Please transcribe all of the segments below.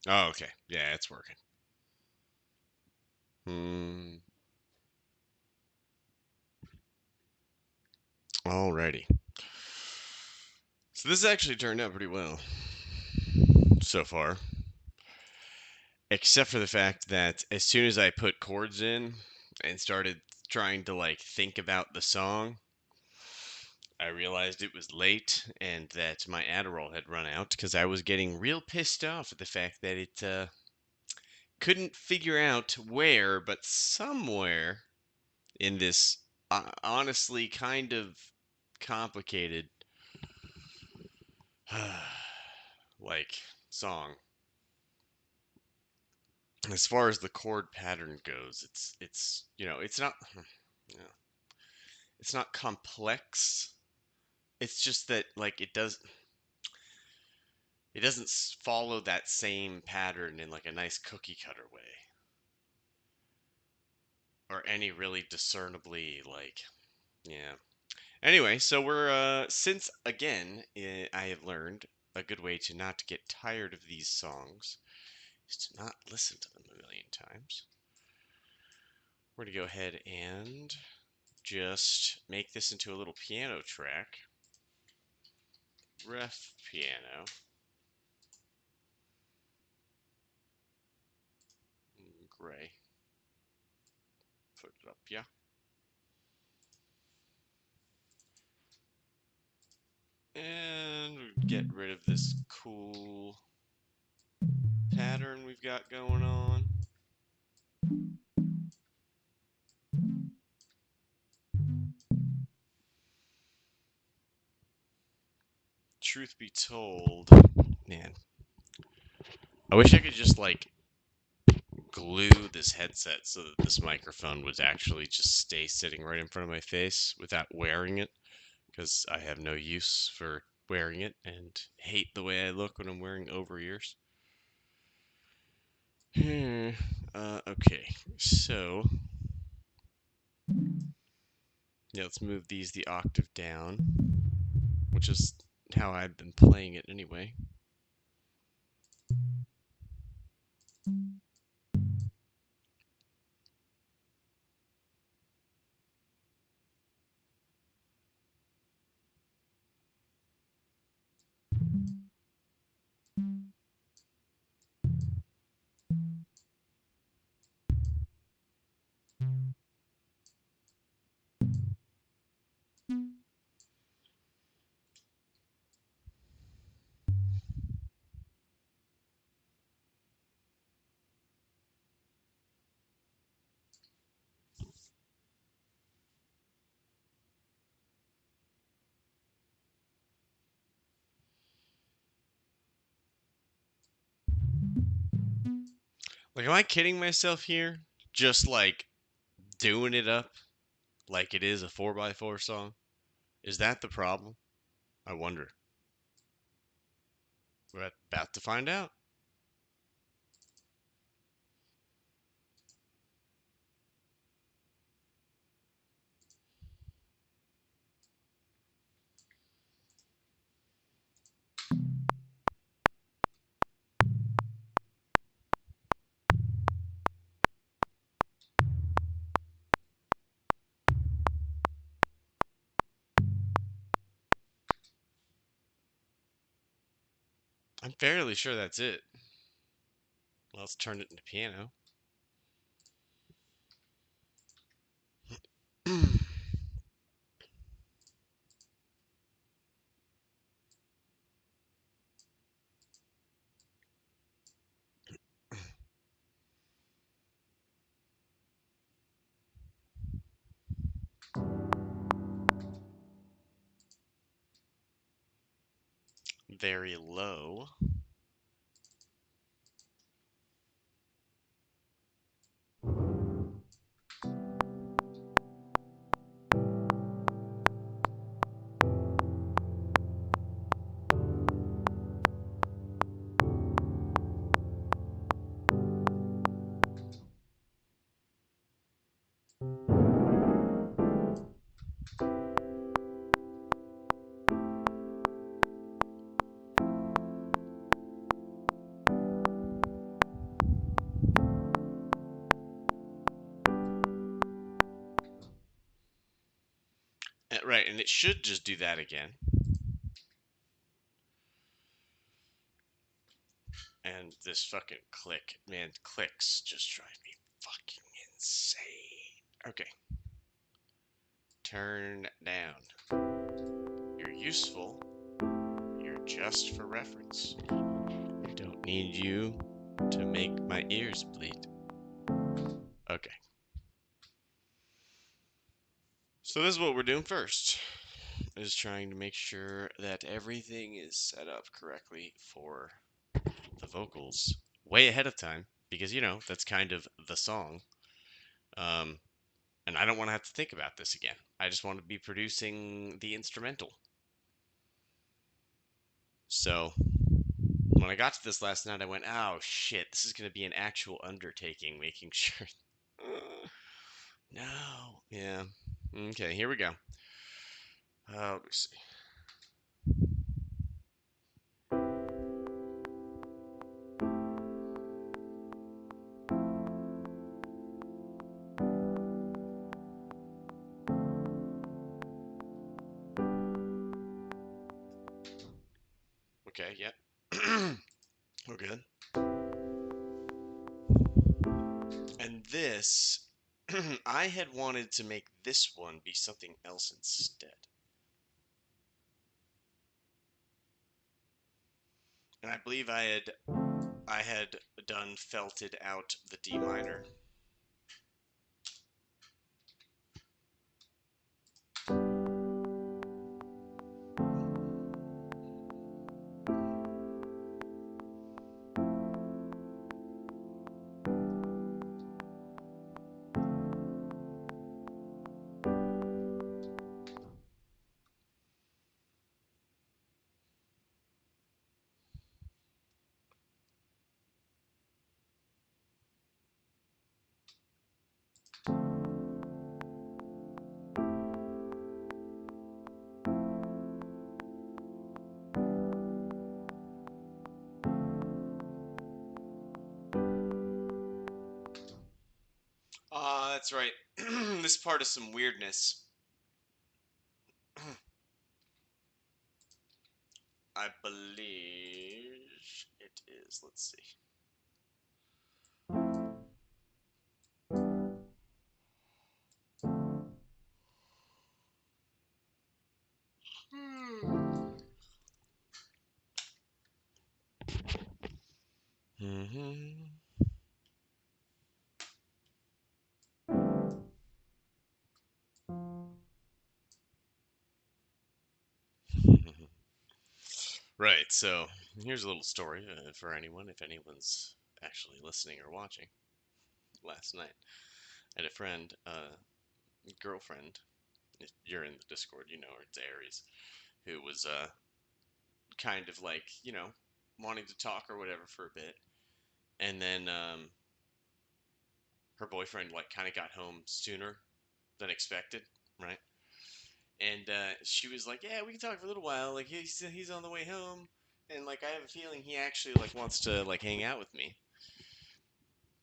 Oh, okay. Yeah, it's working. Hmm. Alrighty. So this actually turned out pretty well so far, except for the fact that as soon as I put chords in and started trying to like think about the song, I realized it was late and that my Adderall had run out because I was getting real pissed off at the fact that it couldn't figure out where, but somewhere in this honestly kind of complicated like song. As far as the chord pattern goes, it's it's not you know, it's not complex. It's just that like it doesn't follow that same pattern in like a nice cookie cutter way or any really discernibly like yeah. Anyway, so we're since again I have learned a good way to not get tired of these songs is to not listen to them a million times. We're going to go ahead and just make this into a little piano track. Ref piano. Gray. Put it up, yeah. And get rid of this cool pattern we've got going on. Truth be told, man, I wish I could just like glue this headset so that this microphone would actually just stay sitting right in front of my face without wearing it, because I have no use for wearing it and hate the way I look when I'm wearing over ears. Okay, so yeah, let's move these the octave down, which is how I've been playing it anyway. Like, am I kidding myself here? Just like doing it up like it is a 4x4 song? Is that the problem? I wonder. We're about to find out. I'm fairly sure that's it. Well, let's turn it into piano. Very low. right, and it should just do that again. And this fucking click, man, clicks just drive me fucking insane. Okay. Turn down. You're useful. You're just for reference. I don't need you to make my ears bleed. Okay. So this is what we're doing first. Is trying to make sure that everything is set up correctly for the vocals way ahead of time because that's kind of the song. And I don't want to have to think about this again. I just want to be producing the instrumental. So when I got to this last night, I went, "Oh shit, this is going to be an actual undertaking, making sure." No, yeah. Okay, here we go. Let me see. Okay, yep. We're good. And this, I had wanted to make this one be something else instead. And I believe I had done felted out the D minor. That's right. This part is some weirdness. I believe it is. Let's see. Right, so here's a little story for anyone, if anyone's actually listening or watching. Last night, I had a friend, girlfriend, if you're in the Discord, you know her, it's Aries, who was kind of like, wanting to talk or whatever for a bit. And then her boyfriend, like, kind of got home sooner than expected, right? And she was like, "Yeah, we can talk for a little while. Like, he's on the way home, and like, I have a feeling he actually like wants to like hang out with me."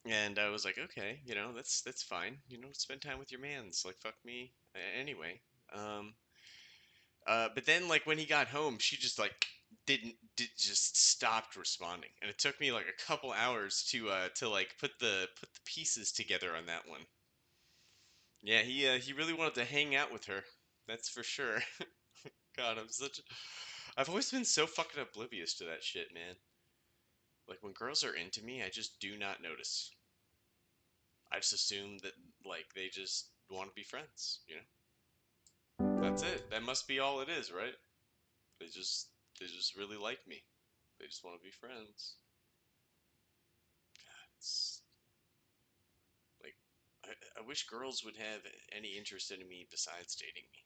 And I was like, "Okay, that's fine. Spend time with your mans. Like, fuck me anyway." Um, but then like when he got home, she just like just stopped responding, and it took me like a couple hours to like put the pieces together on that one. Yeah, he really wanted to hang out with her. That's for sure. God, I've always been so fucking oblivious to that shit, man. Like when girls are into me, I just do not notice. I just assume that like they just want to be friends. That's it. That must be all it is, right? They just they just really like me. They just want to be friends. It's like I wish girls would have any interest in me besides dating me.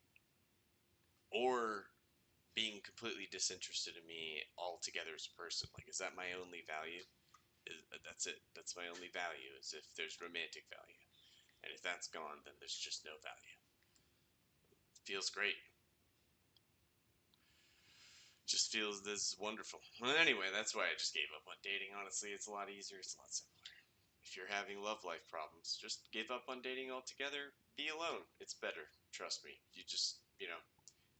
Or being completely disinterested in me altogether as a person. Like, is that my only value? That's it. That's my only value. Is if there's romantic value, and if that's gone, then there's just no value. It feels great. Just feels this wonderful. Well, anyway, that's why I just gave up on dating. Honestly, it's a lot easier. It's a lot simpler. If you're having love life problems, just give up on dating altogether. Be alone. It's better. Trust me. You just you know,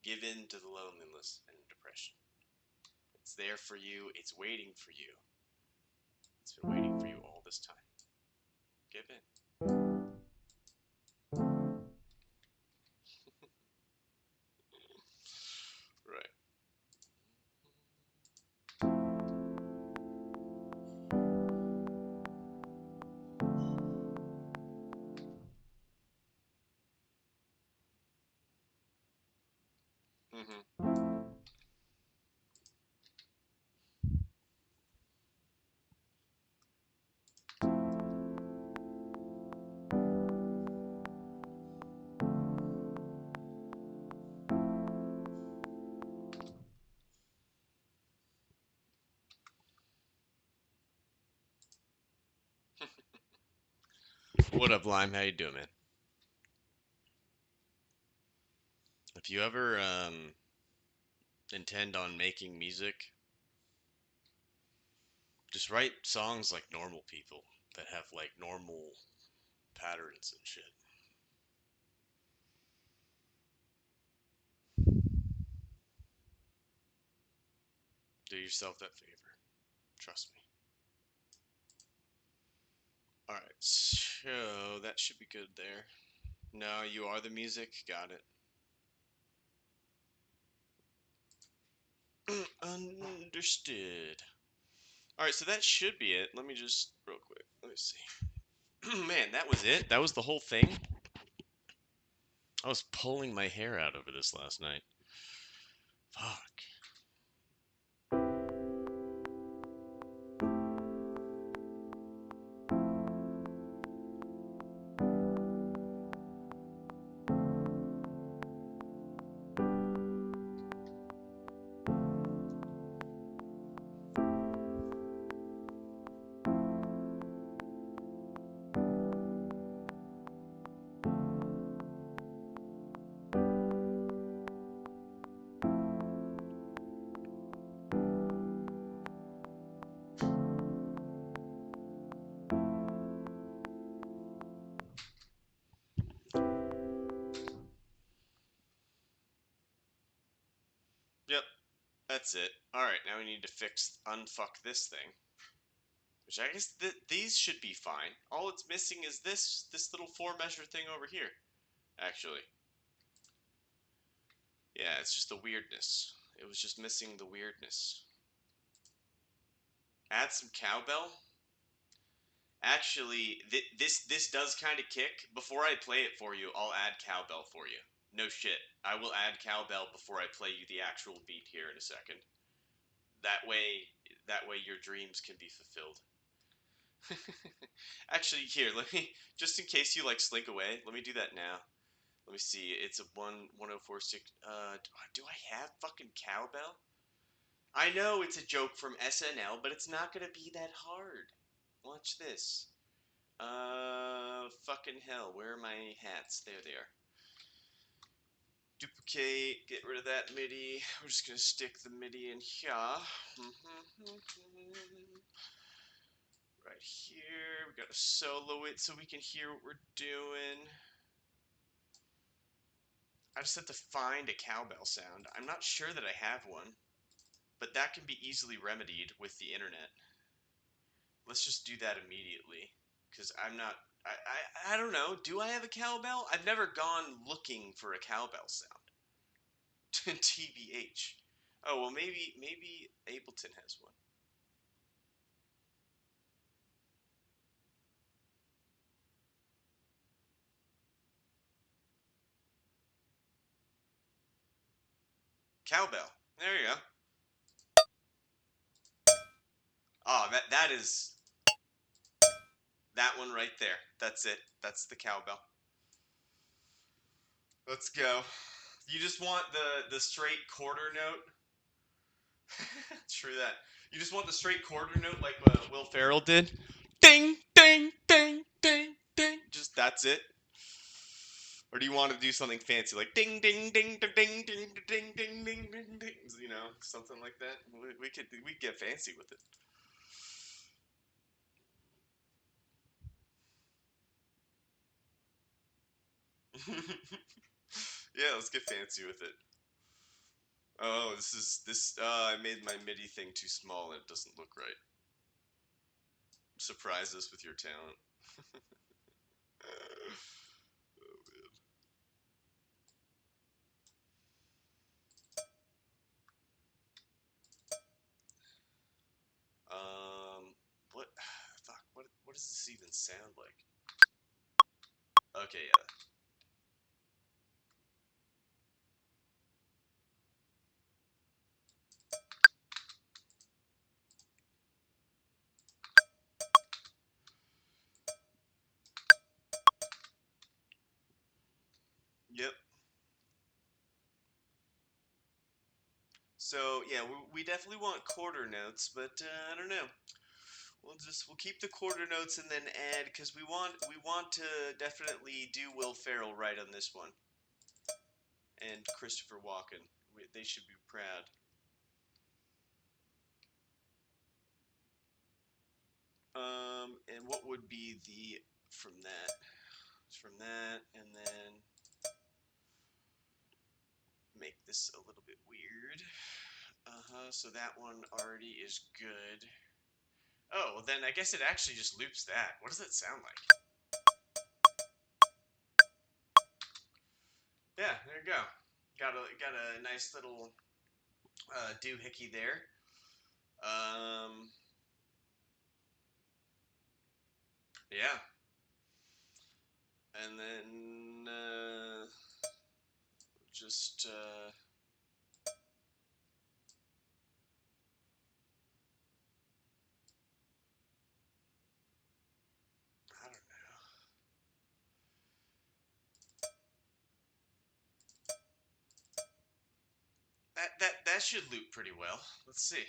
give in to the loneliness and depression. It's there for you. It's waiting for you. It's been waiting for you all this time. Give in. Right. Mm-hmm. What up, Lime? How you doing, man? If you ever intend on making music, just write songs like normal people that have like normal patterns and shit. Do yourself that favor. Trust me. All right, so that should be good there. No, you are the music. Got it. Understood. All right, so that should be it. Let me just real quick. Let me see. Man, that was it. That was the whole thing. I was pulling my hair out over this last night. Fuck. Yep, that's it. All right, now we need to fix unfuck this thing, which I guess these should be fine. All it's missing is this little four measure thing over here. Actually, yeah, it's just the weirdness. It was just missing the weirdness. Add some cowbell. Actually, this does kind of kick. Before I play it for you, I'll add cowbell for you. No shit. I will add cowbell before I play you the actual beat here in a second. That way, that way your dreams can be fulfilled. Actually, here, let me just in case you like slink away. Let me do that now. Let me see. It's a 1046. Do I have fucking cowbell? I know it's a joke from SNL, but it's not gonna be that hard. Watch this. Fucking hell. Where are my hats? There they are. Duplicate. Get rid of that MIDI. We're just gonna stick the MIDI in here. Right here. We gotta solo it so we can hear what we're doing. I just have to find a cowbell sound. I'm not sure that I have one, but that can be easily remedied with the internet. Let's just do that immediately, because I'm not. I don't know. Do I have a cowbell? I've never gone looking for a cowbell sound. TBH. Oh well, maybe Ableton has one. Cowbell. There you go. Oh, that is that one right there. That's it. That's the cowbell. Let's go. You just want the straight quarter note. True that. You just want the straight quarter note like Will Ferrell did. Ding, ding, ding, ding, ding. Just that's it. Or do you want to do something fancy like ding, ding, ding, ding, ding, ding, ding, ding, ding, ding, ding? You know, something like that. We get fancy with it. Yeah, let's get fancy with it. Oh, this. I made my MIDI thing too small and it doesn't look right. Surprise us with your talent. What? Fuck. What does this even sound like? Okay, yeah. Yep. So yeah, we definitely want quarter notes, but I don't know. We'll keep the quarter notes and then add because we want to definitely do Will Ferrell right on this one and Christopher Walken. They should be proud. And what would be the from that? From that, and then make this a little bit weird. So that one already is good. Oh, well then I guess it actually just loops that. What does that sound like? Yeah, there you go. Got a nice little doohickey there. Um, yeah, and then just I don't know. That should loop pretty well. Let's see.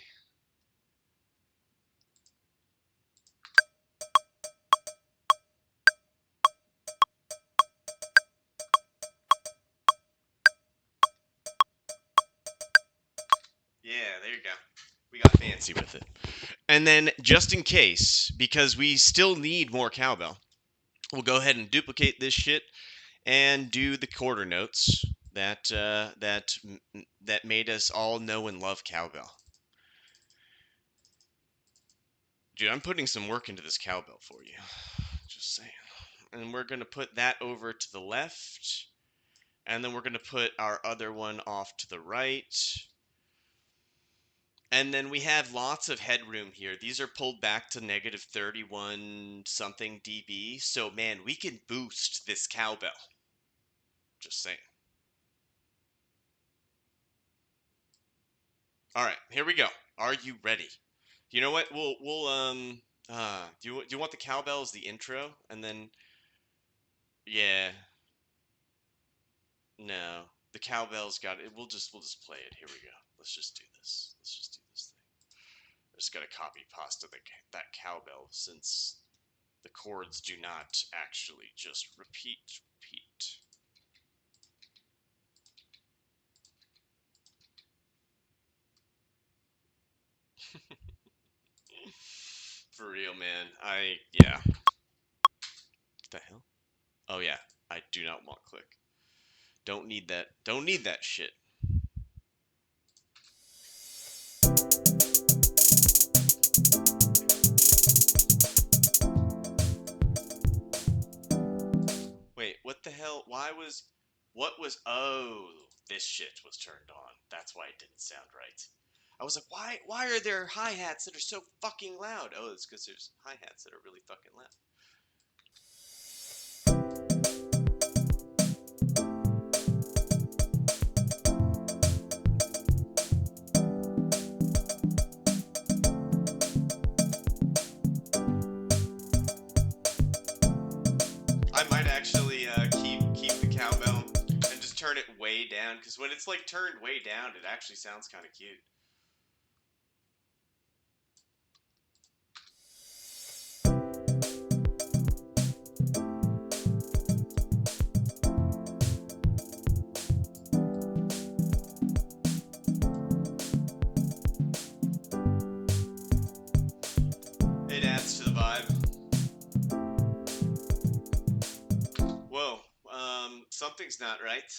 Yeah, there you go. We got fancy with it. And then just in case, because we still need more cowbell, we'll go ahead and duplicate this shit and do the quarter notes that made us all know and love cowbell. Dude, I'm putting some work into this cowbell for you. Just saying. And we're gonna put that over to the left, and then we're gonna put our other one off to the right. And then we have lots of headroom here. These are pulled back to negative 31 something dB. So man, we can boost this cowbell. Just saying. All right, here we go. Are you ready? You know what? Do you want the cowbell as the intro and then yeah, no. The cowbell's got it. We'll just play it. Here we go. Let's just do this. Let's just do this thing. I just got to copy pasta that cowbell since the chords do not actually just repeat. For real, man. Yeah. What the hell? Oh yeah. I do not want click. Don't need that. Don't need that shit. Wait, what the hell? Oh, this shit was turned on. That's why it didn't sound right. I was like, why are there hi-hats that are so fucking loud? Oh, it's because there's hi-hats that are really fucking loud. I might actually keep the cowbell and just turn it way down because when it's like turned way down, it actually sounds kind of cute. It adds to the vibe. Whoa, something's not right.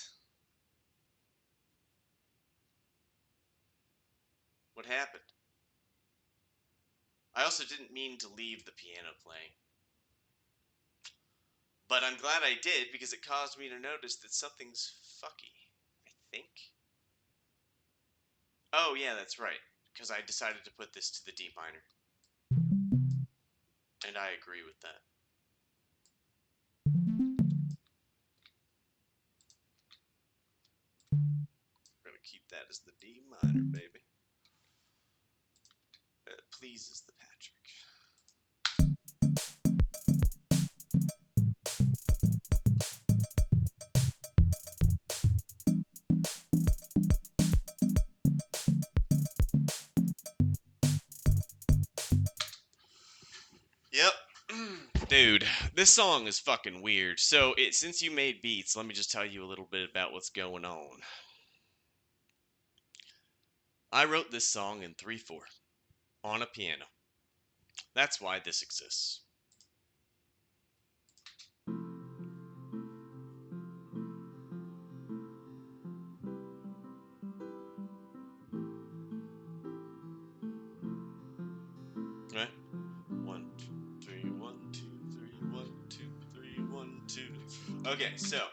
What happened? I also didn't mean to leave the piano playing. But I'm glad I did because it caused me to notice that something's fucky. I think. Oh, yeah, that's right. Because I decided to put this to the D minor. And I agree with that. We're going to keep that as the D minor, baby. It pleases the Patrick. Yep. Dude, this song is fucking weird. So, since you made beats, let me just tell you a little bit about what's going on. I wrote this song in 3/4 on a piano. That's why this exists. Right? 1, 2, 3, 1, 2, 3, 1, 2, 3, 1, 2. Okay, so,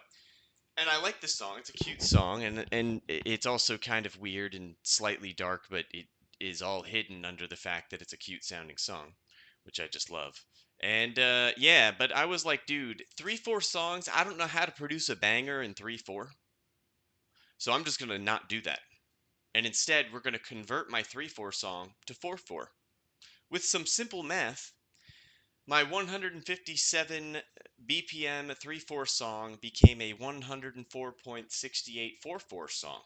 and I like this song. It's a cute song, and it's also kind of weird and slightly dark, but it is all hidden under the fact that it's a cute sounding song, which I just love. And yeah, but I was like, dude, 3/4 songs. I don't know how to produce a banger in 3/4, so I'm just gonna not do that. And instead, we're gonna convert my 3/4 song to 4/4 with some simple math. My 157 BPM 3/4 song became a 104.68 4/4 song.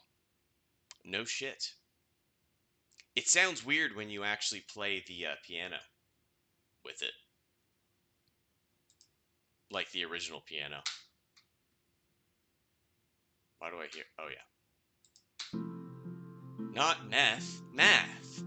No shit. It sounds weird when you actually play the piano with it, like the original piano. Why do I hear? Oh yeah, not meth, math.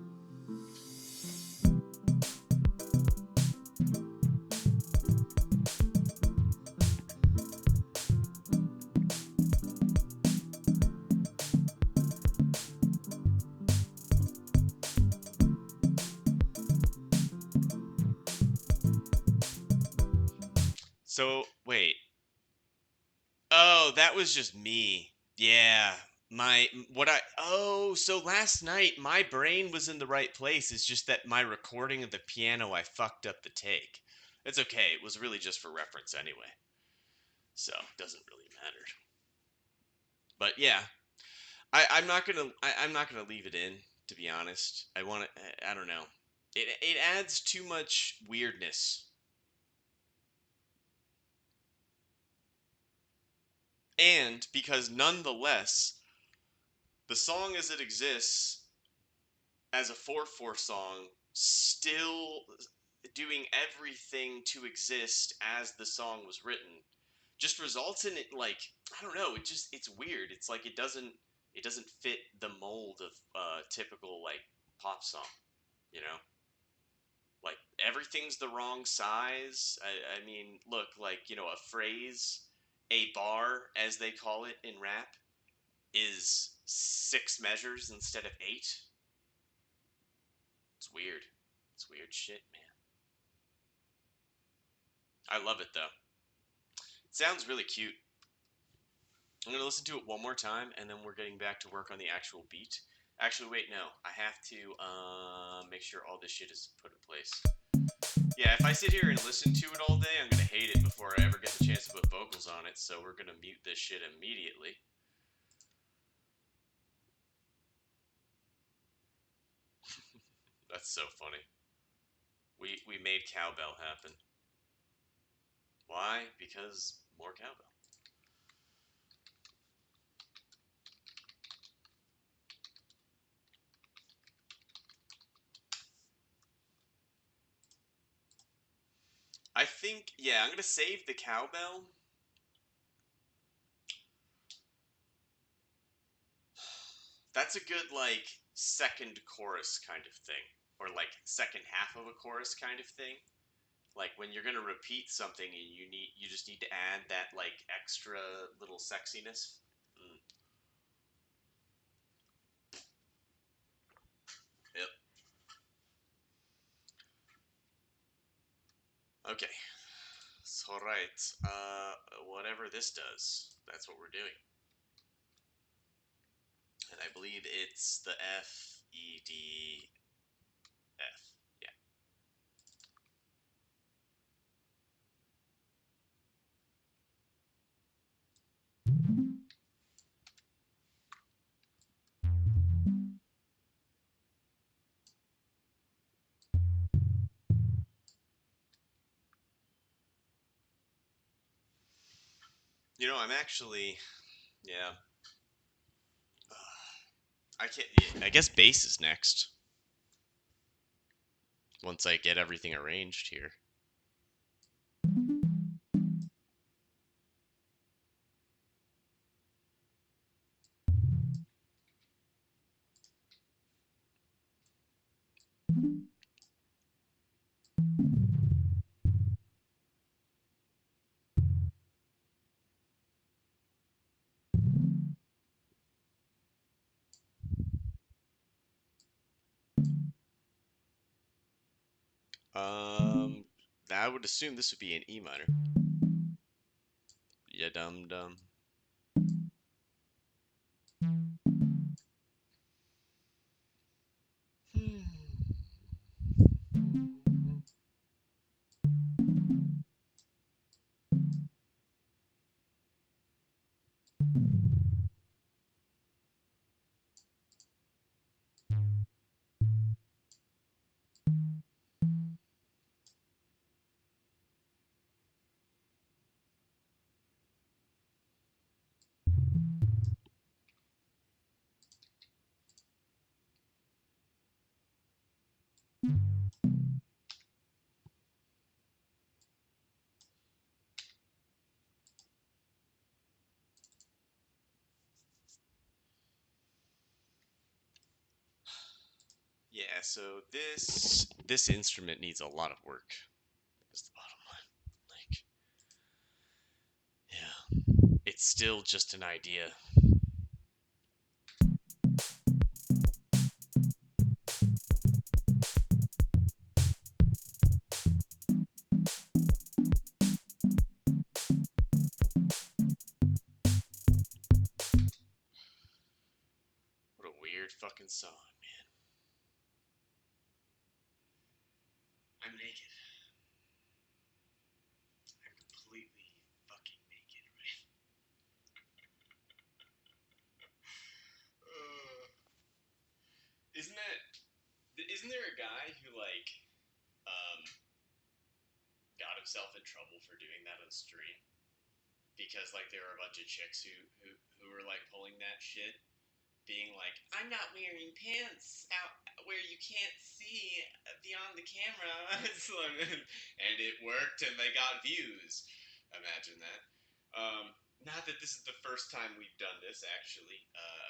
So wait. Oh, that was just me. Yeah. So last night my brain was in the right place. It's just that my recording of the piano, I fucked up the take. It's okay. It was really just for reference anyway. So, it doesn't really matter. But yeah, I'm not gonna leave it in, to be honest. I don't know. It adds too much weirdness. And because nonetheless, the song as it exists as a 4/4 song, still doing everything to exist as the song was written, just results in it, like, I don't know, it's weird. It's like it doesn't fit the mold of typical, like, pop song, you know? Like, everything's the wrong size. I mean, look, like, a phrase, a bar as they call it in rap, is 6 measures instead of 8. It's weird. It's weird shit, man. I love it though. It sounds really cute. I'm gonna listen to it one more time, and then we're getting back to work on the actual beat. Actually, wait, no. I have to make sure all this shit is put in place. Yeah, if I sit here and listen to it all day, I'm gonna hate it before I ever get the chance to put vocals on it. So we're gonna mute this shit immediately. That's so funny. We made cowbell happen. Why? Because more cowbell. I think, yeah, I'm gonna save the cowbell. That's a good, like, second chorus kind of thing, or like second half of a chorus kind of thing. Like when you're gonna repeat something and you just need to add that, like, extra little sexiness. Mm. Okay. So, alright. Whatever this does, that's what we're doing. And I believe it's the F, E, D, F. Yeah. I'm actually, yeah. I can't. Yeah, I guess bass is next. Once I get everything arranged here. Um, I would assume this would be an E minor. Yeah, dum dum. Yeah, so this instrument needs a lot of work. Is the bottom line. Like, yeah, it's still just an idea. What a weird fucking song, man. I'm naked. I'm completely fucking naked, right? Isn't that? Isn't there a guy who um got himself in trouble for doing that on stream because there were a bunch of chicks who were pulling that shit, being like, "I'm not wearing pants out where you can't see beyond the camera," and it worked, and they got views. Imagine that. Not that this is the first time we've done this. Actually,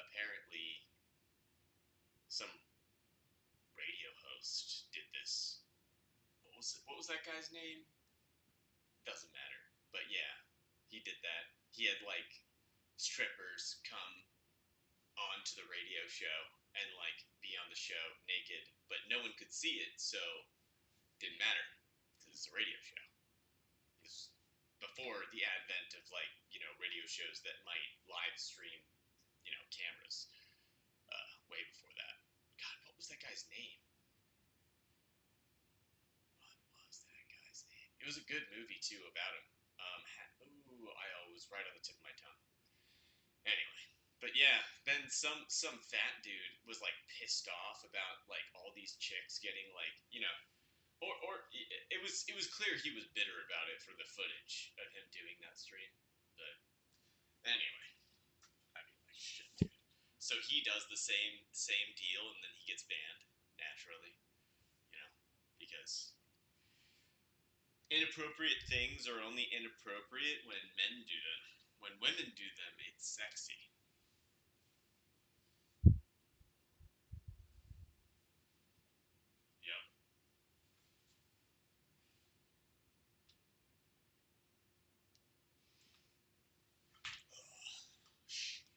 apparently, some radio host did this. What was that guy's name? Doesn't matter. But yeah, he did that. He had strippers come onto the radio show and be on the show naked, but no one could see it, so didn't matter because it's a radio show. It's before the advent of radio shows that might live stream cameras. Way before that. God, what was that guy's name? What was that guy's name? It was a good movie too about him. I was right on the tip of my tongue. Anyway, but yeah, then some fat dude was pissed off about all these chicks getting or it was clear he was bitter about it for the footage of him doing that stream. But anyway, I mean shit, dude. So he does the same deal, and then he gets banned naturally, you know, because inappropriate things are only inappropriate when men do them. When women do them, it's sexy. Yep. Shit.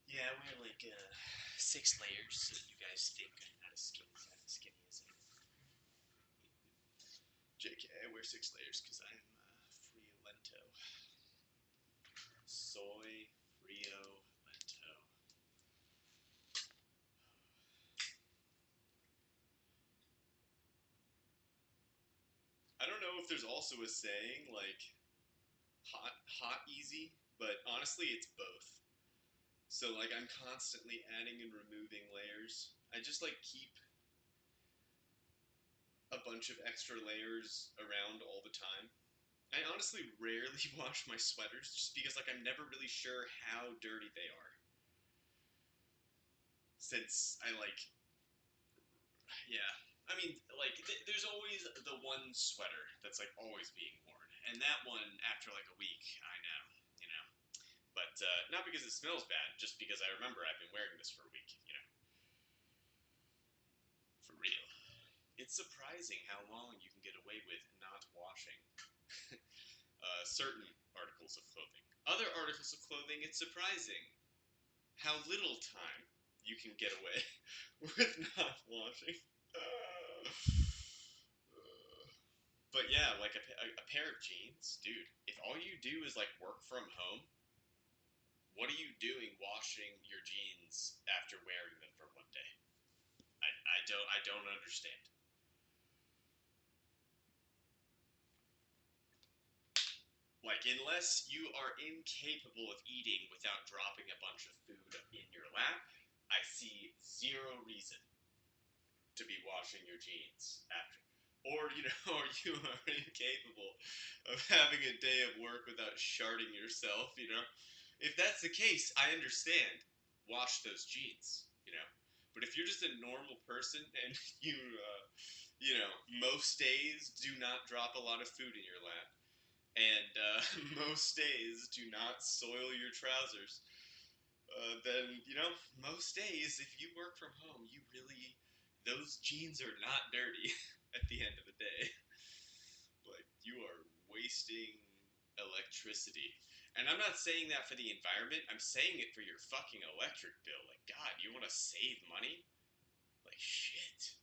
Yeah, we have 6 layers so that you guys think I'm not as skinny as I am. JK, I wear 6 layers because I'm Frio Lento. Soy Frio Lento. I don't know if there's also a saying like hot easy, but honestly it's both. So like I'm constantly adding and removing layers. I just like keep a bunch of extra layers around all the time. I honestly rarely wash my sweaters just because like I'm never really sure how dirty they are. Since I like yeah. I mean, like, there's always the one sweater that's like always being worn, and that one after like a week, I know, you know. But not because it smells bad, just because I remember I've been wearing this for a week, you know, for real. It's surprising how long you can get away with not washing certain articles of clothing. Other articles of clothing, it's surprising how little time you can get away with not washing. But yeah, like a pair of jeans, dude. If all you do is like work from home, what are you doing washing your jeans after wearing them for one day? I don't understand. Like unless you are incapable of eating without dropping a bunch of food in your lap, I see zero reason to be washing your jeans after. Or, you know, or you are incapable of having a day of work without sharding yourself, you know? If that's the case, I understand. Wash those jeans, you know? But if you're just a normal person and you know, most days do not drop a lot of food in your lap, and most days do not soil your trousers, then you know most days if you work from home, you really those jeans are not dirty at the end of the day. Like you are wasting electricity. And I'm not saying that for the environment. I'm saying it for your fucking electric bill. Like God, you want to save money? Like shit.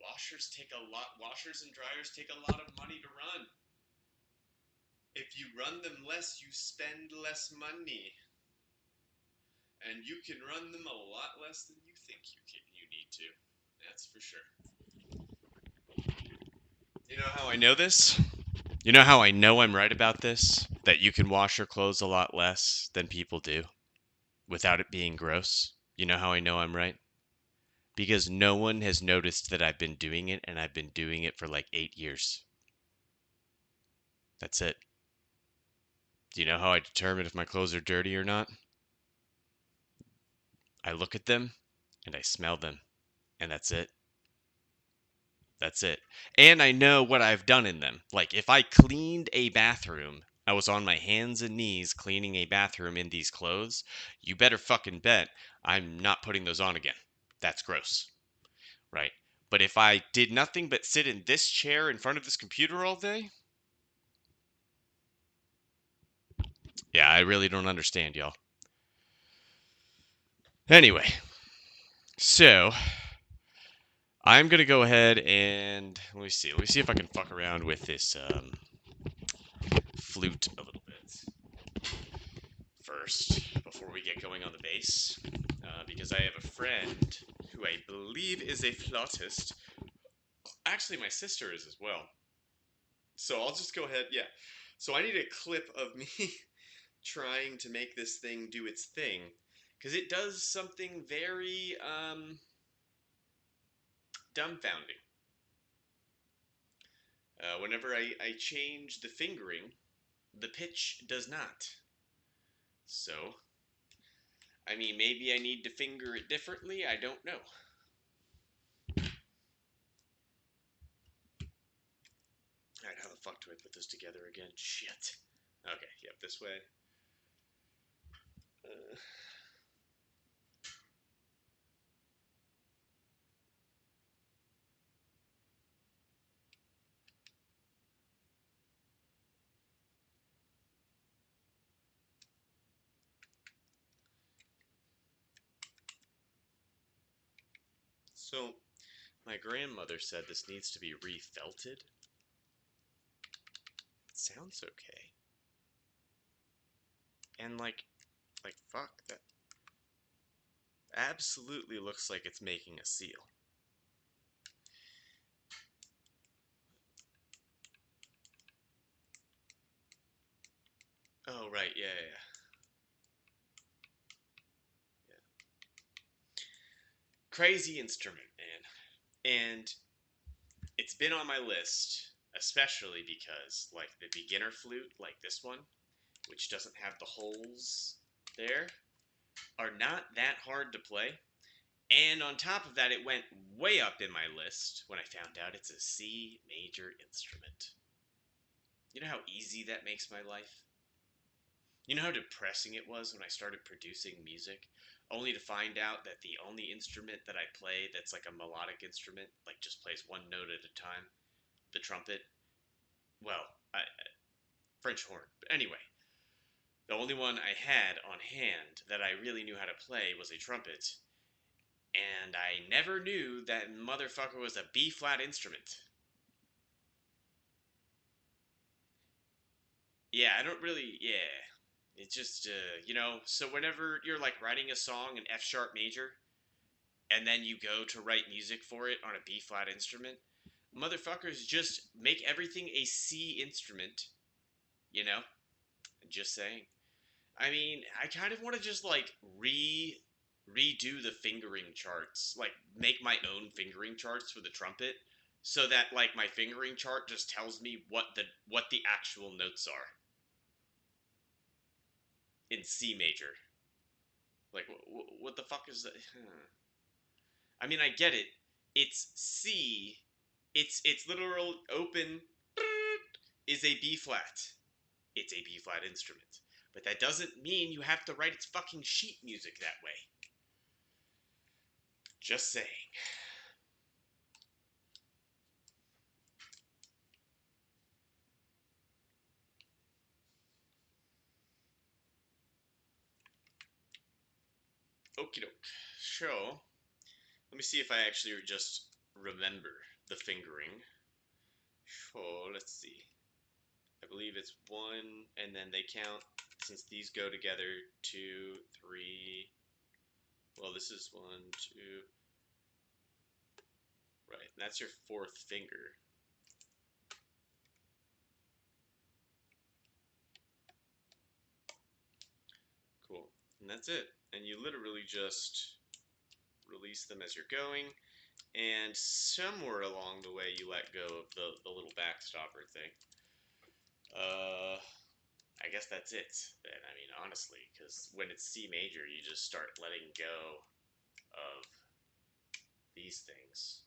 Washers and dryers take a lot of money to run. If you run them less, you spend less money. And you can run them a lot less than you think you need to. That's for sure. You know how I know this? You know how I know I'm right about this? That you can wash your clothes a lot less than people do without it being gross. You know how I know I'm right? Because no one has noticed that I've been doing it, and I've been doing it for like 8 years. That's it. Do you know how I determine if my clothes are dirty or not? I look at them and I smell them, and that's it. That's it. And I know what I've done in them. Like if I cleaned a bathroom, I was on my hands and knees cleaning a bathroom in these clothes, you better fucking bet I'm not putting those on again. That's gross, right? But if I did nothing but sit in this chair in front of this computer all day, yeah, I really don't understand, y'all. Anyway, so I'm gonna go ahead and let me see. Let me see if I can fuck around with this flute a little bit first before we get going on the bass, because I have a friend who I believe is a flautist. Actually, my sister is as well. So I'll just go ahead. Yeah. So I need a clip of me trying to make this thing do its thing, because it does something very dumbfounding. Whenever I change the fingering, the pitch does not. So, I mean, maybe I need to finger it differently. I don't know. Alright, how the fuck do I put this together again? Shit. Okay, yep, this way. Uh, so, my grandmother said this needs to be refelted. sounds okay. And like fuck, that absolutely looks like it's making a seal. Oh right, yeah, yeah, yeah. Crazy instrument, man. And it's been on my list, especially because like the beginner flute, like this one, which doesn't have the holes there, are not that hard to play. And on top of that, it went way up in my list when I found out it's a C major instrument. You know how easy that makes my life? You know how depressing it was when I started producing music, only to find out that the only instrument that I play that's like a melodic instrument, like just plays one note at a time, the trumpet, well, French horn. But anyway, the only one I had on hand that I really knew how to play was a trumpet, and I never knew that motherfucker was a B flat instrument. Yeah, I don't really. Yeah, it's just So whenever you're like writing a song in F sharp major, and then you go to write music for it on a B flat instrument, motherfuckers just make everything a C instrument. You know, just saying. I mean, I kind of want to just like redo the fingering charts, like make my own fingering charts for the trumpet, so that like my fingering chart just tells me what the actual notes are in C major. Like, what the fuck is that? I mean, I get it. It's C. It's literal open is a B flat. It's a B flat instrument, but that doesn't mean you have to write its fucking sheet music that way. Just saying. Okie doke. So, let me see if I actually just remember the fingering. So, let's see. I believe it's one, and then they count, since these go together, two, three. Well, this is one, two. Right, and that's your fourth finger. Cool. And that's it. And you literally just release them as you're going, and somewhere along the way you let go of the little backstopper thing. I guess that's it then. I mean, honestly, because when it's C major, you just start letting go of these things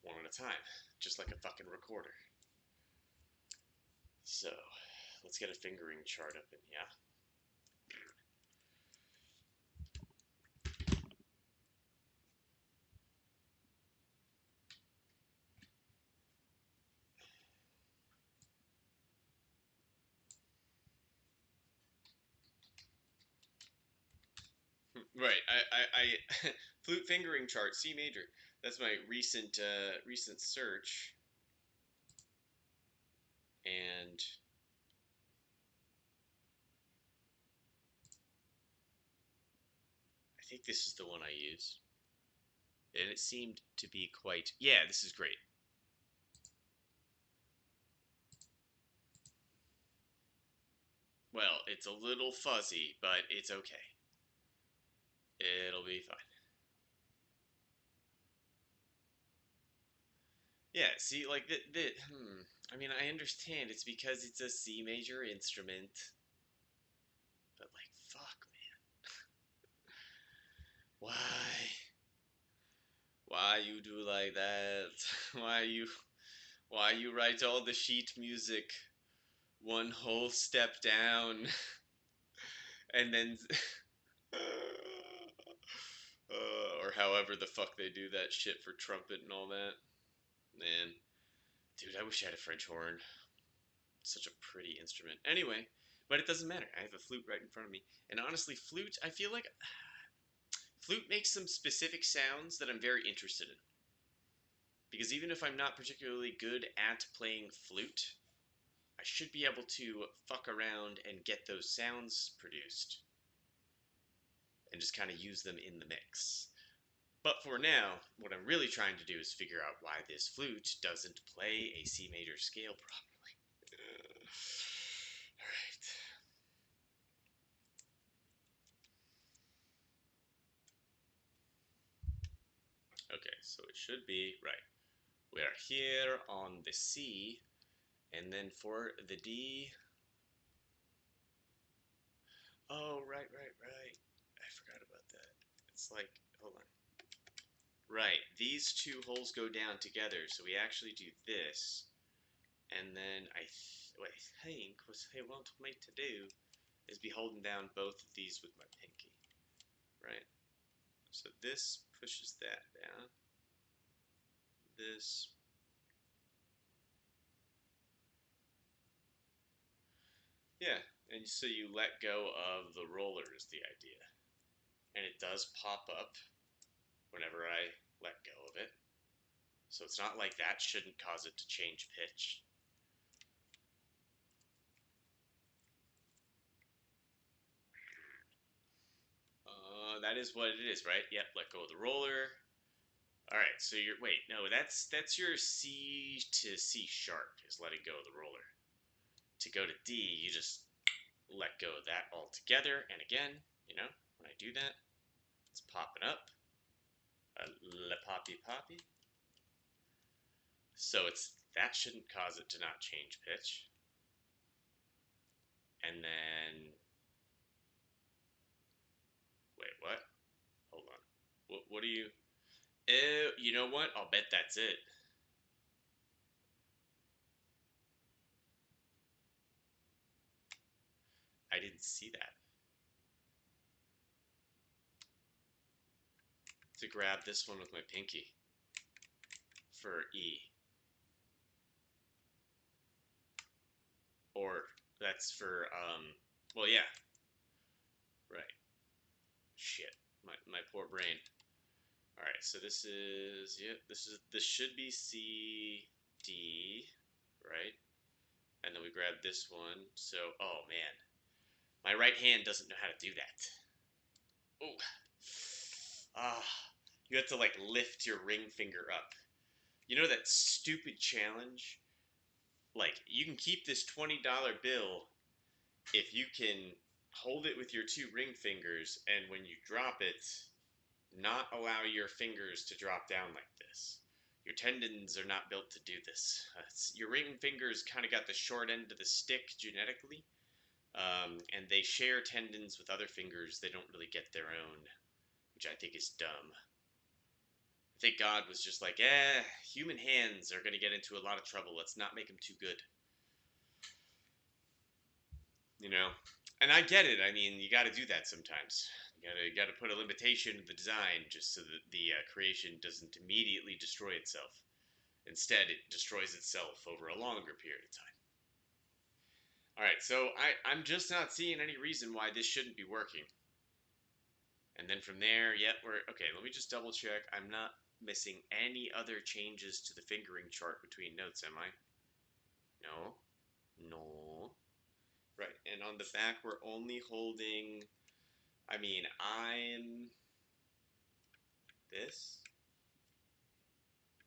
one at a time, just like a fucking recorder. So, let's get a fingering chart up in here. Right, I flute fingering chart C major. That's my recent search, and I think this is the one I used, and it seemed to be quite. Yeah, this is great. Well, it's a little fuzzy, but it's okay. It'll be fine. Yeah, see, like I mean, I understand it's because it's a C major instrument, but like, fuck, man, why? Why you do like that? Why you? Why you write all the sheet music one whole step down, and then, or however the fuck they do that shit for trumpet and all that? Man, dude, I wish I had a French horn. Such a pretty instrument. Anyway, but it doesn't matter. I have a flute right in front of me. And honestly, flute, I feel like flute makes some specific sounds that I'm very interested in. Because even if I'm not particularly good at playing flute, I should be able to fuck around and get those sounds produced and just kind of use them in the mix. But for now, what I'm really trying to do is figure out why this flute doesn't play a C major scale properly. Alright. Okay, so it should be, right. We are here on the C, and then for the D. Oh, right. I forgot about that. It's like, hold on. Right, these two holes go down together, so we actually do this, and then what I think what they want me to do is be holding down both of these with my pinky, right? So this pushes that down. This, yeah, and so you let go of the roller is the idea, and it does pop up whenever I let go of it. So it's not like that shouldn't cause it to change pitch. That is what it is, right? Yep, let go of the roller. All right, so that's your C to C sharp is letting go of the roller. To go to D, you just let go of that altogether. And again, when I do that, it's popping up. La poppy poppy. So that shouldn't cause it to not change pitch. And then, wait, what? Hold on. What do you? You know what? I'll bet that's it. I didn't see that. To grab this one with my pinky for E. Or that's for, well, yeah. Right. Shit. My poor brain. Alright, so this is, yep, this should be C, D, right? And then we grab this one. So, oh man. My right hand doesn't know how to do that. Oh. Ah. You have to like lift your ring finger up. You know that stupid challenge? Like, you can keep this $20 bill if you can hold it with your two ring fingers, and when you drop it, not allow your fingers to drop down like this. Your tendons are not built to do this. Your ring fingers kind of got the short end of the stick genetically, and they share tendons with other fingers. They don't really get their own, which I think is dumb. I think God was just like, human hands are going to get into a lot of trouble. Let's not make them too good. You know? And I get it. I mean, you got to do that sometimes. You got to put a limitation in the design just so that the creation doesn't immediately destroy itself. Instead, it destroys itself over a longer period of time. All right, so I'm just not seeing any reason why this shouldn't be working. And then from there, yep, we're okay. Let me just double check. I'm not missing any other changes to the fingering chart between notes, am I? No, no. Right, and on the back, we're only holding. I mean, I'm this,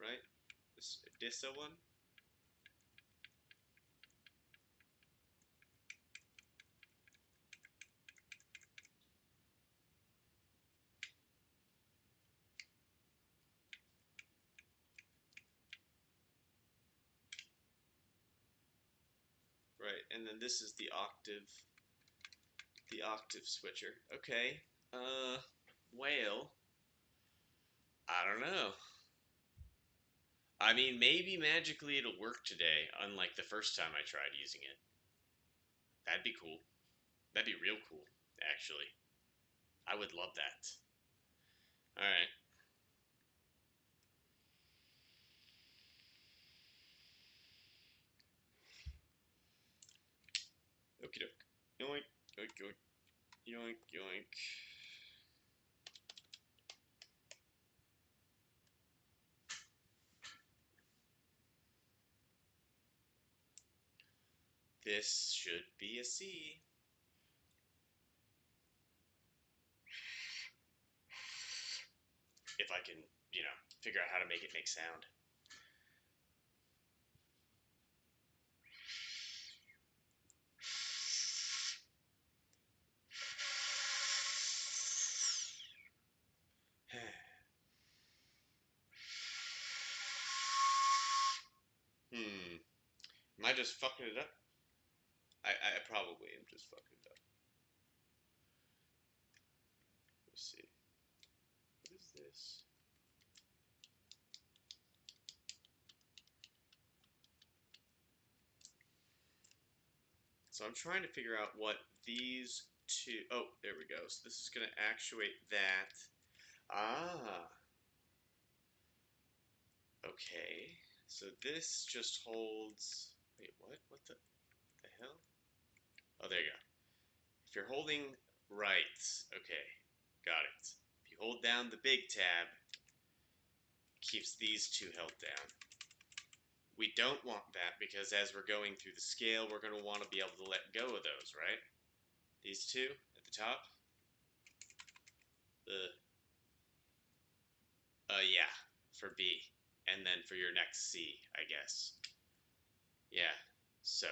right? This one. Right, and then this is the octave switcher. Okay, well, I don't know. I mean, maybe magically it'll work today, unlike the first time I tried using it. That'd be cool. That'd be real cool, actually. I would love that. Alright. Okie doke. Yoink, yoink, yoink, yoink, yoink. This should be a C. If I can, figure out how to make it make sound. Am I just fucking it up? I probably am just fucking it up. Let's see. What is this? So I'm trying to figure out what these two... Oh, there we go. So this is going to actuate that. Ah. Okay. So this just holds... Wait, what? What the hell? Oh, there you go. If you're holding right, okay, got it. If you hold down the big tab, keeps these two held down. We don't want that because as we're going through the scale, we're going to want to be able to let go of those, right? These two at the top. Yeah, for B. And then for your next C, I guess. Yeah, so.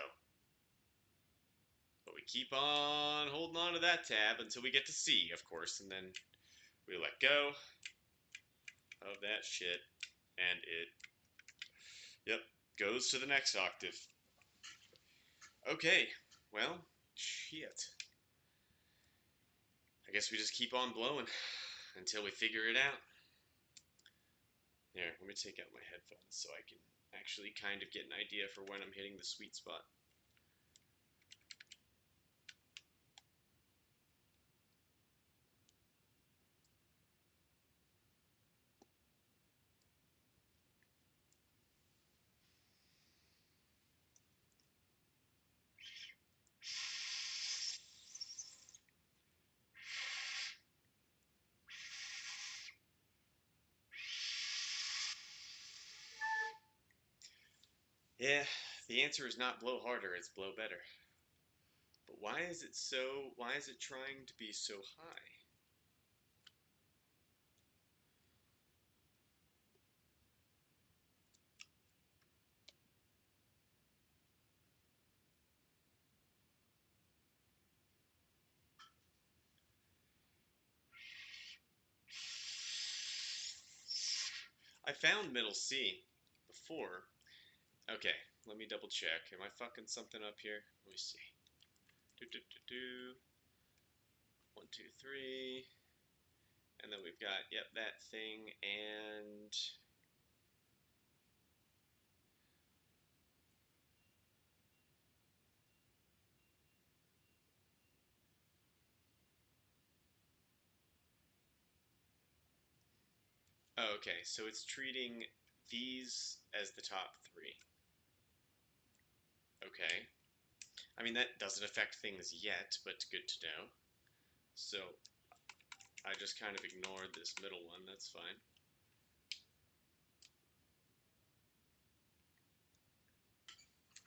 But we keep on holding on to that tab until we get to C, of course, and then we let go of that shit, and it, yep, goes to the next octave. Okay, well, shit. I guess we just keep on blowing until we figure it out. Here, let me take out my headphones so I can actually kind of get an idea for when I'm hitting the sweet spot. Yeah, the answer is not blow harder, it's blow better. But why is it trying to be so high? I found middle C before. Okay, let me double check. Am I fucking something up here? Let me see. Do. 1, 2, 3. And then we've got, yep, that thing, and... Oh, okay, so it's treating these as the top three. Okay. I mean, that doesn't affect things yet, but good to know. So, I just kind of ignored this middle one, that's fine.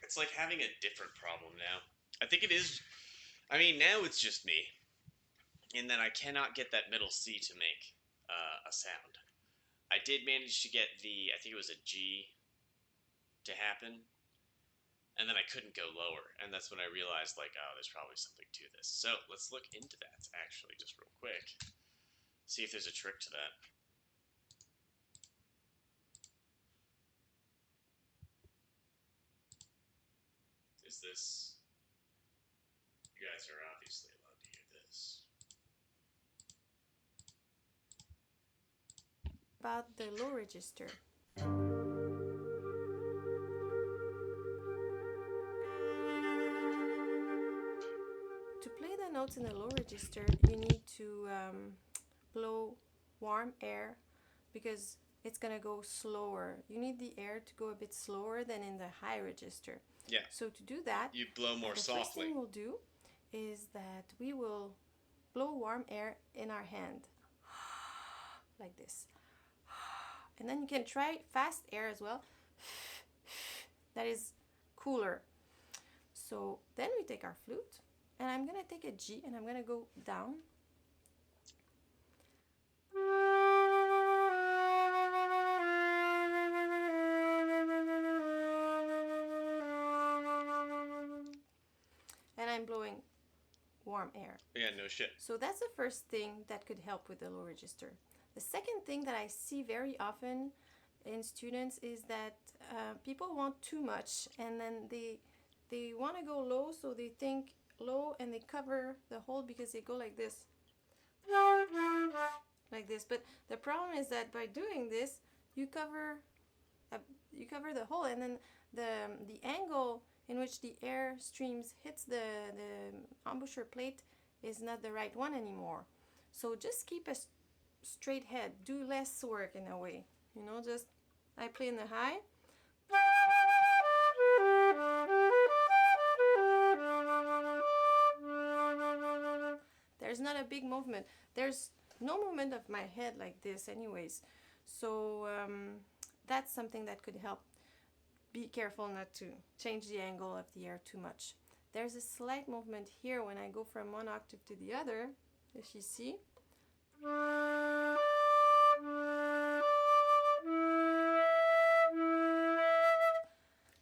It's like having a different problem now. I think it is... I mean, now it's just me. In that I cannot get that middle C to make a sound. I did manage to get I think it was a G to happen, and then I couldn't go lower, and that's when I realized, like, oh, there's probably something to this. So let's look into that, actually, just real quick. See if there's a trick to that. Is this... You guys are obviously allowed to hear this. About the low register. To play the notes in the low register, you need to blow warm air because it's gonna go slower. You need the air to go a bit slower than in the high register. Yeah. So to do that, you blow more softly. The first thing we'll do is that we will blow warm air in our hand, like this. And then you can try fast air as well. That is cooler. So then we take our flute, and I'm gonna take a G, and I'm gonna go down. And I'm blowing warm air. Yeah, no shit. So that's the first thing that could help with the low register. The second thing that I see very often in students is that people want too much, and then they want to go low, so they think low and they cover the hole because they go like this. But the problem is that by doing this, you cover uh, you cover the hole, and then the angle in which the air streams hits the embouchure plate is not the right one anymore. So just keep a straight head. Do less work in a way. Just I play in the high. There's not a big movement. There's no movement of my head like this, anyways. So that's something that could help. Be careful not to change the angle of the air too much. There's a slight movement here when I go from one octave to the other, if you see.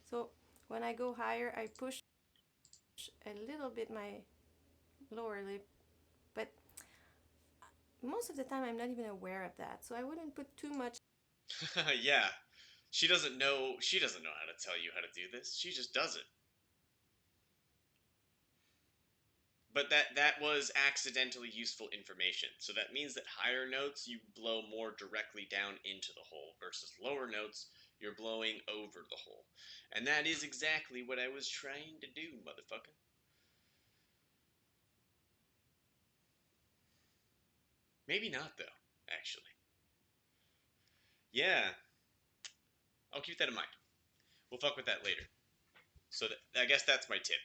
So when I go higher, I push a little bit my lower lip, but most of the time I'm not even aware of that. So I wouldn't put too much. Yeah. She doesn't know how to tell you how to do this. She just does it. But that was accidentally useful information. So that means that higher notes you blow more directly down into the hole versus lower notes you're blowing over the hole. And that is exactly what I was trying to do, motherfucker. Maybe not though, actually. Yeah, I'll keep that in mind. We'll fuck with that later. So I guess that's my tip.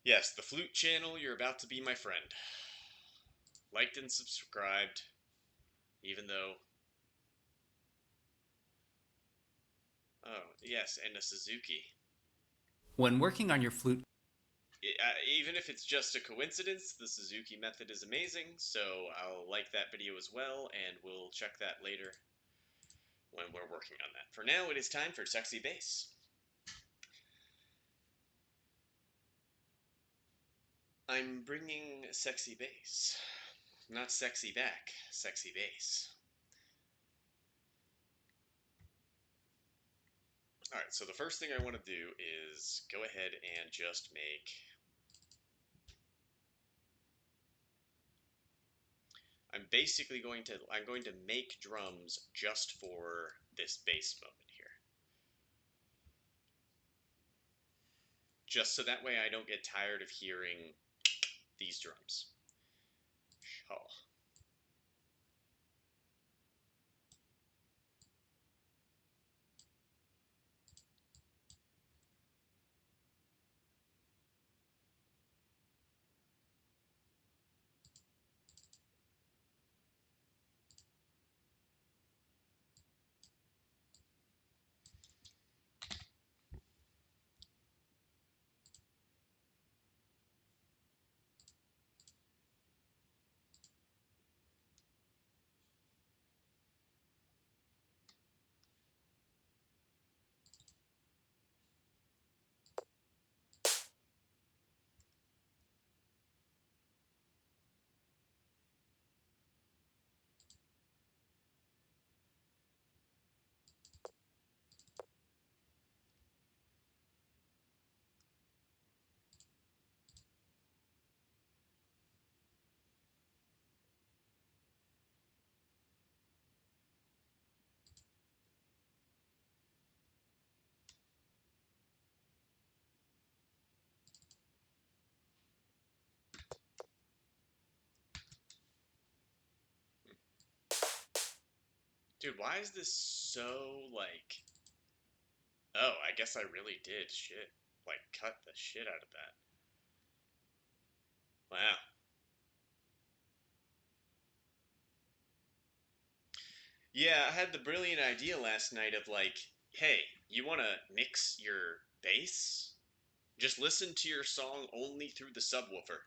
Yes, the flute channel, you're about to be my friend. Liked and subscribed, even though. Oh, yes, and a Suzuki. When working on your flute, Even if it's just a coincidence, the Suzuki method is amazing, so I'll like that video as well, and we'll check that later when we're working on that. For now, it is time for Sexy Bass. I'm bringing Sexy Bass. Not Sexy Back, Sexy Bass. Alright, so the first thing I want to do is go ahead and just make. I'm going to make drums just for this bass moment here. Just so that way I don't get tired of hearing these drums. Oh. Dude, why is this so like. Oh, I guess I really did shit. Like, cut the shit out of that. Wow. Yeah, I had the brilliant idea last night of like, hey, you want to mix your bass? Just listen to your song only through the subwoofer.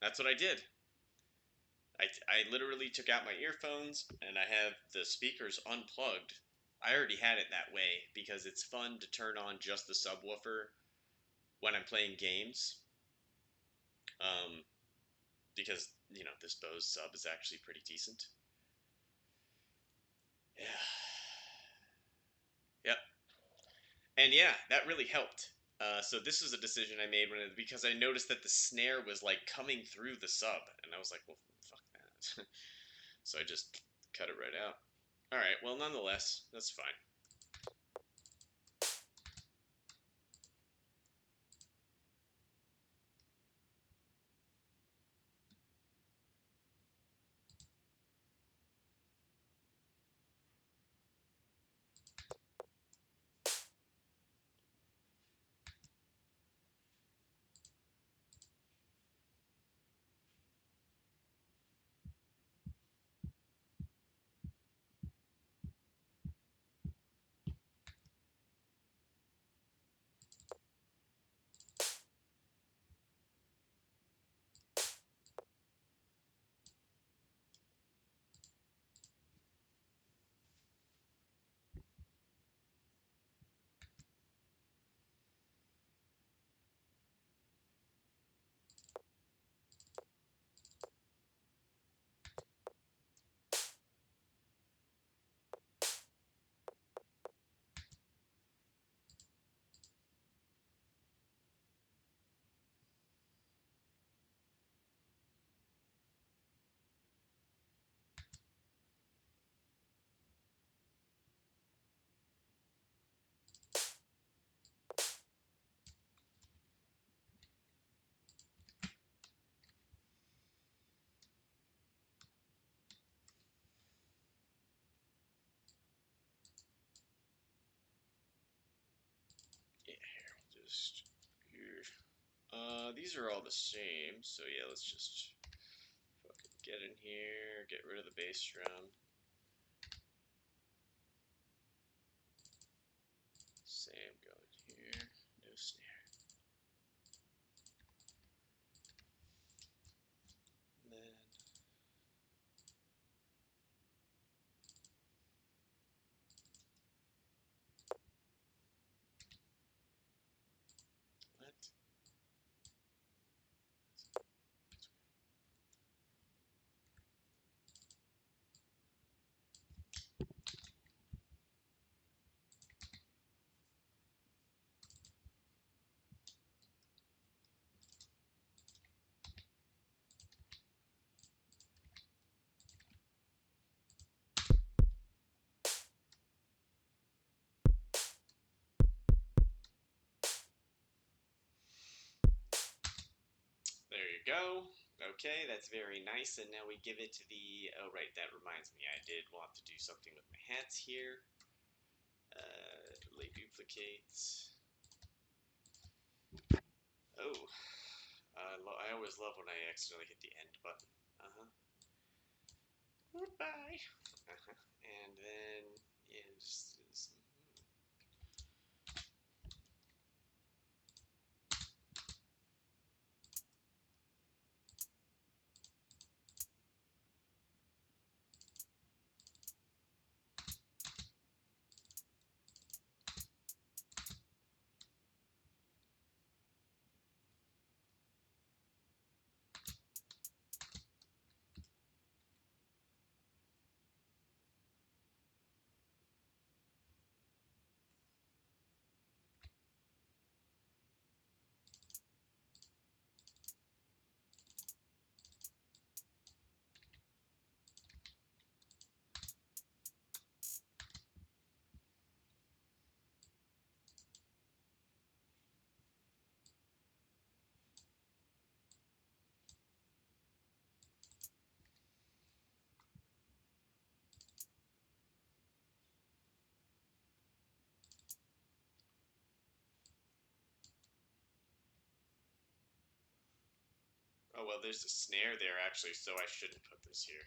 That's what I did. I literally took out my earphones and I have the speakers unplugged. I already had it that way because it's fun to turn on just the subwoofer when I'm playing games. Um, because, this Bose sub is actually pretty decent. Yeah. Yep. And yeah, that really helped. So this was a decision I made because I noticed that the snare was like coming through the sub, and I was like, well, fuck that. So I just cut it right out. All right. Well, nonetheless, that's fine. Yeah, here, I'll just here. These are all the same, so yeah, let's just fucking get in here, get rid of the bass drum. Same going here, no snare. And then what? There you go. Okay, that's very nice. And now we give it to the. Oh, right, that reminds me. I did want to do something with my hats here. Delay duplicates. Oh, I always love when I accidentally hit the end button. Uh huh. Goodbye. Uh huh. And then, yeah, just. Oh, well, there's a snare there, actually, so I shouldn't put this here.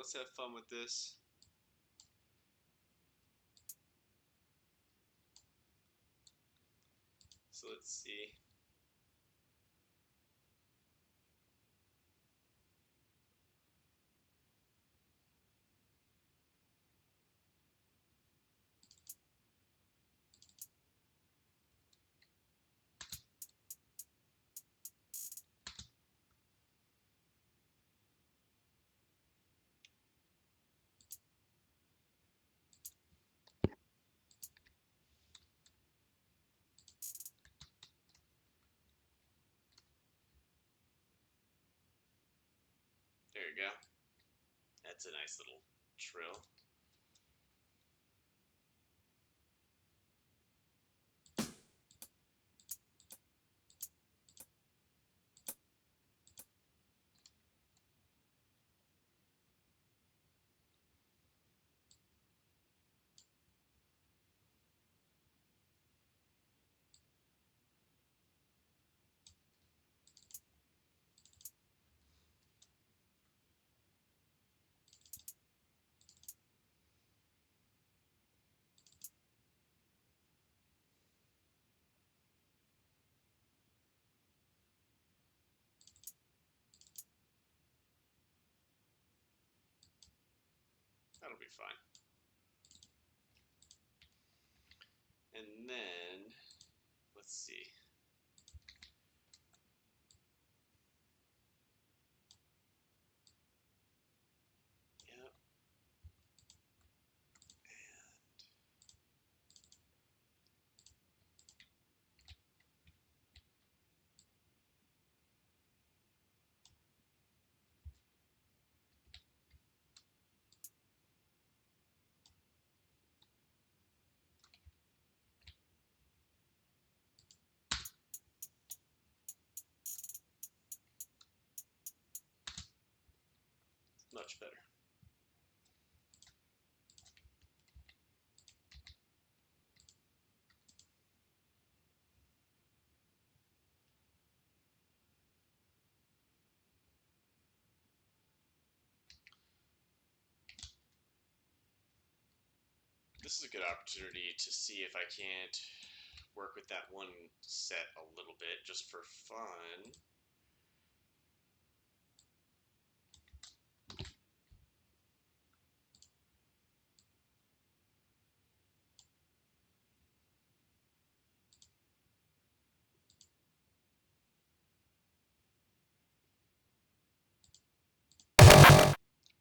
let's have fun with this. So let's see. There you go. That's a nice little trill. That'll be fine. And then, let's see. Yep. Much better. This is a good opportunity to see if I can't work with that one set a little bit just for fun.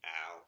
Ow.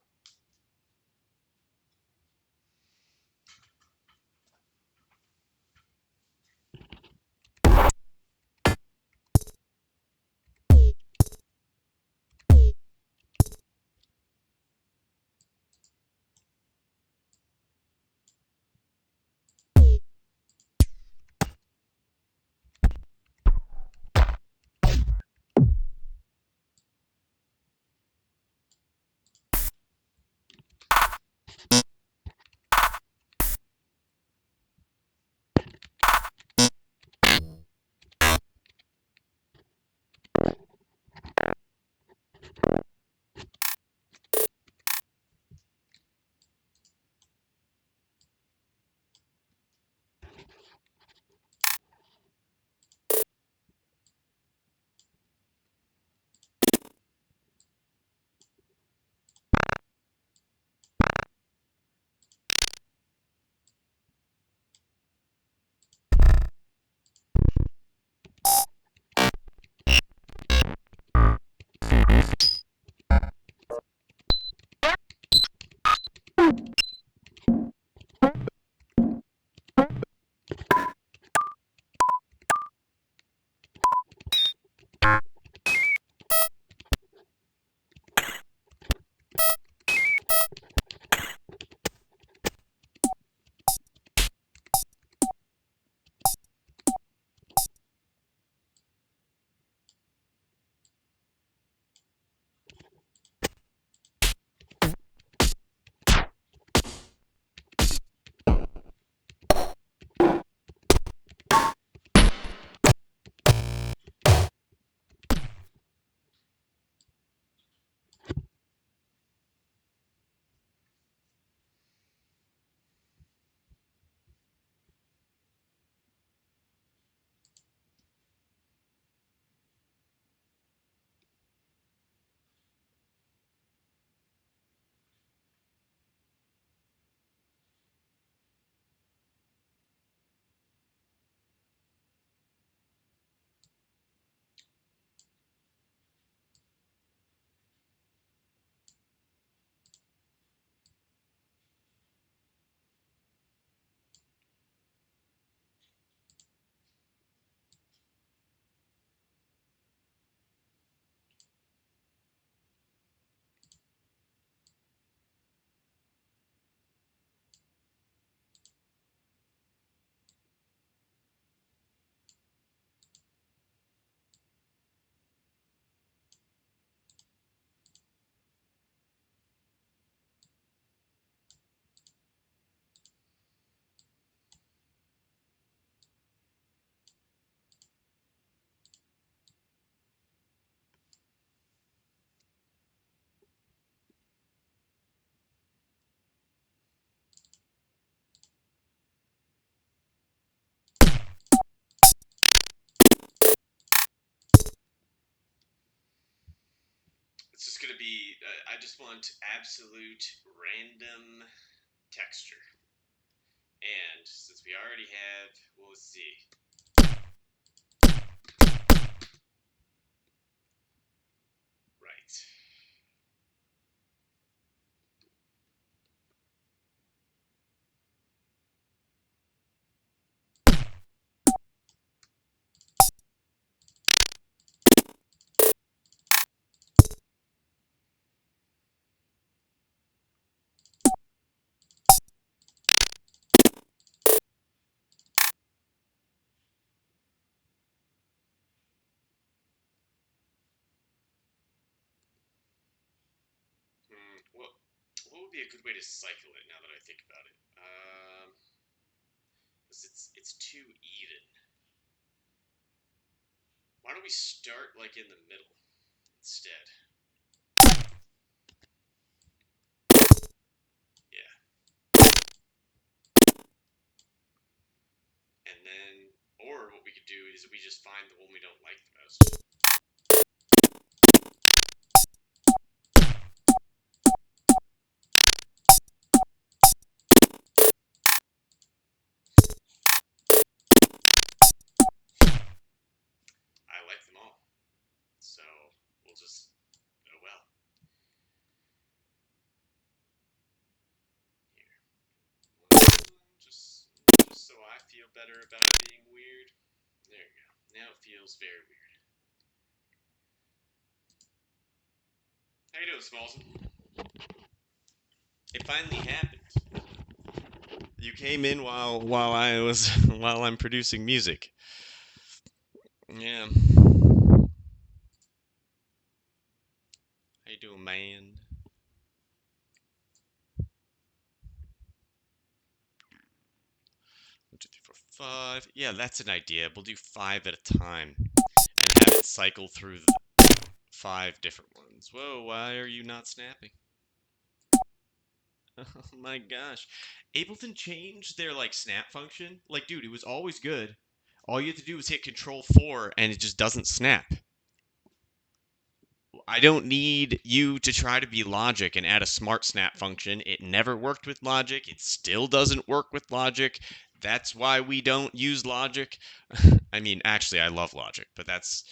It's just gonna be. I just want absolute random texture. And since we already have, well, let's see. Right. What would be a good way to cycle it now that I think about it? Because it's too even. Why don't we start like in the middle instead? Yeah, and then, or what we could do is we just find the one we don't like the most. I like them all, so we'll just. Oh well. Here, just so I feel better about being weird. There you go. Now it feels very weird. How you doing, Smalls? It finally happened. You came in while I was while I'm producing music. Yeah. How you doing, man? 1, 2, 3, 4, 5. Yeah, that's an idea. We'll do 5 at a time and have it cycle through the 5 different ones. Whoa, why are you not snapping? Oh my gosh. Ableton changed their like snap function. Like, dude, it was always good. All you have to do is hit Control 4 and it just doesn't snap. I don't need you to try to be Logic and add a smart snap function. It never worked with Logic. It still doesn't work with Logic. That's why we don't use Logic. I mean, actually, I love Logic, but that's,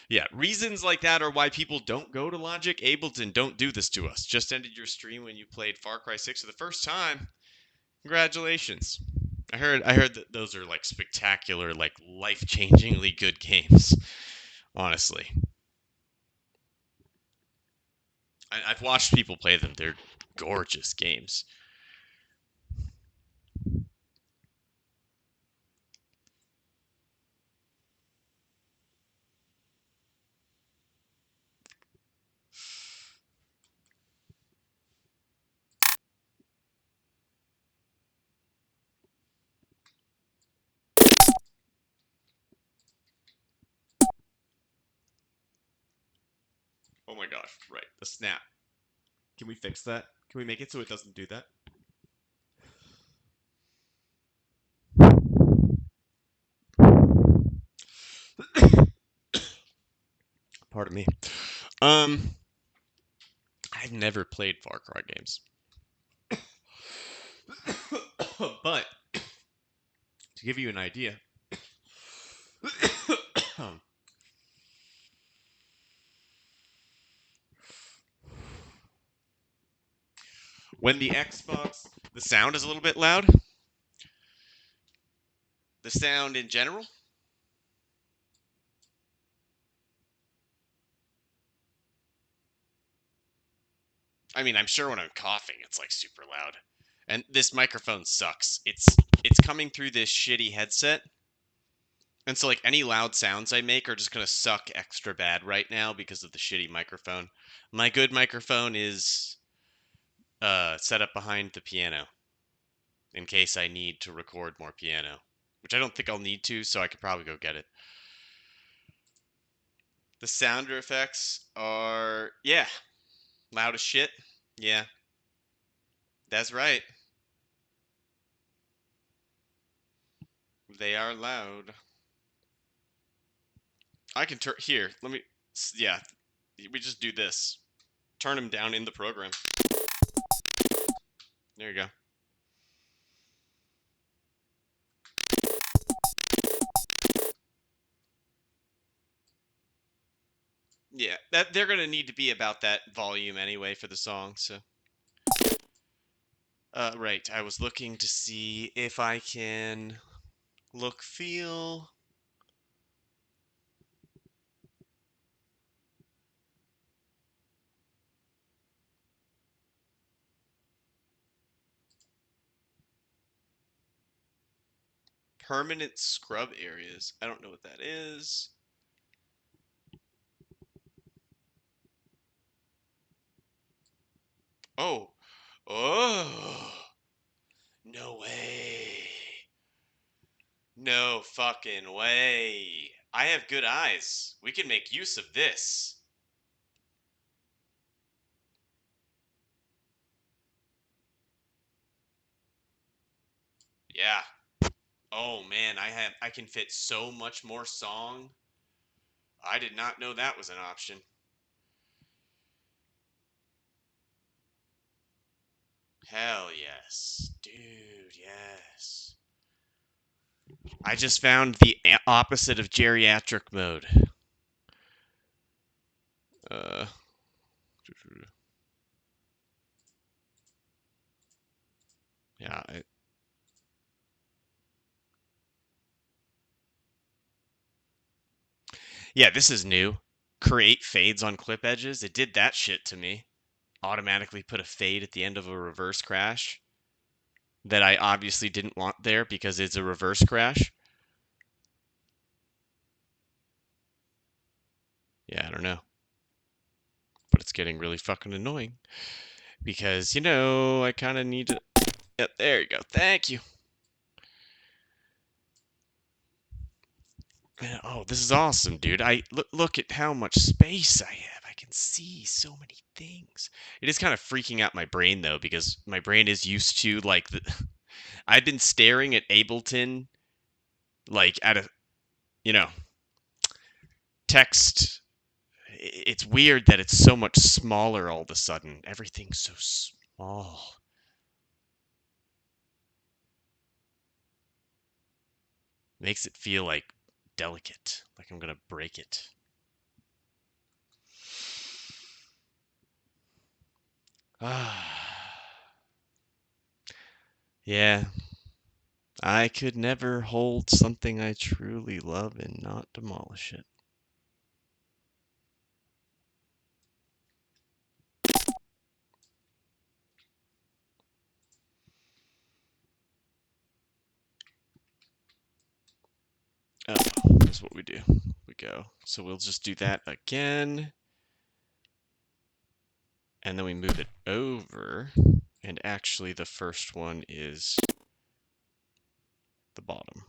yeah, reasons like that are why people don't go to Logic. Ableton, don't do this to us. Just ended your stream when you played Far Cry 6 for the first time. Congratulations. I heard that those are like spectacular, like life-changingly good games. Honestly. I've watched people play them. They're gorgeous games. Oh my gosh, right. The snap. Can we fix that? Can we make it so it doesn't do that? Pardon me. Um, I've never played Far Cry games. But to give you an idea, when the sound is a little bit loud, the sound in general, I mean, I'm sure when I'm coughing, it's like super loud. And this microphone sucks. It's coming through this shitty headset. And so like any loud sounds I make are just going to suck extra bad right now because of the shitty microphone. My good microphone is set up behind the piano in case I need to record more piano, which I don't think I'll need to, so I could probably go get it. The sounder effects are, yeah, loud as shit. Yeah, that's right. They are loud. I can turn here. Let me. Yeah, we just do this. turn them down in the program. There you go. Yeah, that they're gonna need to be about that volume anyway for the song. So, right. I was looking to see if I can look, feel. Permanent scrub areas. I don't know what that is. Oh, oh, no way. No fucking way. I have good eyes. We can make use of this. Yeah. Oh man, I can fit so much more song. I did not know that was an option. Hell yes. Dude, yes. I just found the opposite of geriatric mode. Uh yeah, yeah, this is new. Create fades on clip edges. It did that shit to me. Automatically put a fade at the end of a reverse crash that I obviously didn't want there because it's a reverse crash. Yeah, I don't know. But it's getting really fucking annoying because, I kind of need to. Yep, there you go. Thank you. Oh, this is awesome, dude. Look at how much space I have. I can see so many things. It is kind of freaking out my brain though because my brain is used to like I've been staring at Ableton like at a, you know, text. It's weird that it's so much smaller all of a sudden. Everything's so small. Makes it feel like delicate, like I'm gonna break it. Ah, yeah. I could never hold something I truly love and not demolish it. Oh, that's what we do. We go. So we'll just do that again. And then we move it over. And actually, the first one is the bottom.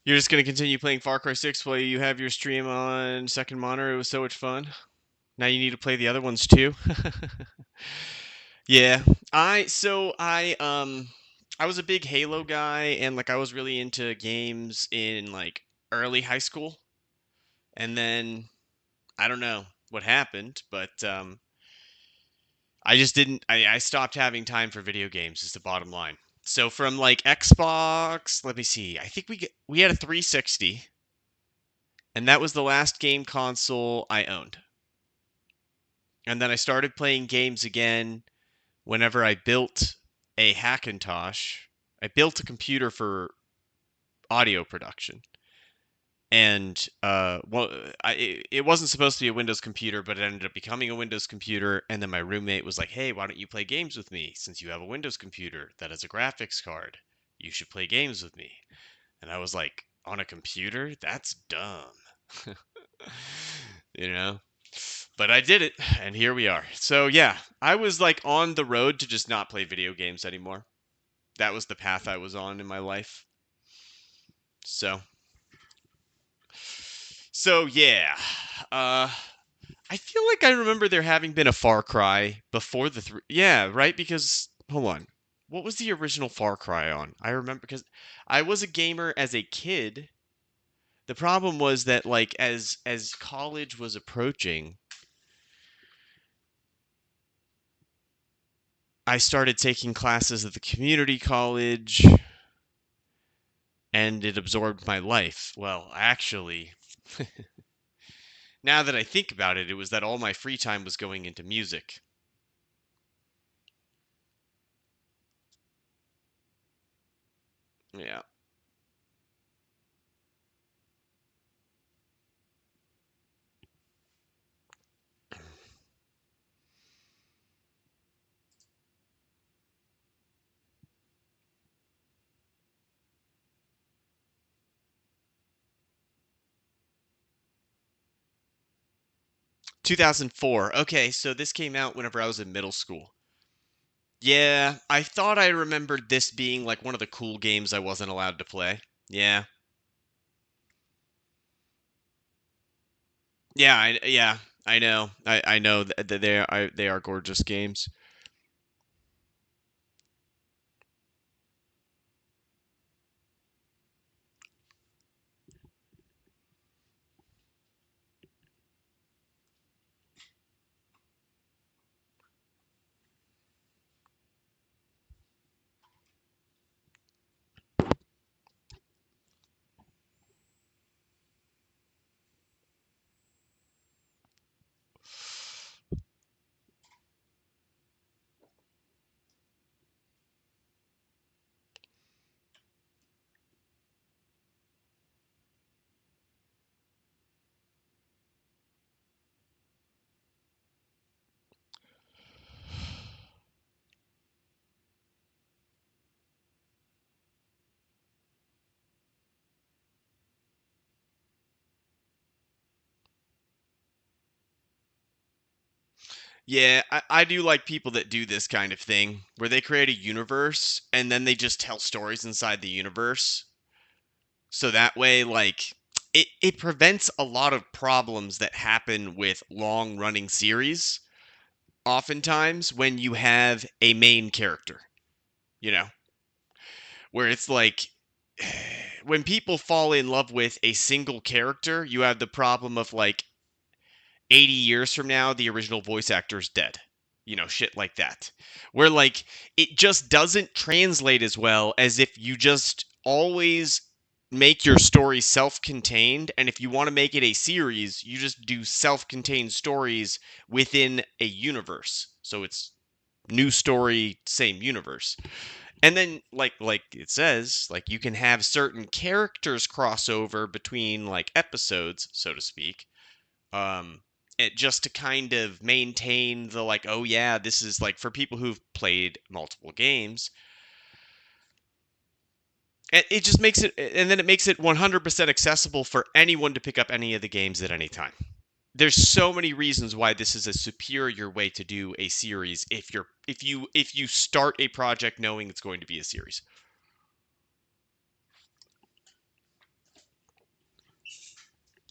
You're just gonna continue playing Far Cry 6 while you have your stream on second monitor. It was so much fun. Now you need to play the other ones too. Yeah. I was a big Halo guy and like I was really into games in like early high school. And then I don't know what happened, but I just didn't I stopped having time for video games is the bottom line. So from like Xbox, let me see. I think we had a 360 and that was the last game console I owned. And then I started playing games again whenever I built a Hackintosh. I built a computer for audio production. And well, it wasn't supposed to be a Windows computer, but it ended up becoming a Windows computer. And then my roommate was like, "Hey, why don't you play games with me? Since you have a Windows computer that has a graphics card, you should play games with me." And I was like, "On a computer? That's dumb." you know? But I did it, and here we are. So yeah, I was like on the road to just not play video games anymore. That was the path I was on in my life. So so yeah. Uh I feel like I remember there having been a Far Cry before the three. Yeah, right. Because hold on, what was the original Far Cry on? I remember because I was a gamer as a kid. The problem was that like as college was approaching, I started taking classes at the community college, and it absorbed my life. Well, actually, now that I think about it, it was that all my free time was going into music. Yeah. 2004. Okay, so this came out whenever I was in middle school. Yeah, I thought I remembered this being like one of the cool games I wasn't allowed to play. Yeah. Yeah, I know. I know that they are gorgeous games. Yeah, I do like people that do this kind of thing where they create a universe and then they just tell stories inside the universe. So that way, like, it prevents a lot of problems that happen with long running series, oftentimes when you have a main character, you know, where it's like when people fall in love with a single character, you have the problem of like 80 years from now, the original voice actor is dead. You know, shit like that. Where, like, it just doesn't translate as well as if you just always make your story self contained. And if you want to make it a series, you just do self contained stories within a universe. So it's new story, same universe. And then like it says, like you can have certain characters crossover between like episodes, so to speak, um just to kind of maintain the like, oh yeah, this is like for people who've played multiple games. It just makes it, and then it makes it 100% accessible for anyone to pick up any of the games at any time. There's so many reasons why this is a superior way to do a series if you start a project knowing it's going to be a series,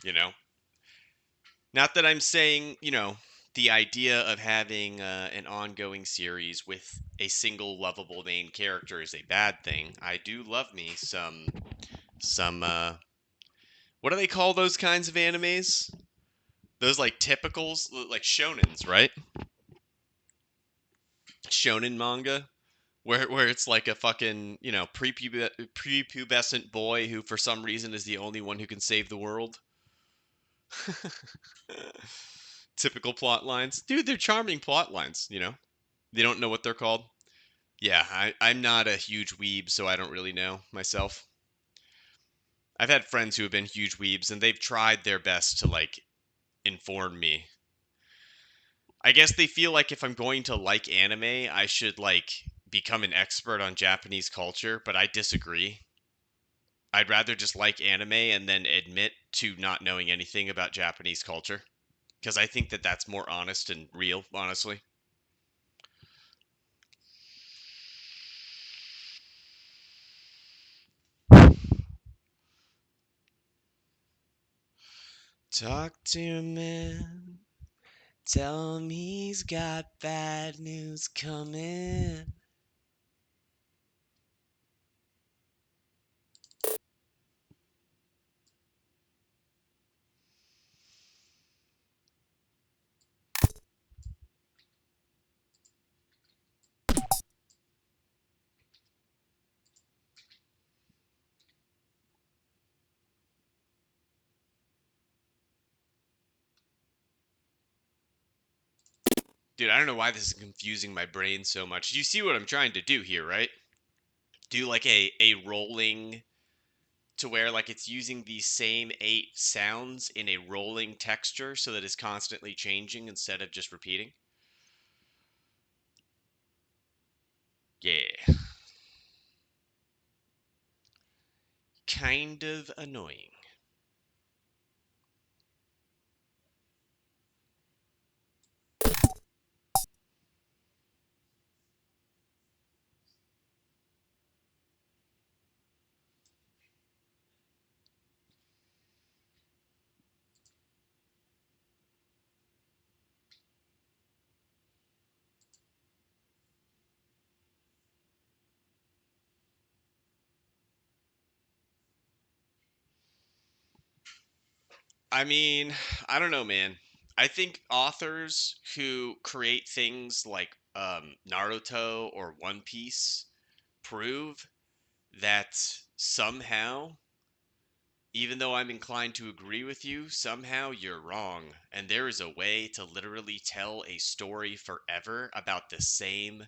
you know. Not that I'm saying, the idea of having an ongoing series with a single lovable main character is a bad thing. I do love me some what do they call those kinds of animes? Those like typicals, like shonens, right? Shonen manga where it's like a fucking, prepubescent boy who for some reason is the only one who can save the world. Typical plot lines. Dude, they're charming plot lines, you know. They don't know what they're called. Yeah, I'm not a huge weeb, so I don't really know myself. I've had friends who have been huge weebs, and they've tried their best to, like, inform me. I guess they feel like if I'm going to like anime, I should, like, become an expert on Japanese culture, but I disagree. I'd rather just like anime and then admit to not knowing anything about Japanese culture, because I think that that's more honest and real, honestly. Talk to a man. Tell him he's got bad news coming. Dude, I don't know why this is confusing my brain so much. You see what I'm trying to do here, right? Do like a rolling to where like it's using these same 8 sounds in a rolling texture so that it's constantly changing instead of just repeating. Yeah. Kind of annoying. I mean, I don't know, man. I think authors who create things like Naruto or One Piece prove that somehow, even though I'm inclined to agree with you, somehow you're wrong. And there is a way to literally tell a story forever about the same,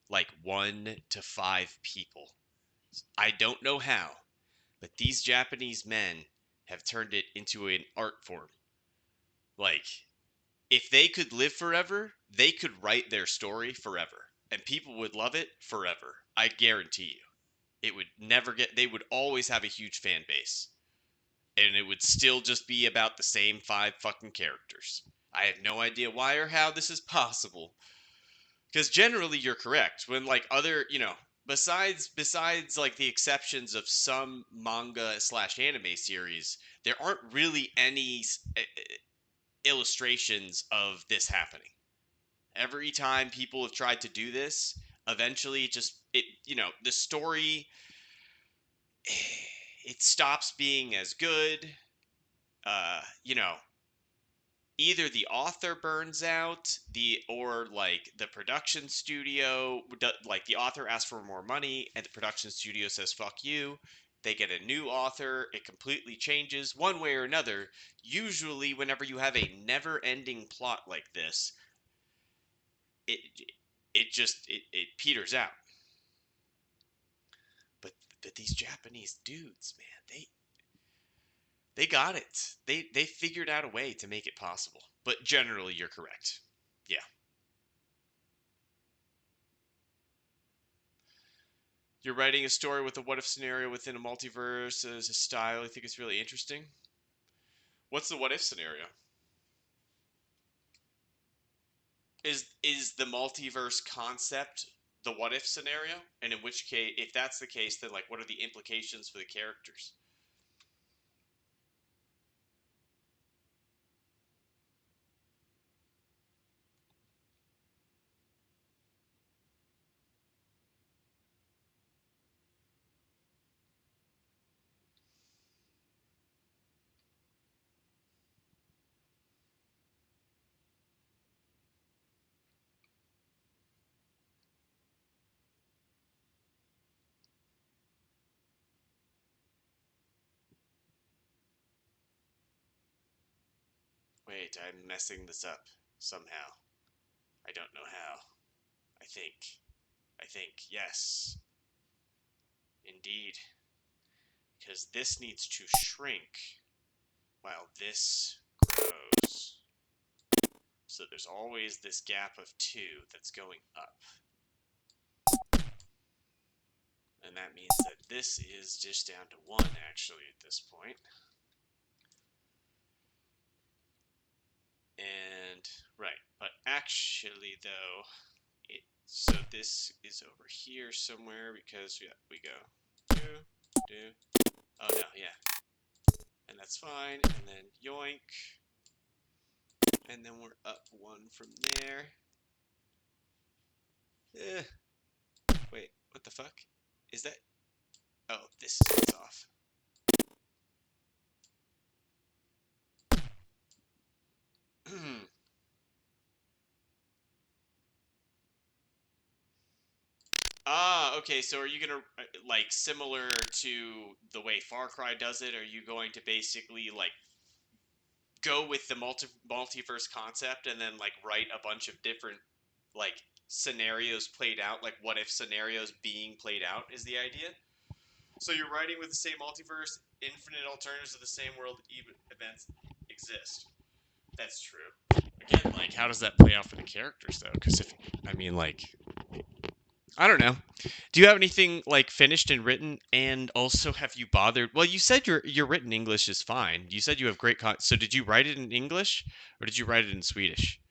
like, 1 to 5 people. I don't know how, but these Japanese men have turned it into an art form. Like, if they could live forever, they could write their story forever, and people would love it forever. I guarantee you. It would never get, they would always have a huge fan base, and it would still just be about the same 5 fucking characters. I have no idea why or how this is possible. Because generally you're correct. When like other, besides like the exceptions of some manga slash anime series, there aren't really any illustrations of this happening. Every time people have tried to do this, eventually the story it stops being as good. Uh, you know, Either the author burns out, the or like the production studio, like the author asks for more money and the production studio says fuck you. They get a new author, it completely changes one way or another. Usually whenever you have a never-ending plot like this, it it peters out. But these Japanese dudes, man, they got it. They figured out a way to make it possible. But generally you're correct. Yeah. You're writing a story with a what if scenario within a multiverse as a style. I think it's really interesting. What's the what if scenario? Is the multiverse concept the what if scenario? And in which case, if that's the case, then like what are the implications for the characters? Wait, I'm messing this up somehow. I don't know how. I think. I think yes, indeed, because this needs to shrink while this grows. So there's always this gap of 2 that's going up. And that means that this is just down to 1 actually at this point. And, right, but actually though, so this is over here somewhere because, yeah, we go, do, oh no, yeah. And that's that's fine. And then yoink. And then we're up one from there. Eh, wait, what the fuck? Is that? Oh, this is what's off. Ah, okay. So are you gonna like similar to the way Far Cry does it? Are you going to basically like go with the multiverse concept and then like write a bunch of different like scenarios played out, like what if scenarios being played out is the idea? So you're writing with the same multiverse, infinite alternatives of the same world, even events exist. That's true. Again, like how does that play out for the characters though? Because if I mean like I don't know. Do you have anything like finished and written? And also, have you bothered? Well, you said your written English is fine. You said you have great so did you write it in English or did you write it in Swedish?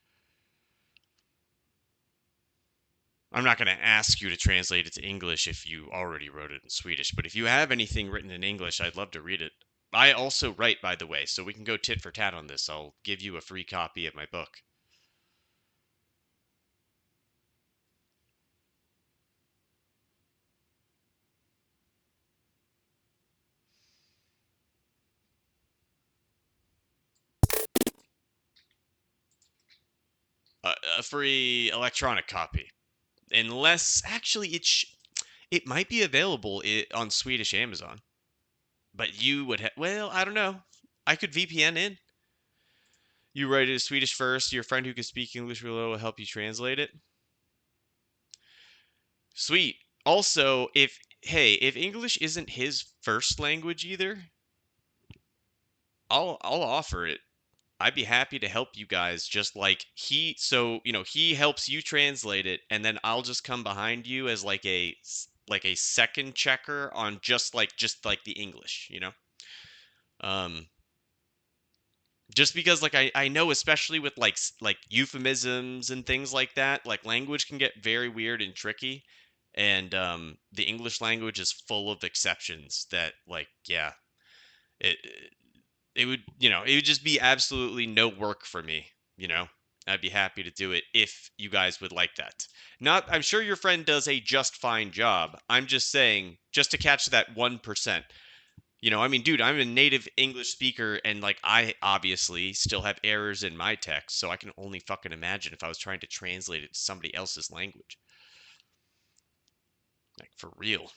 I'm not going to ask you to translate it to English if you already wrote it in Swedish, but if you have anything written in English, I'd love to read it. I also write, by the way, so we can go tit for tat on this. I'll give you a free copy of my book. A free electronic copy. Unless, actually, it might be available on Swedish Amazon. But you would well, I don't know. I could VPN in. You write it in Swedish first. Your friend who can speak English really well will help you translate it. Sweet. Also, if English isn't his first language either, I'll offer it. I'd be happy to help you guys. Just like he helps you translate it, and then I'll just come behind you as like a second checker on just like the English. Um, just because like I know especially with like euphemisms and things like that, like language can get very weird and tricky, and the English language is full of exceptions that like yeah it it would it would just be absolutely no work for me you know I'd be happy to do it if you guys would like that. Not, I'm sure your friend does a just fine job. I'm just saying, just to catch that 1%. I mean, dude, I'm a native English speaker, and like I obviously still have errors in my text, so I can only fucking imagine if I was trying to translate it to somebody else's language. Like for real.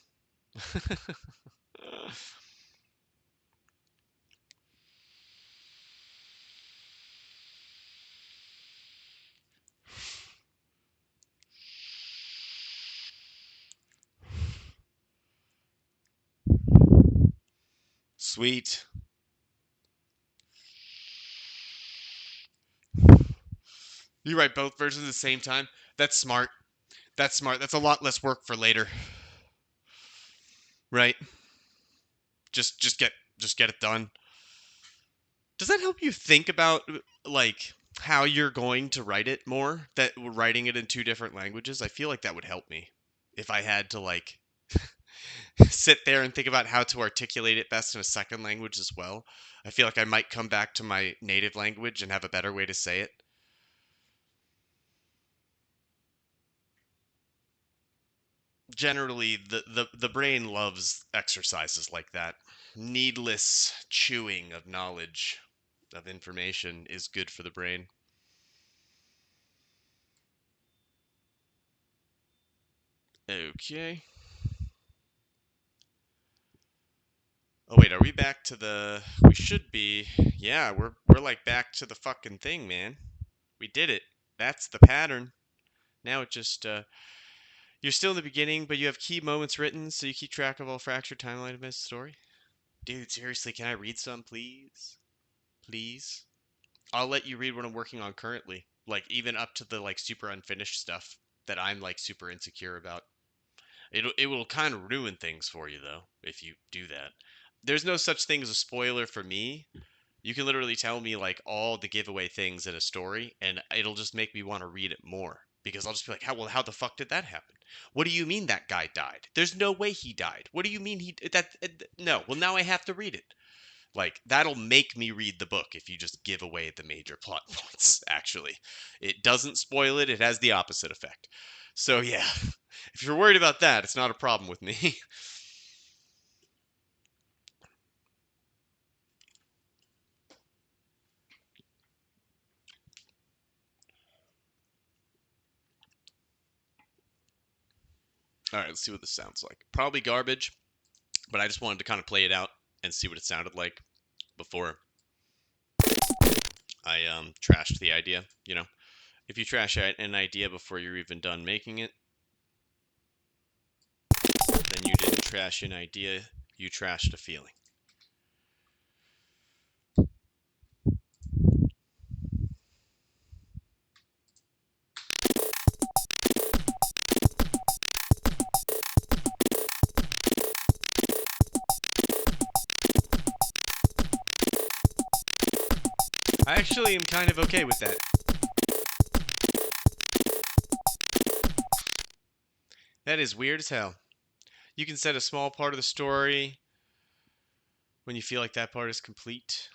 Sweet. You write both versions at the same time. That's smart. That's smart. That's a lot less work for later, right? Just get it done. Does that help you think about like how you're going to write it more? That writing it in two different languages? I feel like that would help me if I had to like sit there and think about how to articulate it best in a second language as well. I feel like I might come back to my native language and have a better way to say it. Generally, the brain loves exercises like that. Needless chewing of knowledge, of information, is good for the brain. Okay. Oh wait, are we back to the? We should be. Yeah, we're like back to the fucking thing, man. We did it. That's the pattern. Now it just you're still in the beginning, but you have key moments written, so you keep track of all fractured timeline events of the story. Dude, seriously, can I read some, please? Please. I'll let you read what I'm working on currently, like even up to the like super unfinished stuff that I'm like super insecure about. It will kind of ruin things for you though if you do that. There's no such thing as a spoiler for me. You can literally tell me like all the giveaway things in a story, and it'll just make me want to read it more because I'll just be like, how the fuck did that happen? What do you mean that guy died? There's no way he died. What do you mean he that? No. Well, now I have to read it. Like, that'll make me read the book if you just give away the major plot points, actually. It doesn't spoil it, it has the opposite effect. So, yeah, if you're worried about that, it's not a problem with me. All right, let's see what this sounds like. Probably garbage, but I just wanted to kind of play it out and see what it sounded like before I trashed the idea. You know, if you trash an idea before you're even done making it, then you didn't trash an idea, you trashed a feeling. I actually am kind of okay with that. That is weird as hell. You can set a small part of the story when you feel like that part is complete.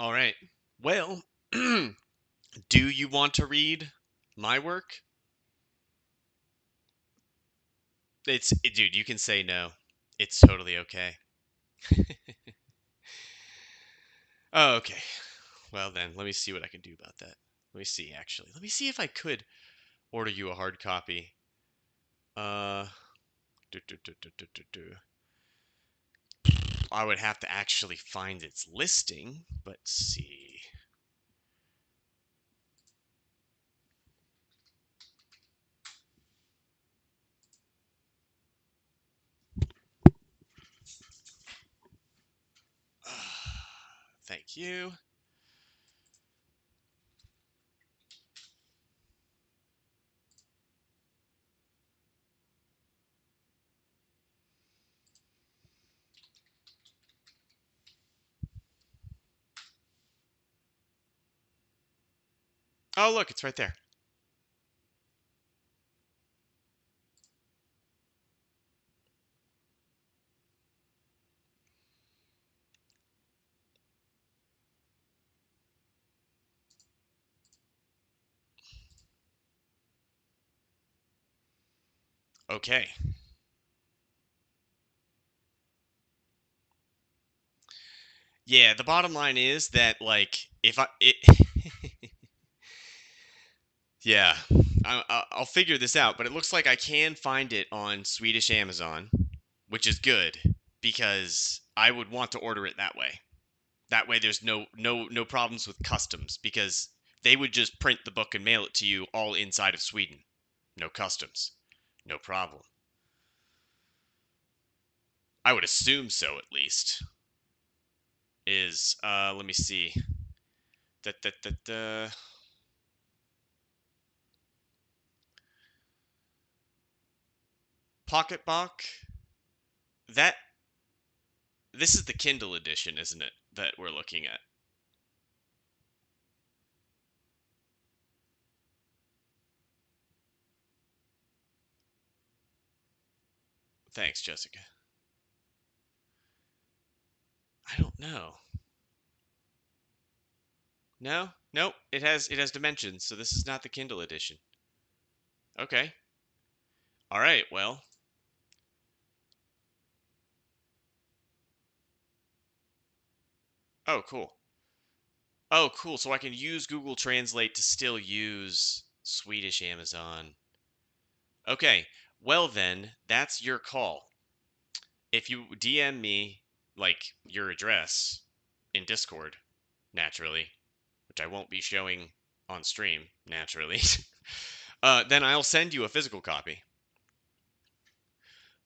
All right. Well, do you want to read my work? Dude, you can say no. It's totally okay. Oh, okay. Well then, let me see what I can do about that. Let me see actually. Let me see if I could order you a hard copy. Uh do, do, do, do, do, do, do. I would have to actually find its listing, but see. Thank you. Oh, look, it's right there. Okay. Yeah, the bottom line is that like if I it yeah, I'll figure this out, but it looks like I can find it on Swedish Amazon, which is good because I would want to order it that way. That way there's no problems with customs because they would just print the book and mail it to you all inside of Sweden. No customs. No problem. I would assume so at least. Is let me see. Da, da, da, da. Pocketbook. That this is the Kindle edition, isn't it? That we're looking at. Thanks, Jessica. I don't know. No, nope. It has dimensions, so this is not the Kindle edition. Okay. All right. Well. Oh, cool. Oh, cool. So I can use Google Translate to still use Swedish Amazon. Okay. Well then, that's your call. If you DM me like your address in Discord, naturally, which I won't be showing on stream, naturally, then I'll send you a physical copy.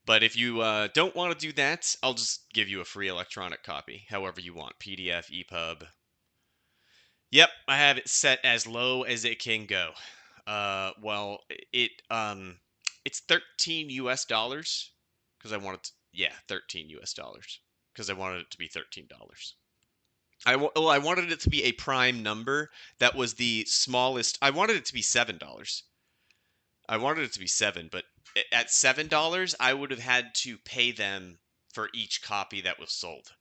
But if you don't want to do that, I'll just give you a free electronic copy, however you want, PDF, EPUB. Yep, I have it set as low as it can go. Well, it's 13 US dollars because I wanted to, yeah, 13 US dollars because I wanted it to be $13. I wanted it to be a prime number that was the smallest. I wanted it to be $7. I wanted it to be seven, but at $7, I would have had to pay them for each copy that was sold.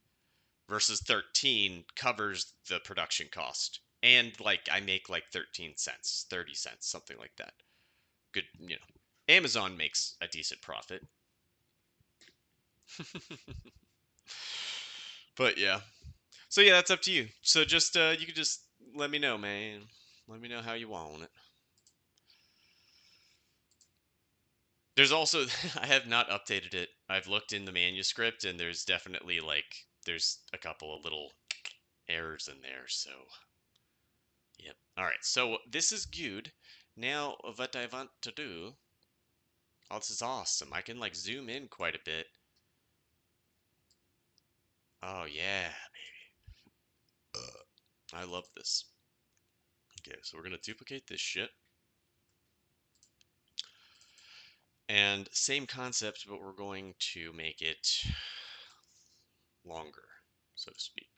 versus 13 covers the production cost. And like I make like 13 cents, 30 cents, something like that. Good, you know. Amazon makes a decent profit. But yeah. So yeah, that's up to you. So just you could just let me know, man. Let me know how you want it. There's also I have not updated it. I've looked in the manuscript and there's definitely like there's a couple of little errors in there. So yep. All right. So this is good. Now what I want to do. Oh, this is awesome. I can like zoom in quite a bit. Oh yeah, I love this. Okay, so we're gonna duplicate this shit. And same concept, but we're going to make it longer, so to speak.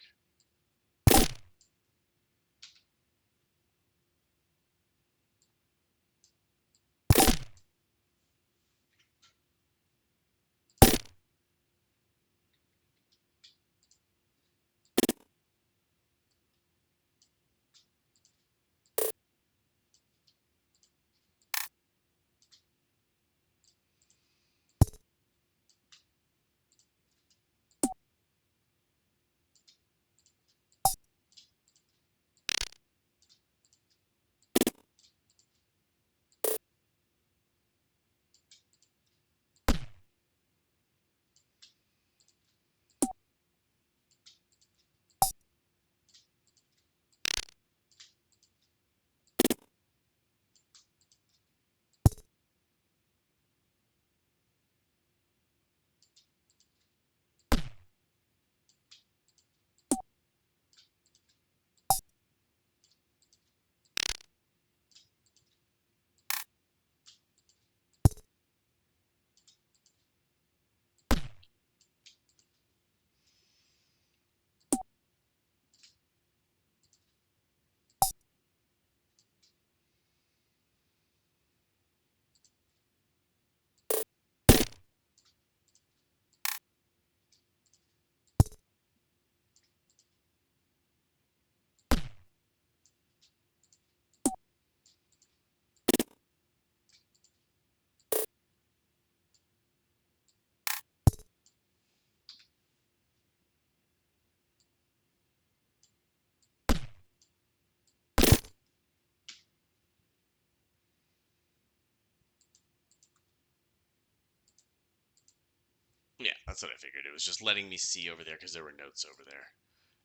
Yeah, that's what I figured. It was just letting me see over there because there were notes over there.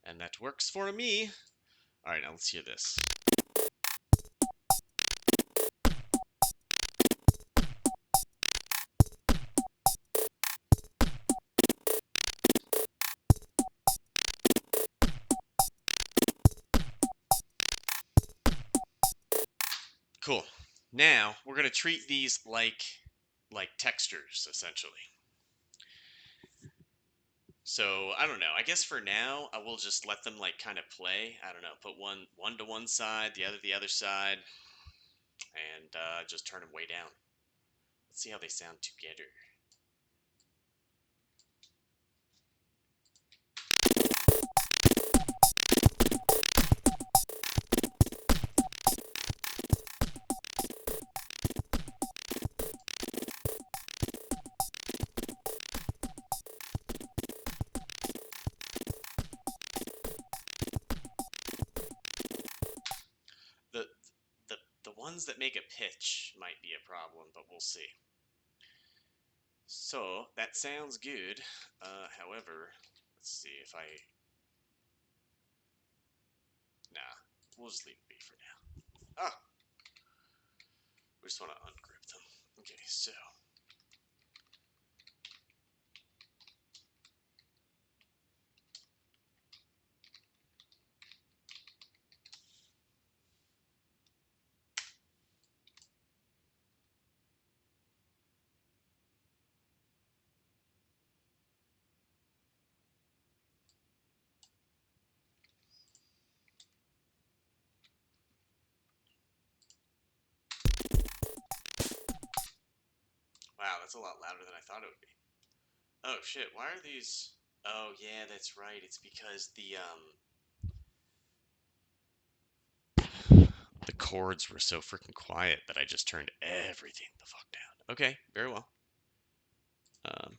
And that works for me. All right, now let's hear this. Cool. Now, we're going to treat these like textures essentially. So, I don't know. I guess for now, I will just let them like kind of play. I don't know. Put one to one side, the other side, and just turn them way down. Let's see how they sound together. The the ones that make a pitch might be a problem, but we'll see. So that sounds good. However, let's see if I. Nah, we'll just leave it be for now. Oh, we just want to ungroup them. Okay, so wow, that's a lot louder than I thought it would be. Oh shit, why are these? Oh yeah, that's right. It's because the chords were so freaking quiet that I just turned everything the fuck down. Okay, very well. Um,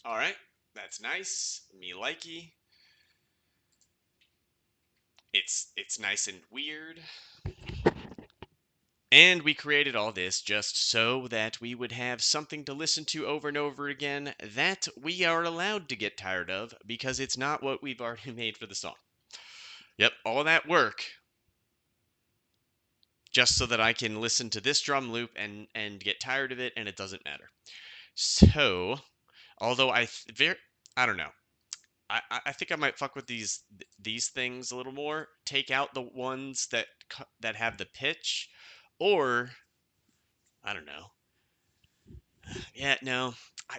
all right, that's nice. Me likey. It's nice and weird. And we created all this just so that we would have something to listen to over and over again that we are allowed to get tired of because it's not what we've already made for the song. Yep, all that work just so that I can listen to this drum loop and get tired of it and it doesn't matter. So, although I don't know. I think I might fuck with these things a little more. Take out the ones that have the pitch, or I don't know. Yeah, no,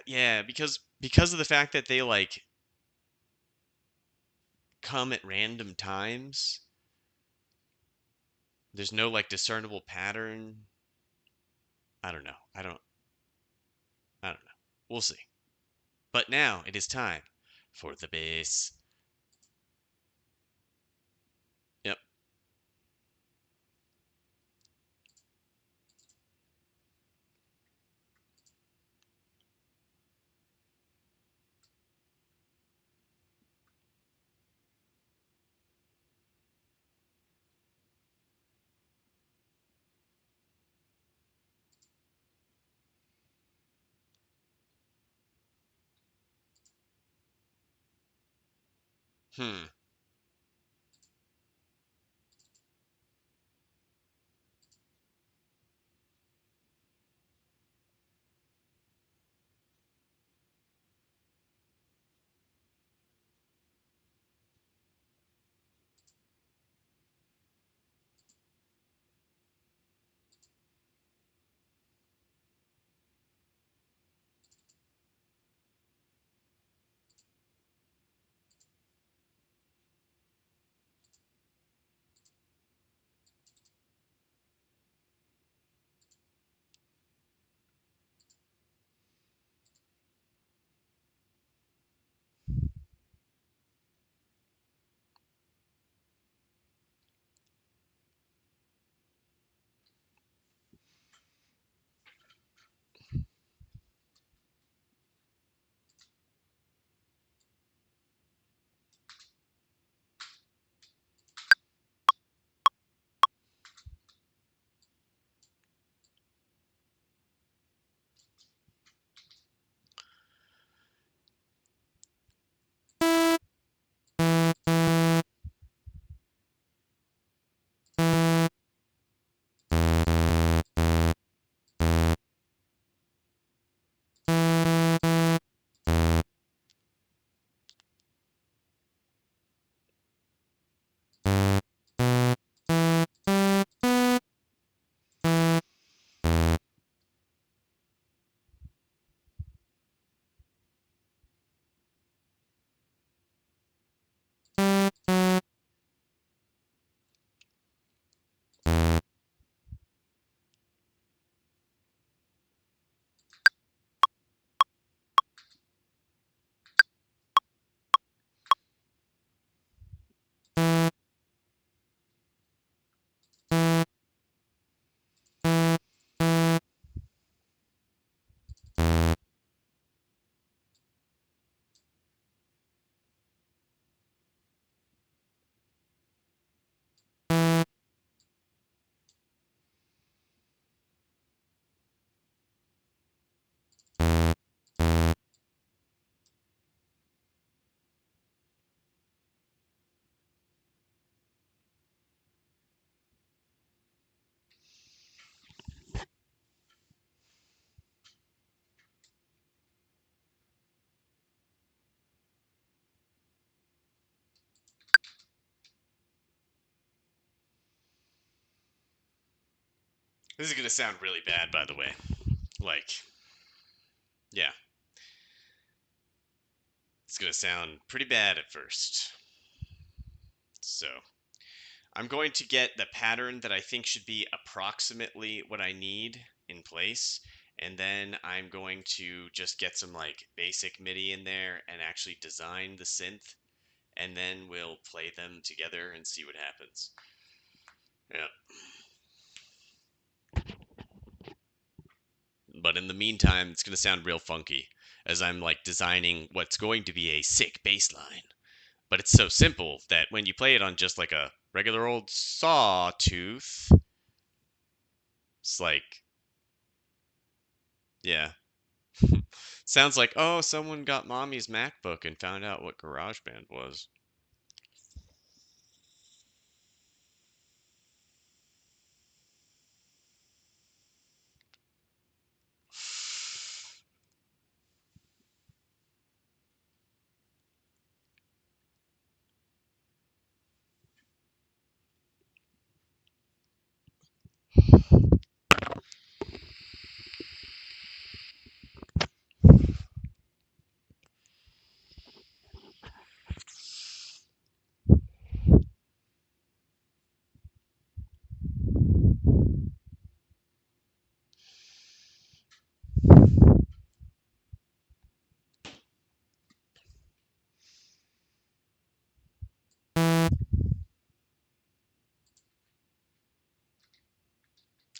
yeah, because of the fact that they like come at random times. There's no like discernible pattern. I don't know. I don't know. We'll see. But now it is time for the bass. Yep. Hmm. This is gonna sound really bad, by the way. Like, yeah, it's gonna sound pretty bad at first. So, I'm going to get the pattern that I think should be approximately what I need in place, and then I'm going to just get some like basic MIDI in there and actually design the synth, and then we'll play them together and see what happens. Yeah. But in the meantime, it's going to sound real funky as I'm like designing what's going to be a sick bass line. But it's so simple that when you play it on just like a regular old sawtooth, it's like, yeah. Sounds like, oh, someone got mommy's MacBook and found out what GarageBand was.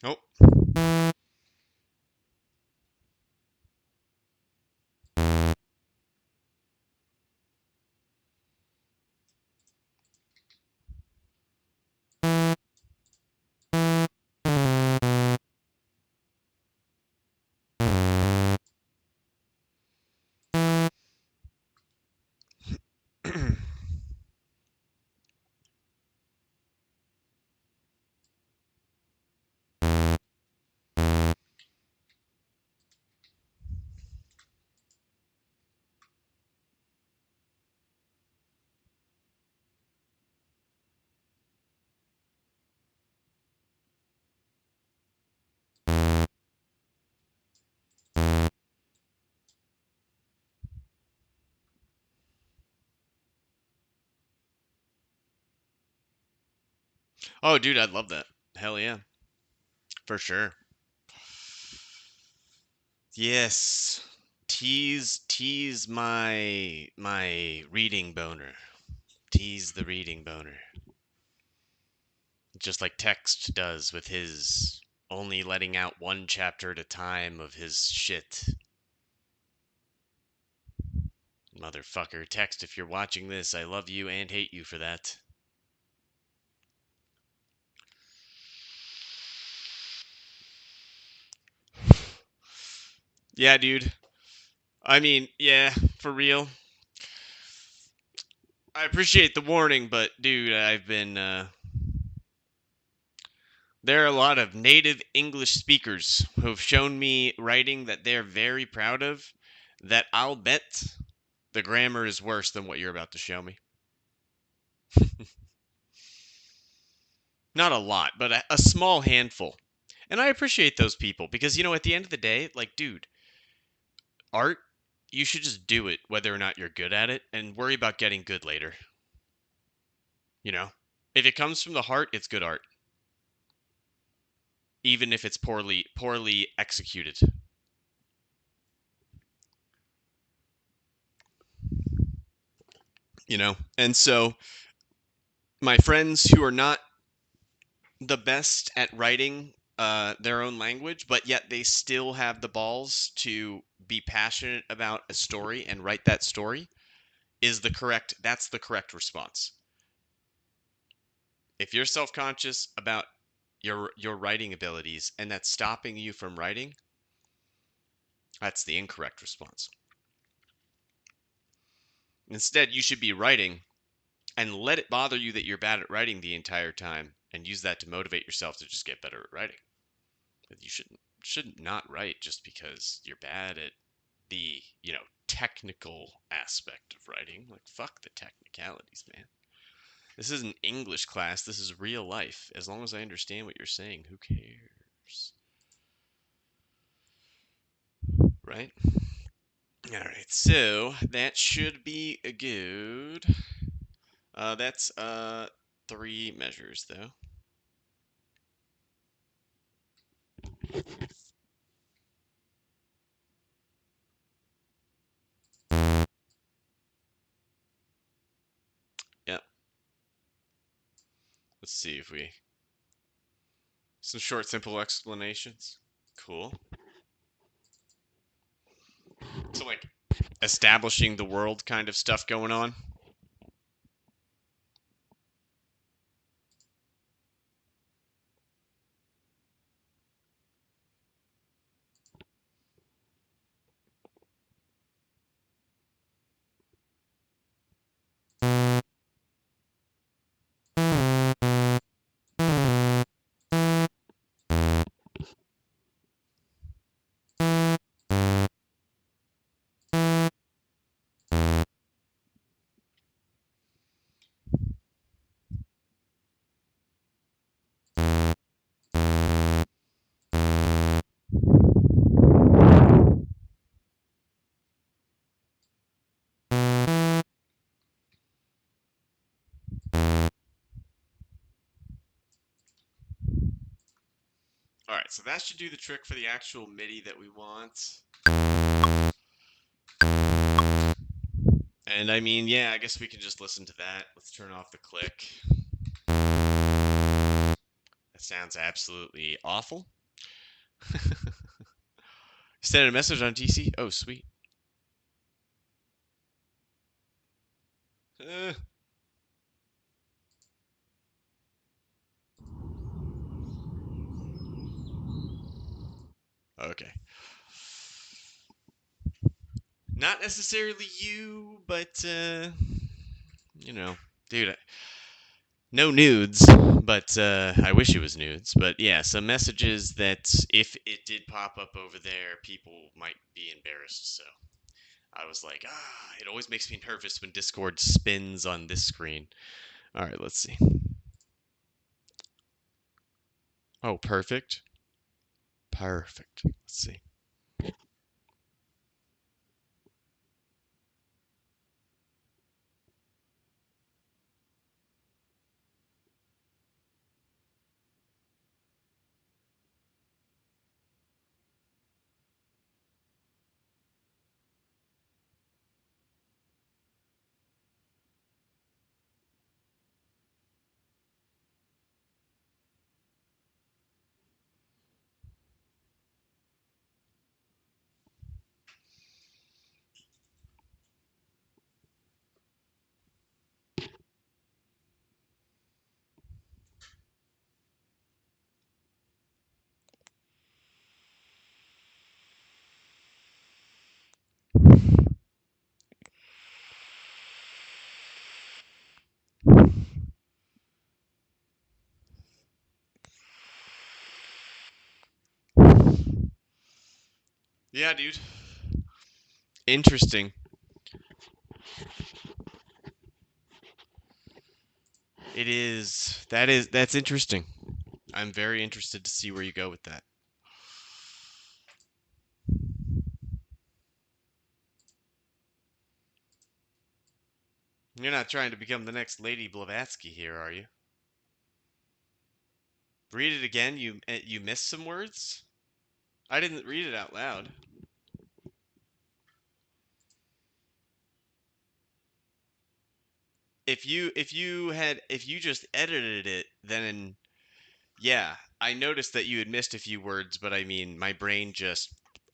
Oh, oh, dude, I'd love that. Hell yeah, for sure. Yes, tease my reading boner. Tease the reading boner. Just like Text does with his only letting out one chapter at a time of his shit. Motherfucker, Text, if you're watching this, I love you and hate you for that. Yeah, dude. I mean, yeah, for real. I appreciate the warning, but dude, there are a lot of native English speakers who have shown me writing that they're very proud of that I'll bet the grammar is worse than what you're about to show me. Not a lot, but a small handful. And I appreciate those people because, at the end of the day, like, dude, art, you should just do it whether or not you're good at it and worry about getting good later. You know? If it comes from the heart, it's good art, even if it's poorly executed. And so my friends who are not the best at writing their own language, but yet they still have the balls to be passionate about a story and write that story that's the correct response. If you're self-conscious about your writing abilities and that's stopping you from writing, that's the incorrect response. Instead, you should be writing and let it bother you that you're bad at writing the entire time and use that to motivate yourself to just get better at writing. But you shouldn't not write just because you're bad at the, technical aspect of writing. Like, fuck the technicalities, man. This isn't English class. This is real life. As long as I understand what you're saying, who cares? Right? All right, so that should be a good. That's 3 measures though. Yep. Let's see if we some short, simple explanations. Cool. So like establishing the world kind of stuff going on. All right, so that should do the trick for the actual MIDI that we want. And I mean, yeah, I guess we can just listen to that. Let's turn off the click. That sounds absolutely awful. Send a message on TC. Oh, sweet. Uh, okay. Not necessarily you, but you know, dude, no nudes, but I wish it was nudes. But yeah, some messages that if it did pop up over there, people might be embarrassed. So I was like, it always makes me nervous when Discord spins on this screen. All right, let's see. Oh, perfect. Perfect. Let's see. Yeah, dude. Interesting. It is. That's interesting. I'm very interested to see where you go with that. You're not trying to become the next Lady Blavatsky here, are you? Read it again. You missed some words. I didn't read it out loud. If you just edited it, then yeah, I noticed that you had missed a few words, but I mean, my brain just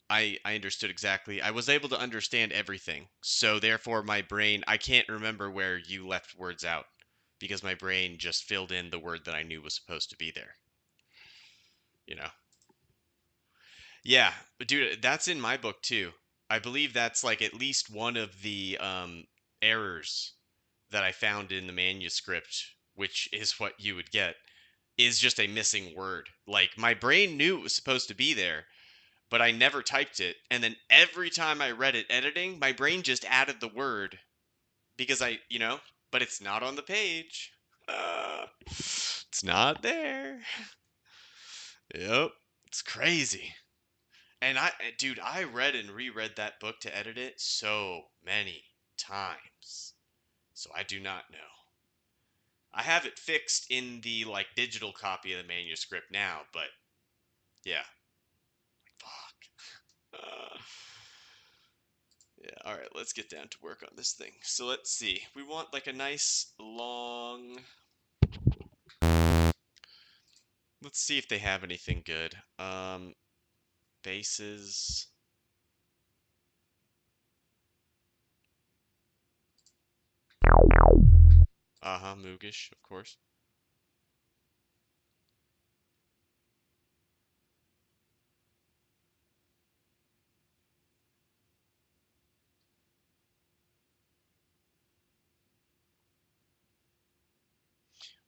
I understood exactly. I was able to understand everything. So therefore my brain I can't remember where you left words out because my brain just filled in the word that I knew was supposed to be there, you know. Yeah, but dude, that's in my book too. I believe that's like at least one of the errors that I found in the manuscript, which is what you would get, is just a missing word. Like my brain knew it was supposed to be there, but I never typed it. And then every time I read it editing, my brain just added the word because but it's not on the page. It's not there. Yep. It's crazy. And dude, I read and reread that book to edit it so many times. So I do not know. I have it fixed in the like digital copy of the manuscript now, but yeah, fuck. Yeah, all right, let's get down to work on this thing. So let's see. We want like a nice long. Let's see if they have anything good. Basses. Uh-huh, Moogish, of course.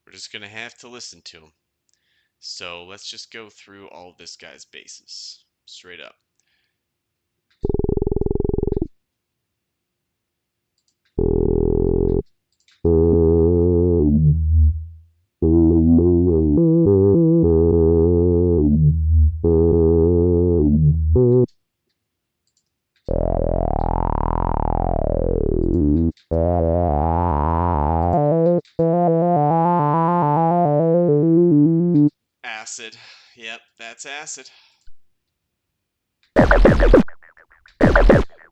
We're just gonna have to listen to them. So let's just go through all this guy's basses. Straight up. Acid. Yep, that's acid.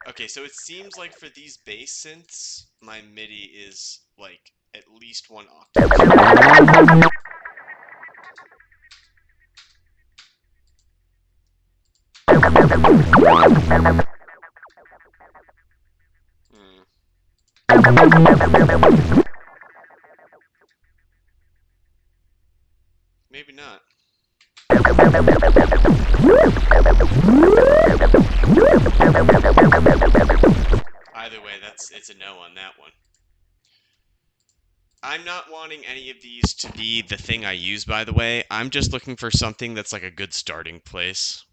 Okay, so it seems like for these bass synths, my MIDI is like at least one octave. Hmm, maybe not. Either way, it's a no on that one. I'm not wanting any of these to be the thing I use, by the way. I'm just looking for something that's like a good starting place.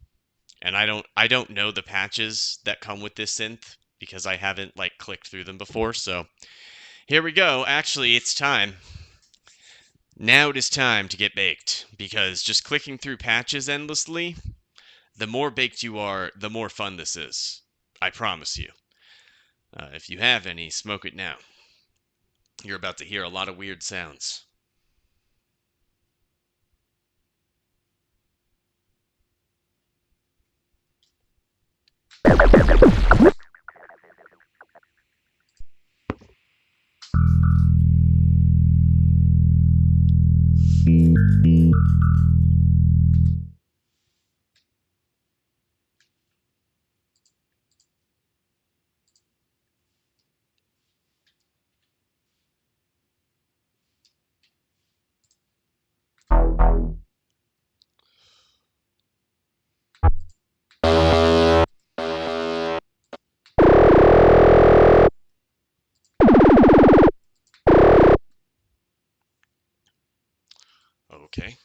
And I don't know the patches that come with this synth because I haven't like clicked through them before. So here we go. Actually, it's time. Now it is time to get baked because just clicking through patches endlessly, the more baked you are, the more fun this is. I promise you. If you have any, smoke it now. You're about to hear a lot of weird sounds. Okay.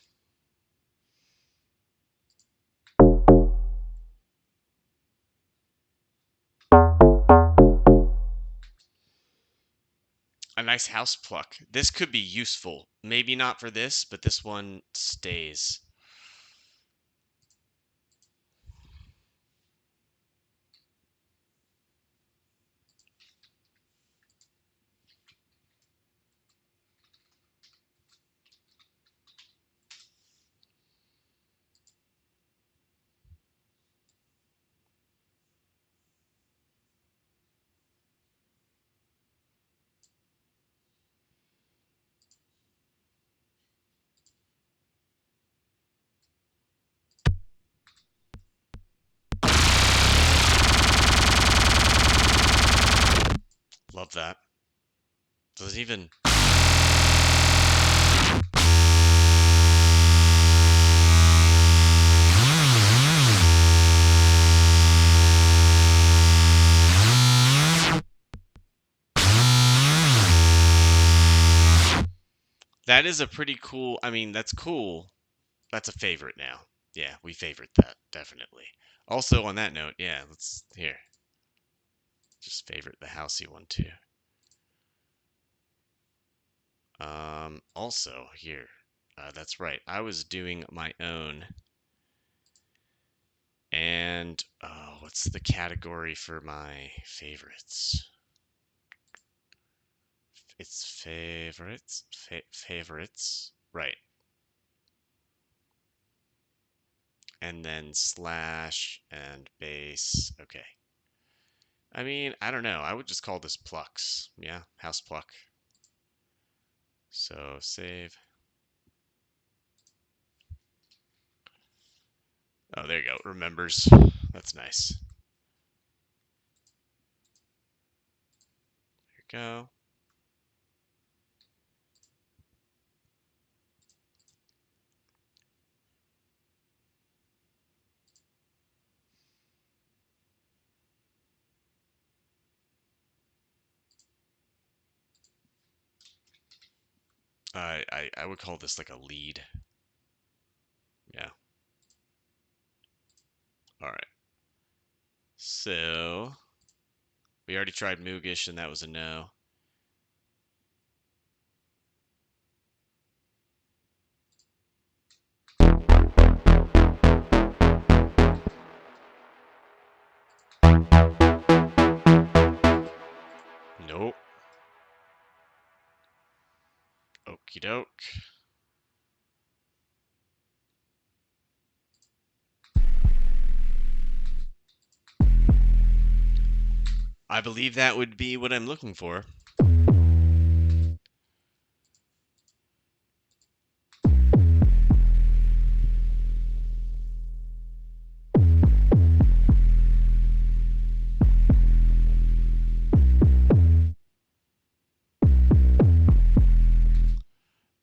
A nice house pluck. This could be useful. Maybe not for this, but this one stays. Love that. Does it even. That is a pretty cool. I mean, that's cool. That's a favorite now. Yeah, we favorite that, definitely. Also, on that note, yeah, let's. Here. Just favorite the housey one, too. Also, here. That's right. I was doing my own And what's the category for my favorites? It's favorites, favorites, right? And then slash and base. Okay. I mean, I don't know. I would just call this plucks. Yeah, house pluck. So save. Oh, there you go. Remembers. That's nice. There you go. I would call this like a lead. Yeah. All right. So we already tried Moogish and that was a no. Nope. Okie doke. I believe that would be what I'm looking for.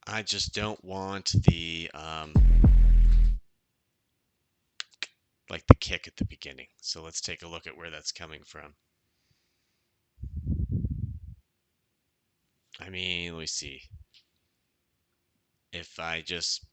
I just don't want the like the kick at the beginning. So let's take a look at where that's coming from. I mean, let me see. If I just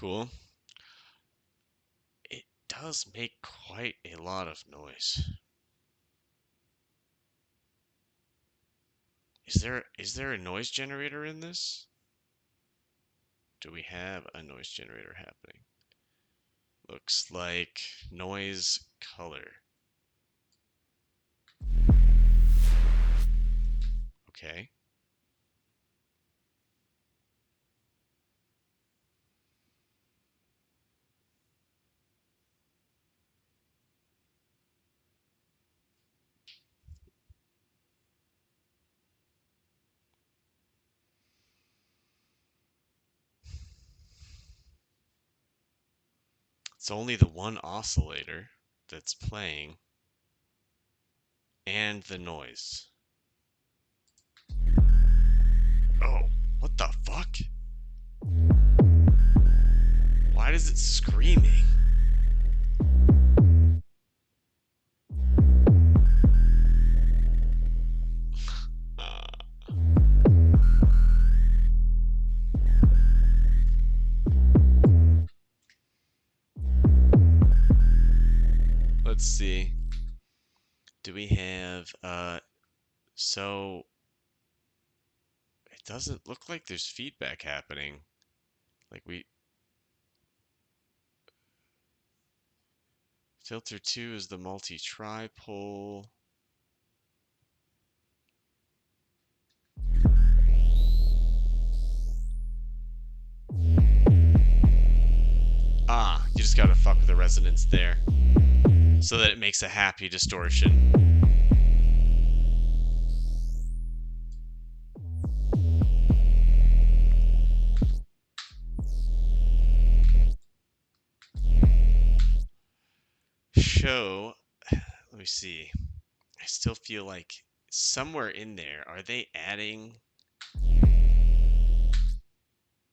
cool. It does make quite a lot of noise. Is there a noise generator in this? Do we have a noise generator happening? Looks like noise color. Okay. It's only the one oscillator that's playing and the noise. Oh, what the fuck? Why does it screaming? Uh, let's see. Do we have so it doesn't look like there's feedback happening. Like we filter 2 is the multi-tripole. Ah, you just gotta fuck with the resonance there so that it makes a happy distortion. Show, let me see. I still feel like somewhere in there, are they adding?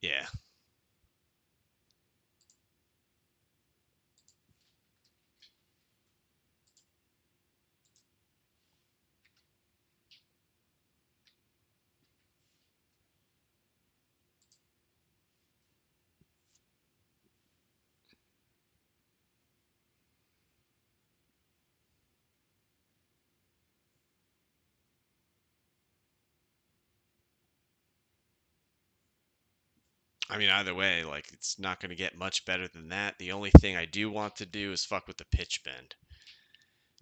Yeah. I mean, either way, like it's not going to get much better than that. The only thing I do want to do is fuck with the pitch bend.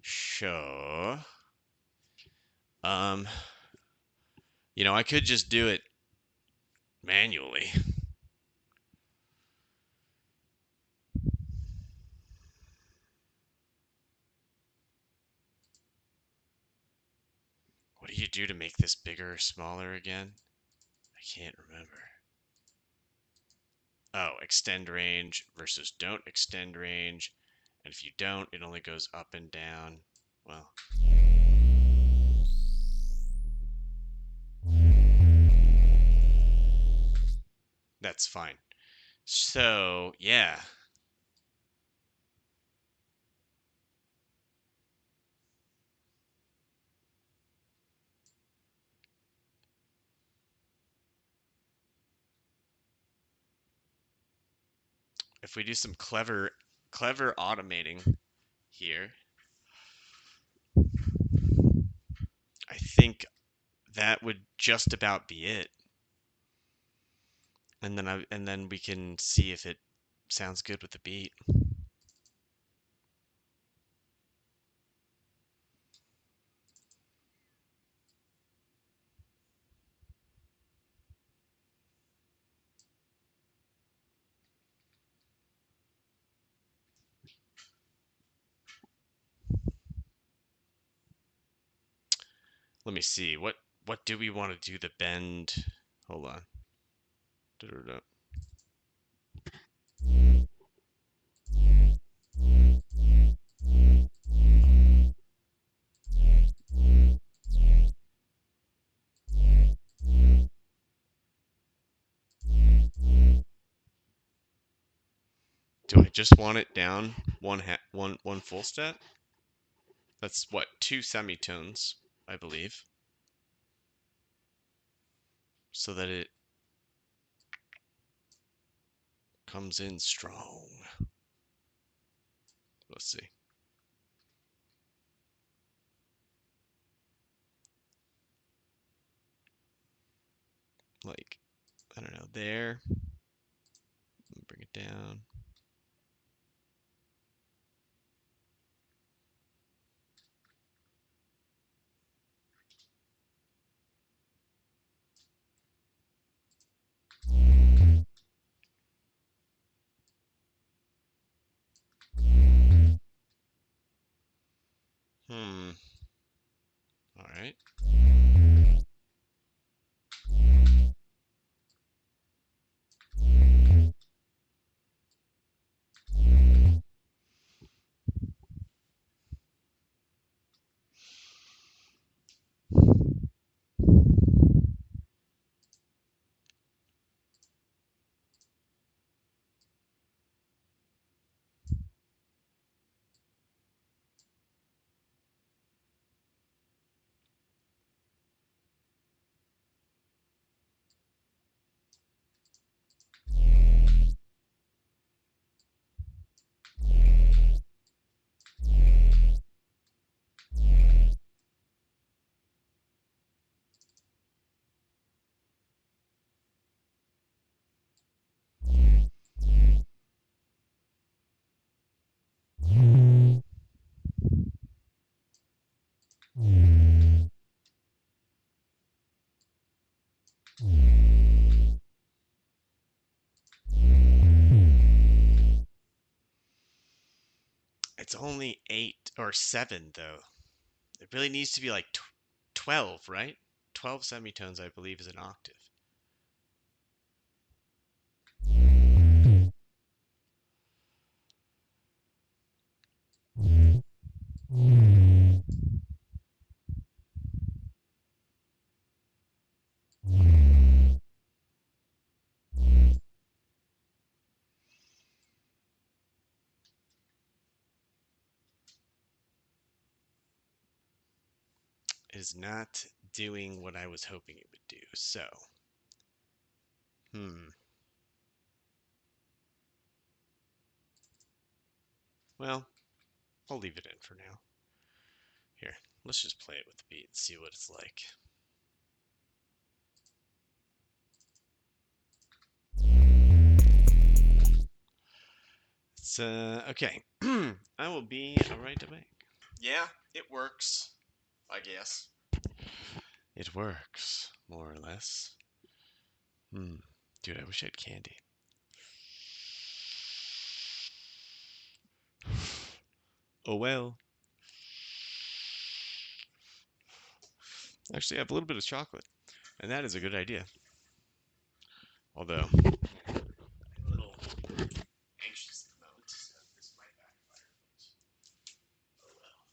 Sure. Um, I could just do it manually. What do you do to make this bigger or smaller again? I can't remember. Oh, extend range versus don't extend range. And if you don't, it only goes up and down. Well, that's fine. So, yeah. If we do some clever automating here, I think that would just about be it. And then we can see if it sounds good with the beat. Let me see. What do we want to do the bend? Hold on. Do I just want it down one full step? That's what, two semitones, I believe. So that it comes in strong. Let's see. Like, I don't know, there. Bring it down. Hmm. All right. It's only 8 or 7, though. It really needs to be like 12, right? 12 semitones, I believe, is an octave. Is not doing what I was hoping it would do. So, hmm. Well, I'll leave it in for now. Here, let's just play it with the beat and see what it's like. So, okay. I will be right back. Yeah, it works, I guess. It works, more or less. Hmm. Dude, I wish I had candy. Oh well. Actually, I have a little bit of chocolate, and that is a good idea. Although, I'm a little anxious at the moment, so this might backfire, but oh well.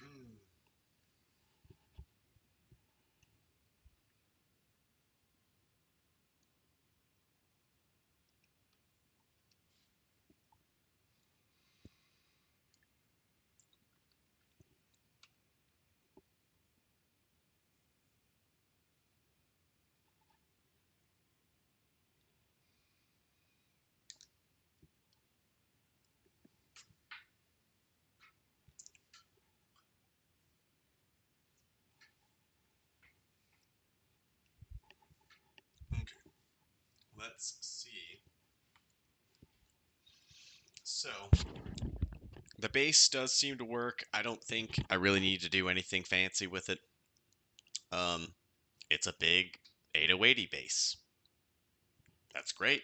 Hmm. Okay, let's see. So, the bass does seem to work. I don't think I really need to do anything fancy with it. Um, it's a big 808 bass. That's great.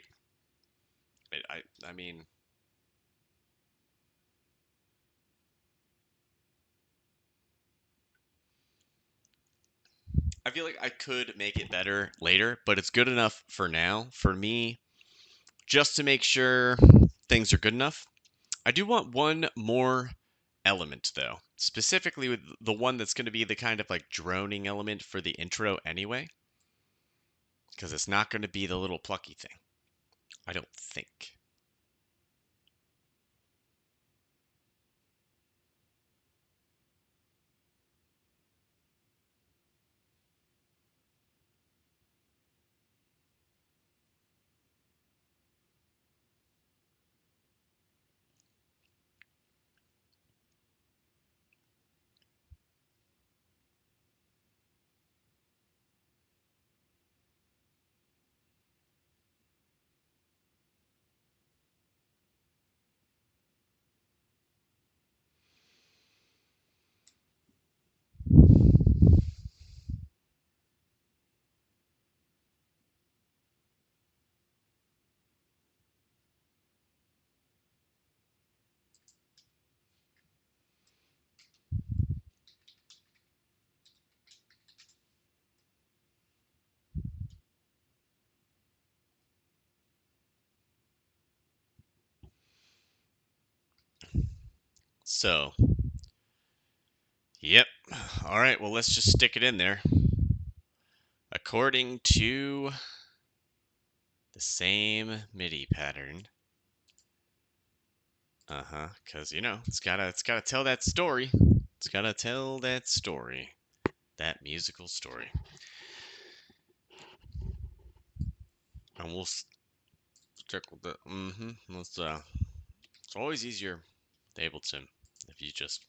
I mean, I feel like I could make it better later, but it's good enough for now for me just to make sure things are good enough. I do want one more element though, specifically with the one that's going to be the kind of like droning element for the intro anyway, because it's not going to be the little plucky thing. I don't think. So, yep. All right, well, let's just stick it in there. According to the same MIDI pattern. Uh-huh, cuz it's got to tell that story. It's got to tell that story. That musical story. And we'll stick with the let's it's always easier to Ableton if you just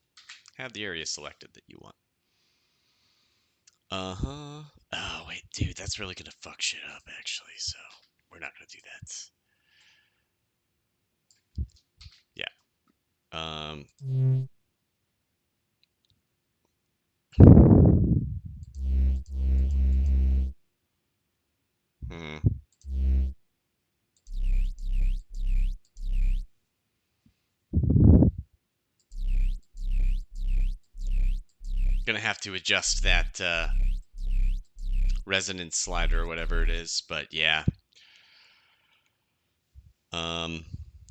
have the area selected that you want. Uh-huh. Oh, wait, dude, that's really gonna fuck shit up, actually, so we're not gonna do that. Yeah. Hmm. Gonna have to adjust that resonance slider or whatever it is, but yeah. Um,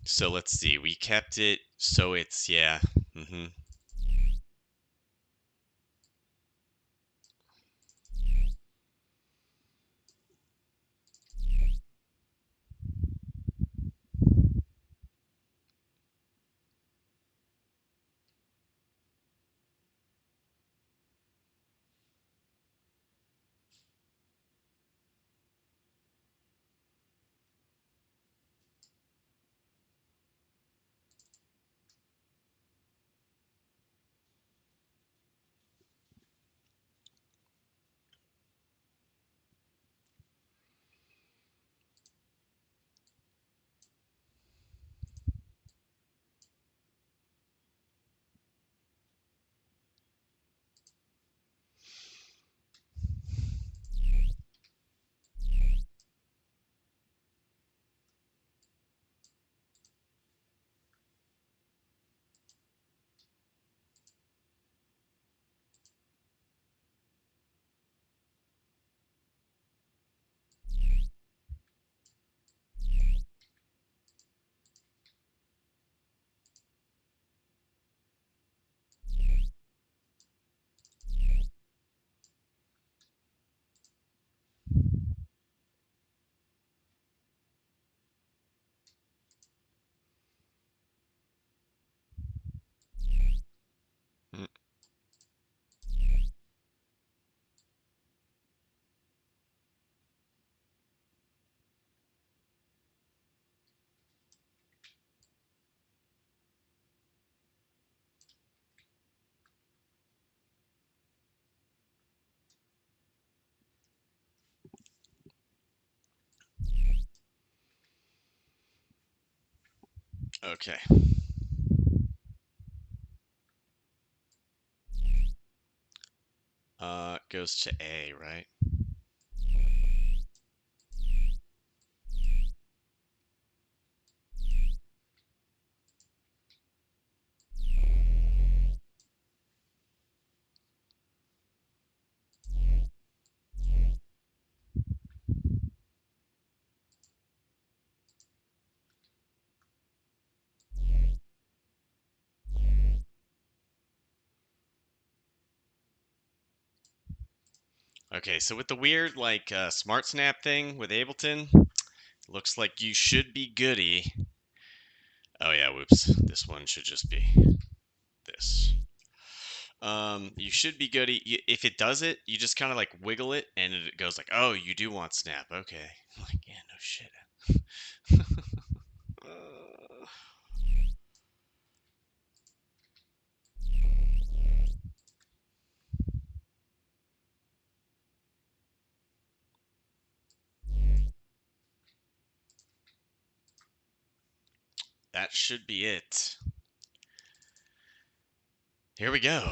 So let's see. We kept it so it's yeah. Mhm. Mm. Okay. Goes to A, right? Okay, so with the weird like smart snap thing with Ableton, looks like you should be goody. Oh yeah, whoops. This one should just be this. You should be goody. If it does it, you just kind of like wiggle it, and it goes like, "Oh, you do want snap." Okay. I'm like, yeah, no shit. Uh, that should be it. Here we go.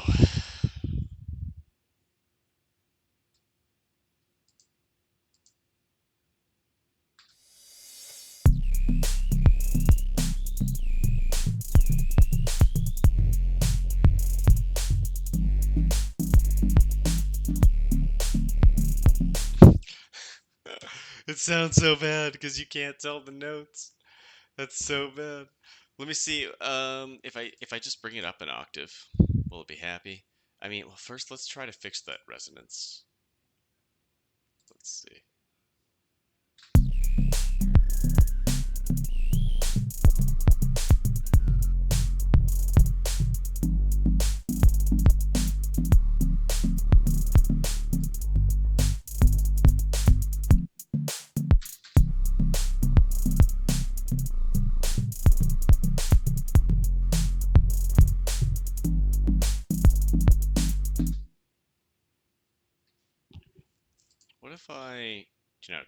It sounds so bad because you can't tell the notes. That's so bad. Let me see. If I just bring it up an octave, will it be happy? I mean, well, first let's try to fix that resonance. Let's see. What if I, you know,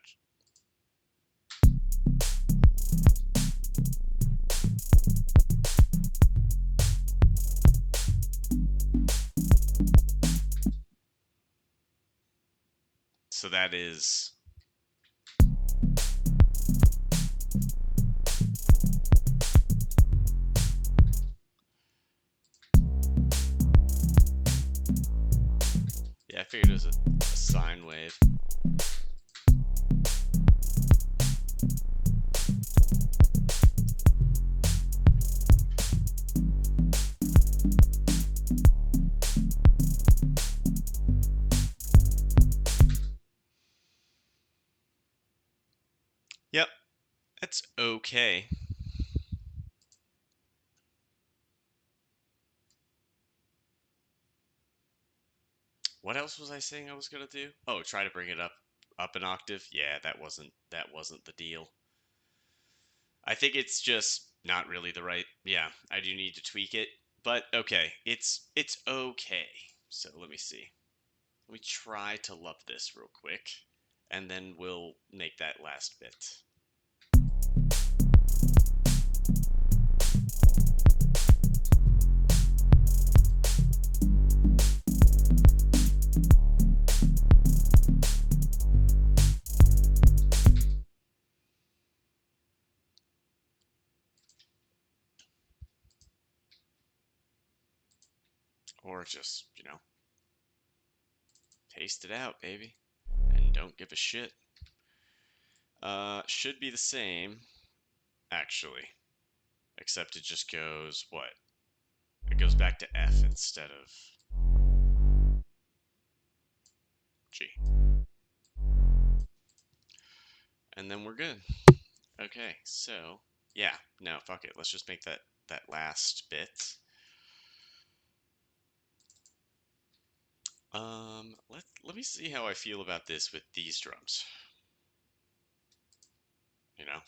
so that is, yeah, I figured it was a sine wave. Yep, that's okay. What else was I saying I was gonna do? Oh, try to bring it up an octave. Yeah, that wasn't the deal. I think it's just not really the right. Yeah, I do need to tweak it, but okay, it's okay. So let me see. Let me try to love this real quick, and then we'll make that last bit. Or just, taste it out, baby, and don't give a shit. Should be the same, actually, except it just goes what? It goes back to F instead of G. And then we're good. Okay, so yeah, no, fuck it. Let's just make that last bit. Let me see how I feel about this with these drums. You know?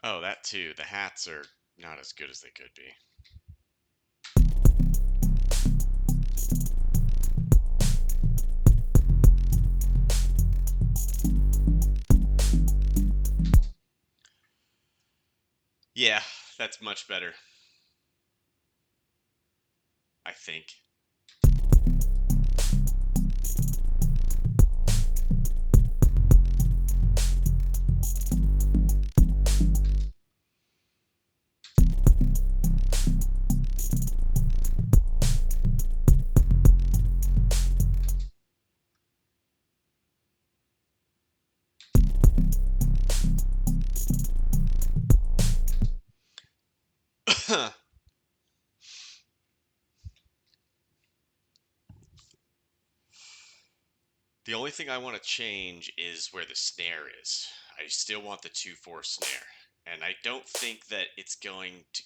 Oh, that too. The hats are not as good as they could be. Yeah, that's much better, I think. The only thing I want to change is where the snare is. I still want the 2/4 snare. And I don't think that it's going to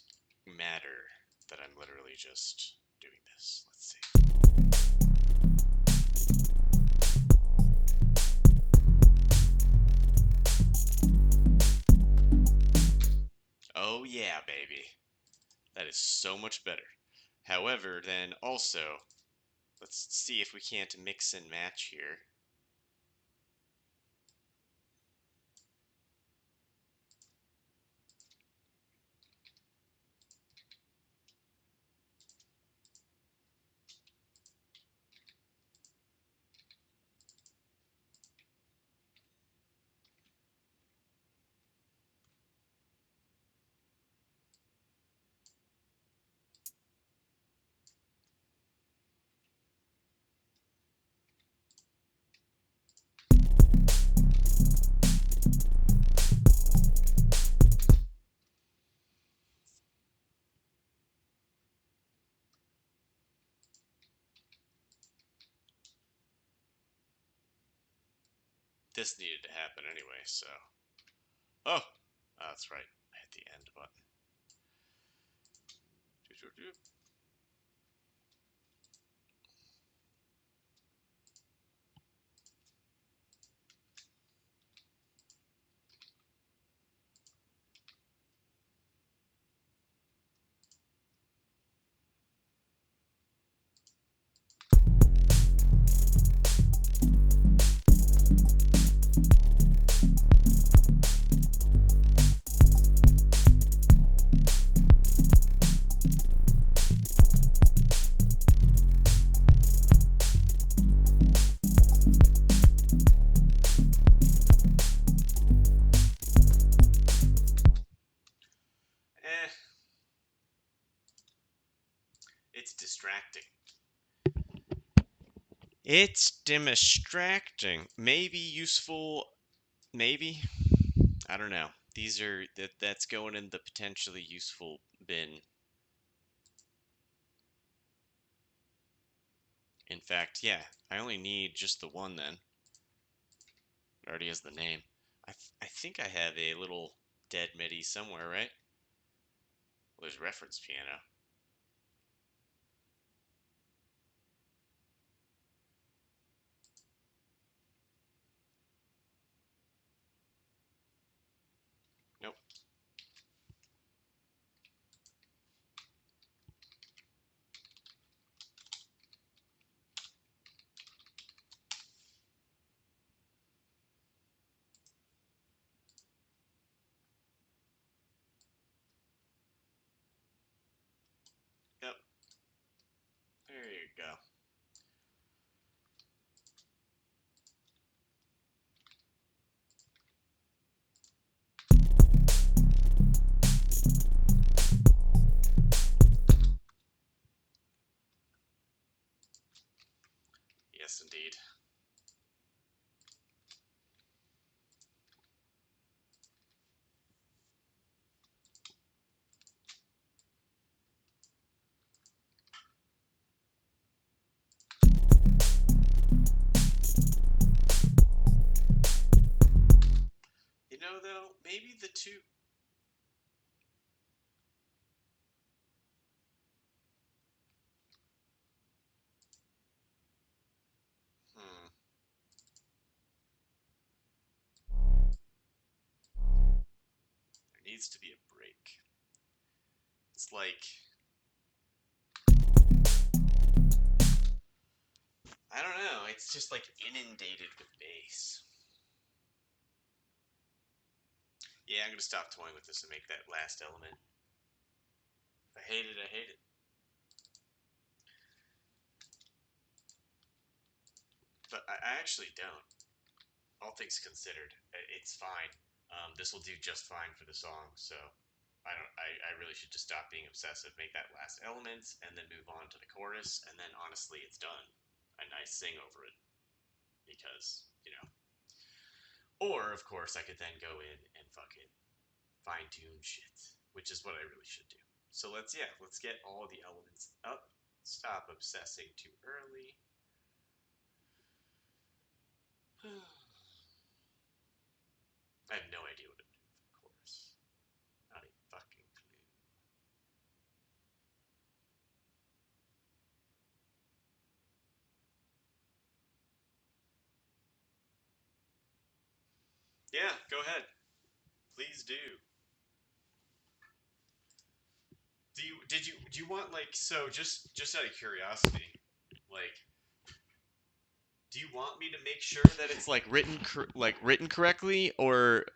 matter that I'm literally just doing this. Let's see. Oh, yeah, baby. That is so much better. However, then also, let's see if we can't mix and match here. This needed to happen anyway, so. Oh! That's right. I hit the end button. Eh, it's distracting. It's distracting. Maybe useful, maybe. I don't know. That's going in the potentially useful bin. In fact, yeah, I only need just the one then. It already has the name. I think I have a little dead MIDI somewhere, right? Well, there's reference piano. Nope. Yep. There you go. Yes, indeed. You know, though, maybe the two. Hmm. There needs to be a break. It's like I don't know. It's just like inundated with bass. Yeah, I'm gonna stop toying with this and make that last element. If I hate it, I hate it. But I actually don't. All things considered, it's fine. This will do just fine for the song. So I don't. I really should just stop being obsessive, make that last element, and then move on to the chorus. And then honestly, it's done. And I sing over it because Or of course, I could then go in and fucking fine tune shit, which is what I really should do. So let's get all the elements up. Stop obsessing too early. I have no idea what I'm doing for the chorus. Not a fucking clue. Yeah, go ahead. Please do. Do you want like so just out of curiosity, like do you want me to make sure that it's like written correctly or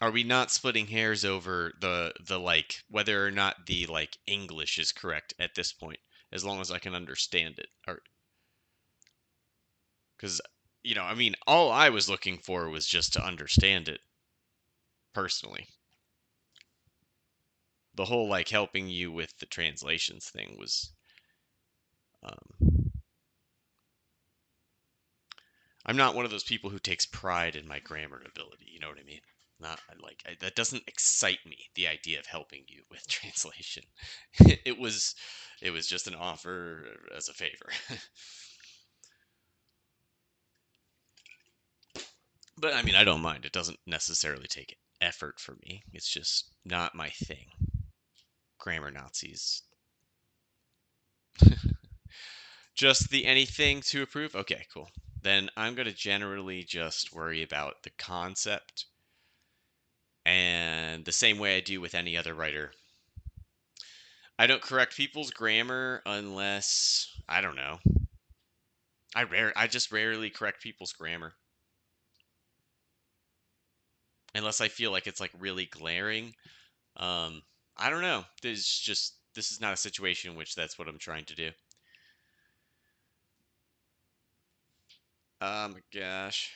are we not splitting hairs over the like whether or not the like English is correct at this point as long as I can understand it or cuz I mean all I was looking for was just to understand it personally. The whole like helping you with the translations thing was um I'm not one of those people who takes pride in my grammar ability, you know what I mean? Not that doesn't excite me the idea of helping you with translation. it was it was just an offer as a favor. But I mean, I don't mind. It doesn't necessarily take effort for me. It's just not my thing. Grammar Nazis. Just the anything to approve? Okay, cool. Then I'm going to generally just worry about the concept and the same way I do with any other writer. I don't correct people's grammar unless I don't know. I just rarely correct people's grammar unless I feel like it's like really glaring. Um I don't know. This is not a situation in which that's what I'm trying to do. Oh my gosh.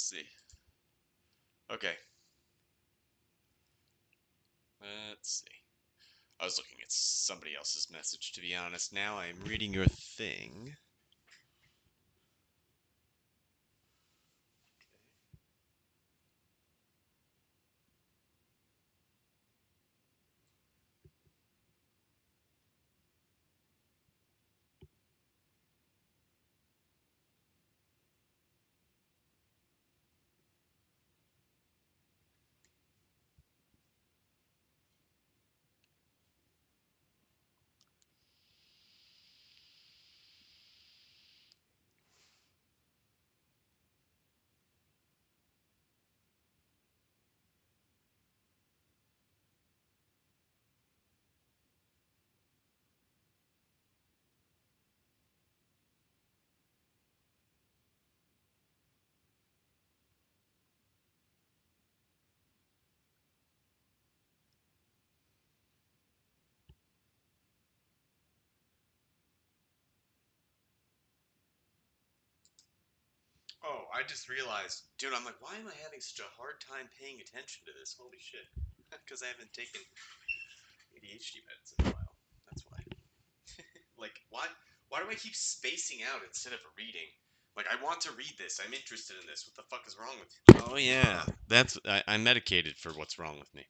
let's see. Okay, let's see. I was looking at somebody else's message, to be honest. Now I'm reading your thing. Oh, I just realized, dude, I'm like, why am I having such a hard time paying attention to this? Holy shit. Because I haven't taken ADHD meds in a while. That's why. Like, why do I keep spacing out instead of reading? Like, I want to read this. I'm interested in this. What the fuck is wrong with you? Oh yeah, I'm medicated for what's wrong with me.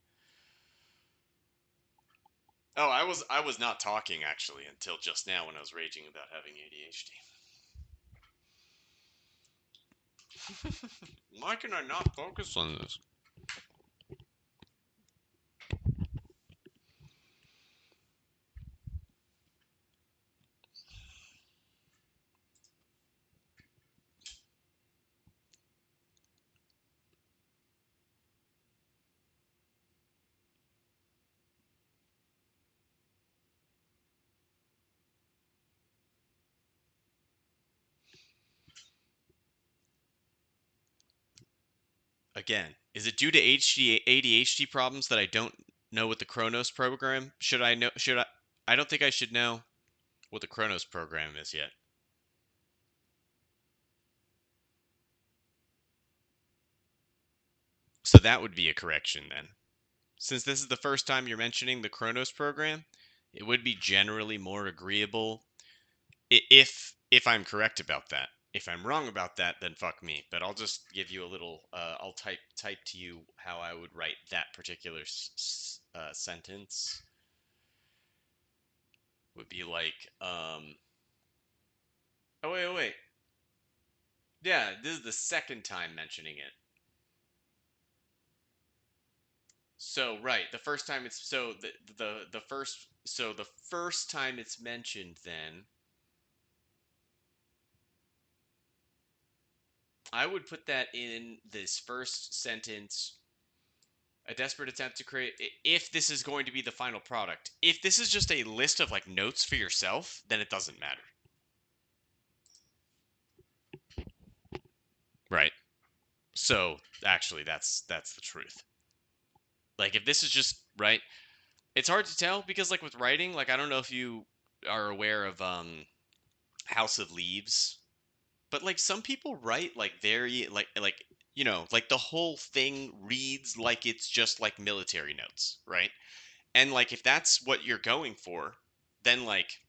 Oh, I was not talking actually until just now when I was raging about having ADHD. Why can I not focus on this? Again, is it due to ADHD problems that I don't know what the Chronos program? Should I know? Should I? I don't think I should know what the Chronos program is yet. So that would be a correction then. Since this is the first time you're mentioning the Chronos program, it would be generally more agreeable if I'm correct about that. If I'm wrong about that, then fuck me. But I'll just give you a little. I'll type to you how I would write that particular sentence. Would be like, oh wait, oh wait, yeah, this is the second time mentioning it. So right, the first time it's so the first time it's mentioned, then I would put that in this first sentence. A desperate attempt to create, if this is going to be the final product. If this is just a list of like notes for yourself, then it doesn't matter. Right. So actually that's the truth. Like if this is just right, it's hard to tell because like with writing, like I don't know if you are aware of House of Leaves, but like some people write like very like like the whole thing reads like it's just like military notes, right? And like if that's what you're going for, then like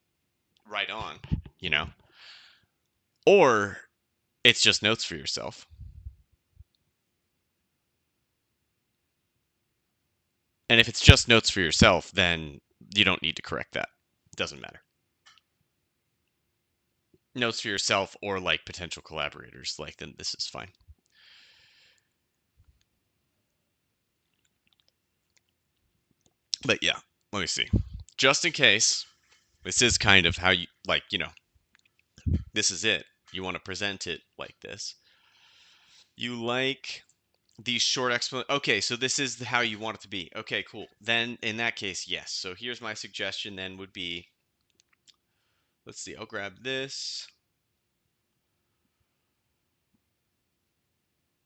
right on, you know. Or it's just notes for yourself. And if it's just notes for yourself, then you don't need to correct that. It doesn't matter. Notes for yourself or like potential collaborators, like then this is fine. But yeah, let me see. Just in case, this is kind of how you like, this is it. You want to present it like this. You like these short explanations. Okay, so this is how you want it to be. Okay, cool. Then in that case, yes. So here's my suggestion then would be, let's see, I'll grab this.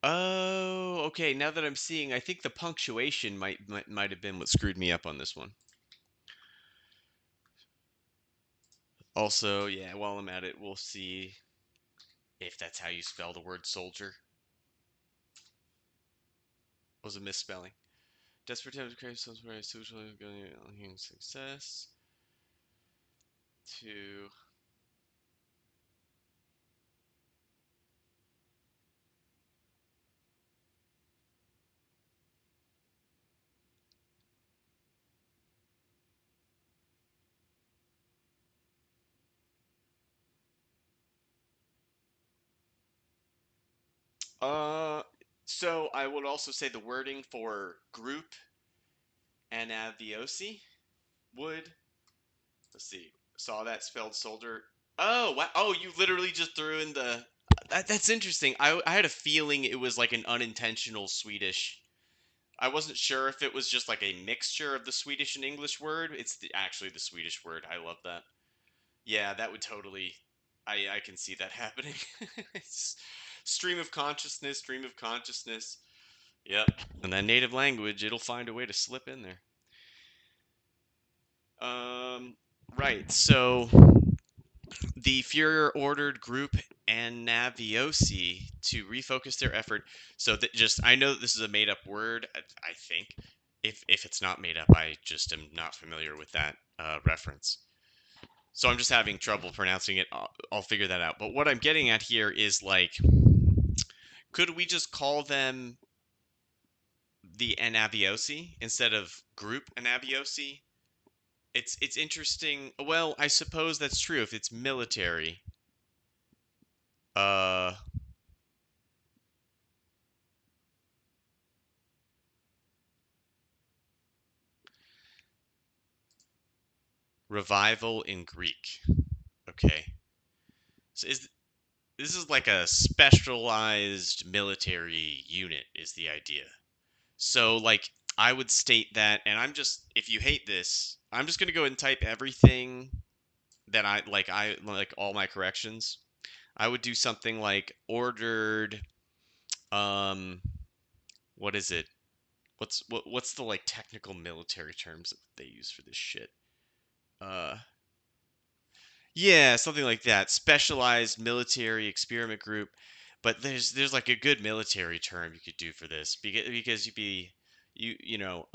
Oh, okay. Now that I'm seeing, I think the punctuation might have been what screwed me up on this one. Also, yeah, while I'm at it, we'll see if that's how you spell the word soldier. Was a misspelling. Desperate attempts to create some sort of social success. To uh, so I would also say the wording for group anaviosi would. Let's see. Saw that spelled soldier. Oh, wow. Oh, you literally just threw in the. That's interesting. I had a feeling it was like an unintentional Swedish. I wasn't sure if it was just like a mixture of the Swedish and English word. It's actually the Swedish word. I love that. Yeah, that would totally. I can see that happening. Stream of consciousness, stream of consciousness. Yep. And that native language, it'll find a way to slip in there. Um, right. So the Fuhrer ordered Group and Naviosi to refocus their effort. So that just I know that this is a made up word. I think if it's not made up, I just am not familiar with that reference. So I'm just having trouble pronouncing it. I'll figure that out. But what I'm getting at here is like, could we just call them the Anabiosi instead of Group Anabiosi? It's interesting. Well, I suppose that's true if it's military. Uh, revival in Greek. Okay. So this is like a specialized military unit is the idea. So like I would state that and I'm just if you hate this, I'm just going to go and type everything that I like all my corrections. I would do something like ordered um what is it? What's the like technical military terms that they use for this shit? Uh Yeah, something like that. Specialized military experiment group. But there's like a good military term you could do for this because you'd be you know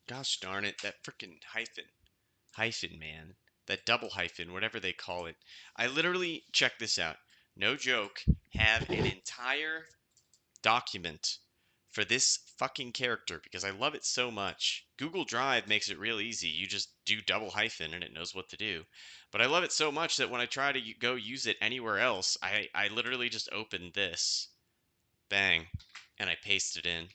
gosh darn it that freaking hyphen man that double hyphen whatever they call it. I literally check this out. No joke. Have an entire document for this fucking character because I love it so much. Google Drive makes it real easy. You just do double hyphen and it knows what to do. But I love it so much that when I try to go use it anywhere else, I literally just open this, bang, and I paste it in.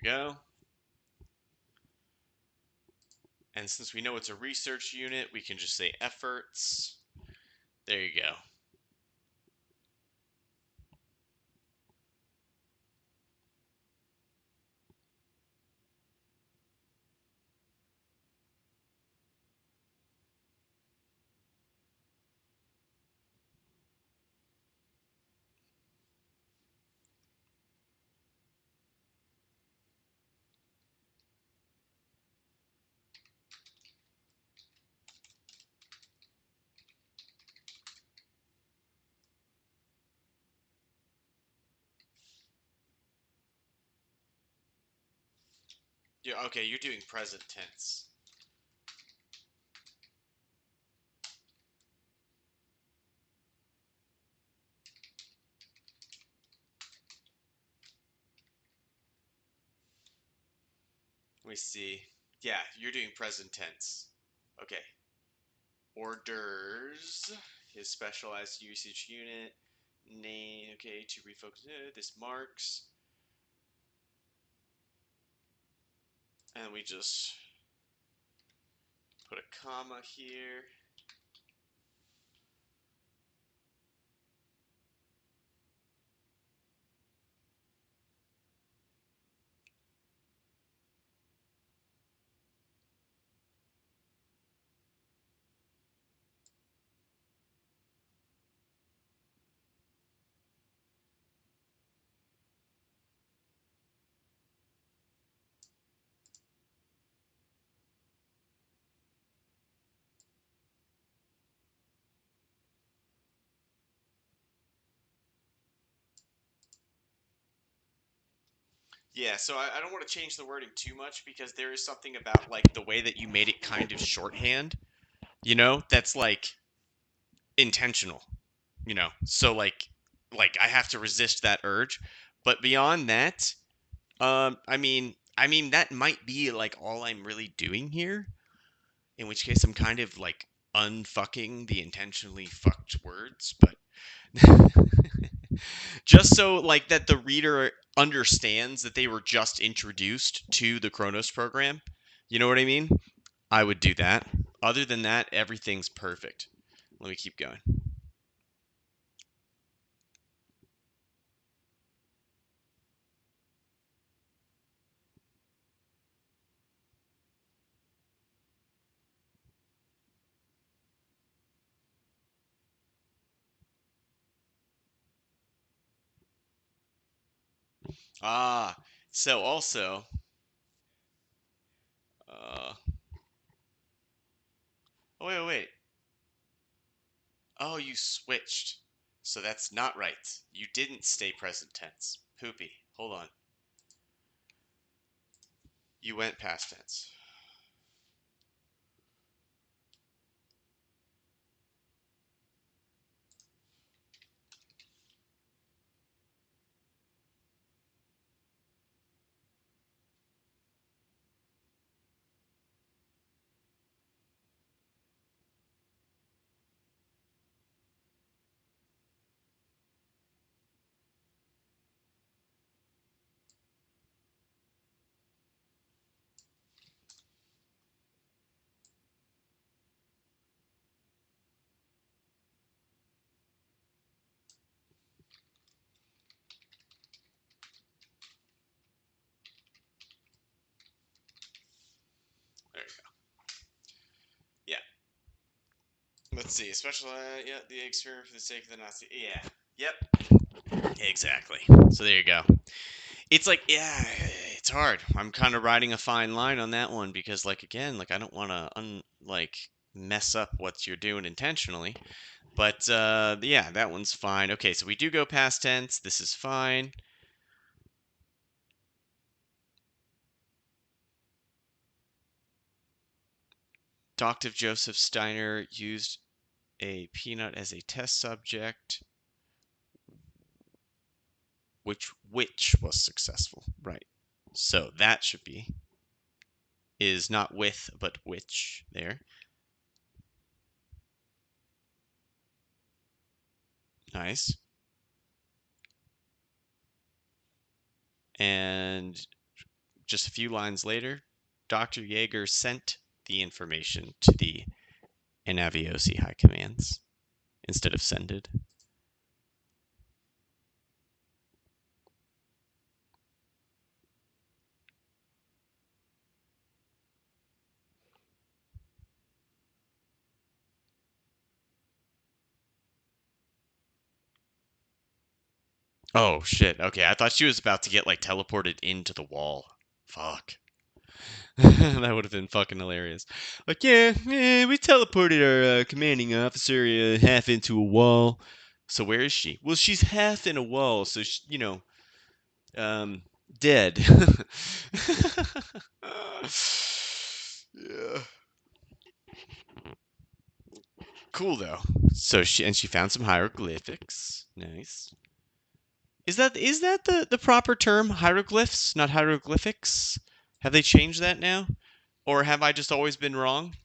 There you go. And since we know it's a research unit, we can just say efforts. There you go. Yeah, okay, you're doing present tense. Let me see. Yeah, you're doing present tense. Okay. Orders. His specialized usage unit. Name. Okay, to refocus. This marks. And we just Put a comma here. Yeah, so I don't want to change the wording too much because there is something about like the way that you made it kind of shorthand, that's like intentional, So like I have to resist that urge. But beyond that, I mean that might be like all I'm really doing here, in which case I'm kind of like unfucking the intentionally fucked words, but just so like that the reader understands that they were just introduced to the Chronos program. You know what I mean? I would do that. Other than that, everything's perfect. Let me keep going. Ah, so also, oh wait. Oh, you switched. So that's not right. You didn't stay present tense. Poopy. Hold on. You went past tense. There you go. Yeah. Let's see. Special, yeah, the experiment for the sake of the Nazi. Yeah. Yep. Exactly. So there you go. It's like, yeah, it's hard. I'm kind of riding a fine line on that one because, like, again, like I don't want to like mess up what you're doing intentionally. But yeah, that one's fine. Okay, so we do go past tense. This is fine. Dr. Joseph Steiner used a peanut as a test subject, which was successful, right? So that should be is not with but which there. Nice. And just a few lines later, Dr. Yeager sent the information to the Anaviosi high commands instead of sended. Oh shit. Okay, I thought she was about to get like teleported into the wall. Fuck. That would have been fucking hilarious. Like, yeah, we teleported our commanding officer half into a wall. So where is she? Well, she's half in a wall, so um, dead. Yeah. Cool though. So she found some hieroglyphics. Nice. Is that the proper term? Hieroglyphs, not hieroglyphics? Have they changed that now? Or have I just always been wrong?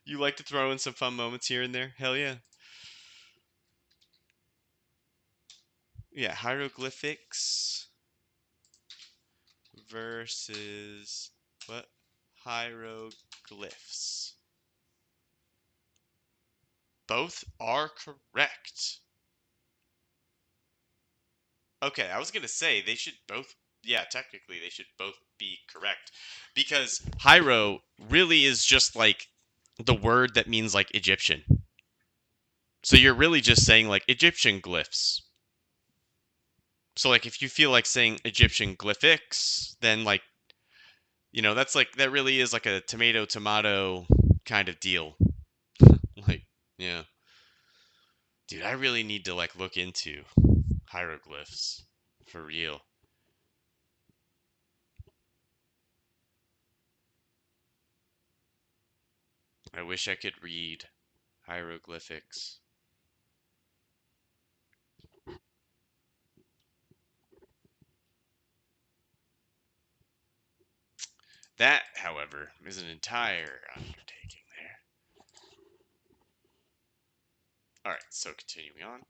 You like to throw in some fun moments here and there? Hell yeah. Yeah, hieroglyphics versus what? hieroglyphs. Both are correct. Okay, I was gonna say they should both. Yeah, technically they should both be correct because hiero really is just like the word that means like Egyptian. So you're really just saying like Egyptian glyphs. So like if you feel like saying Egyptian glyphics, then like that's like that really is like a tomato kind of deal. Like yeah. Dude, I really need to like look into hieroglyphs for real. I wish I could read hieroglyphics. That, however, is an entire undertaking there. All right, so continuing on.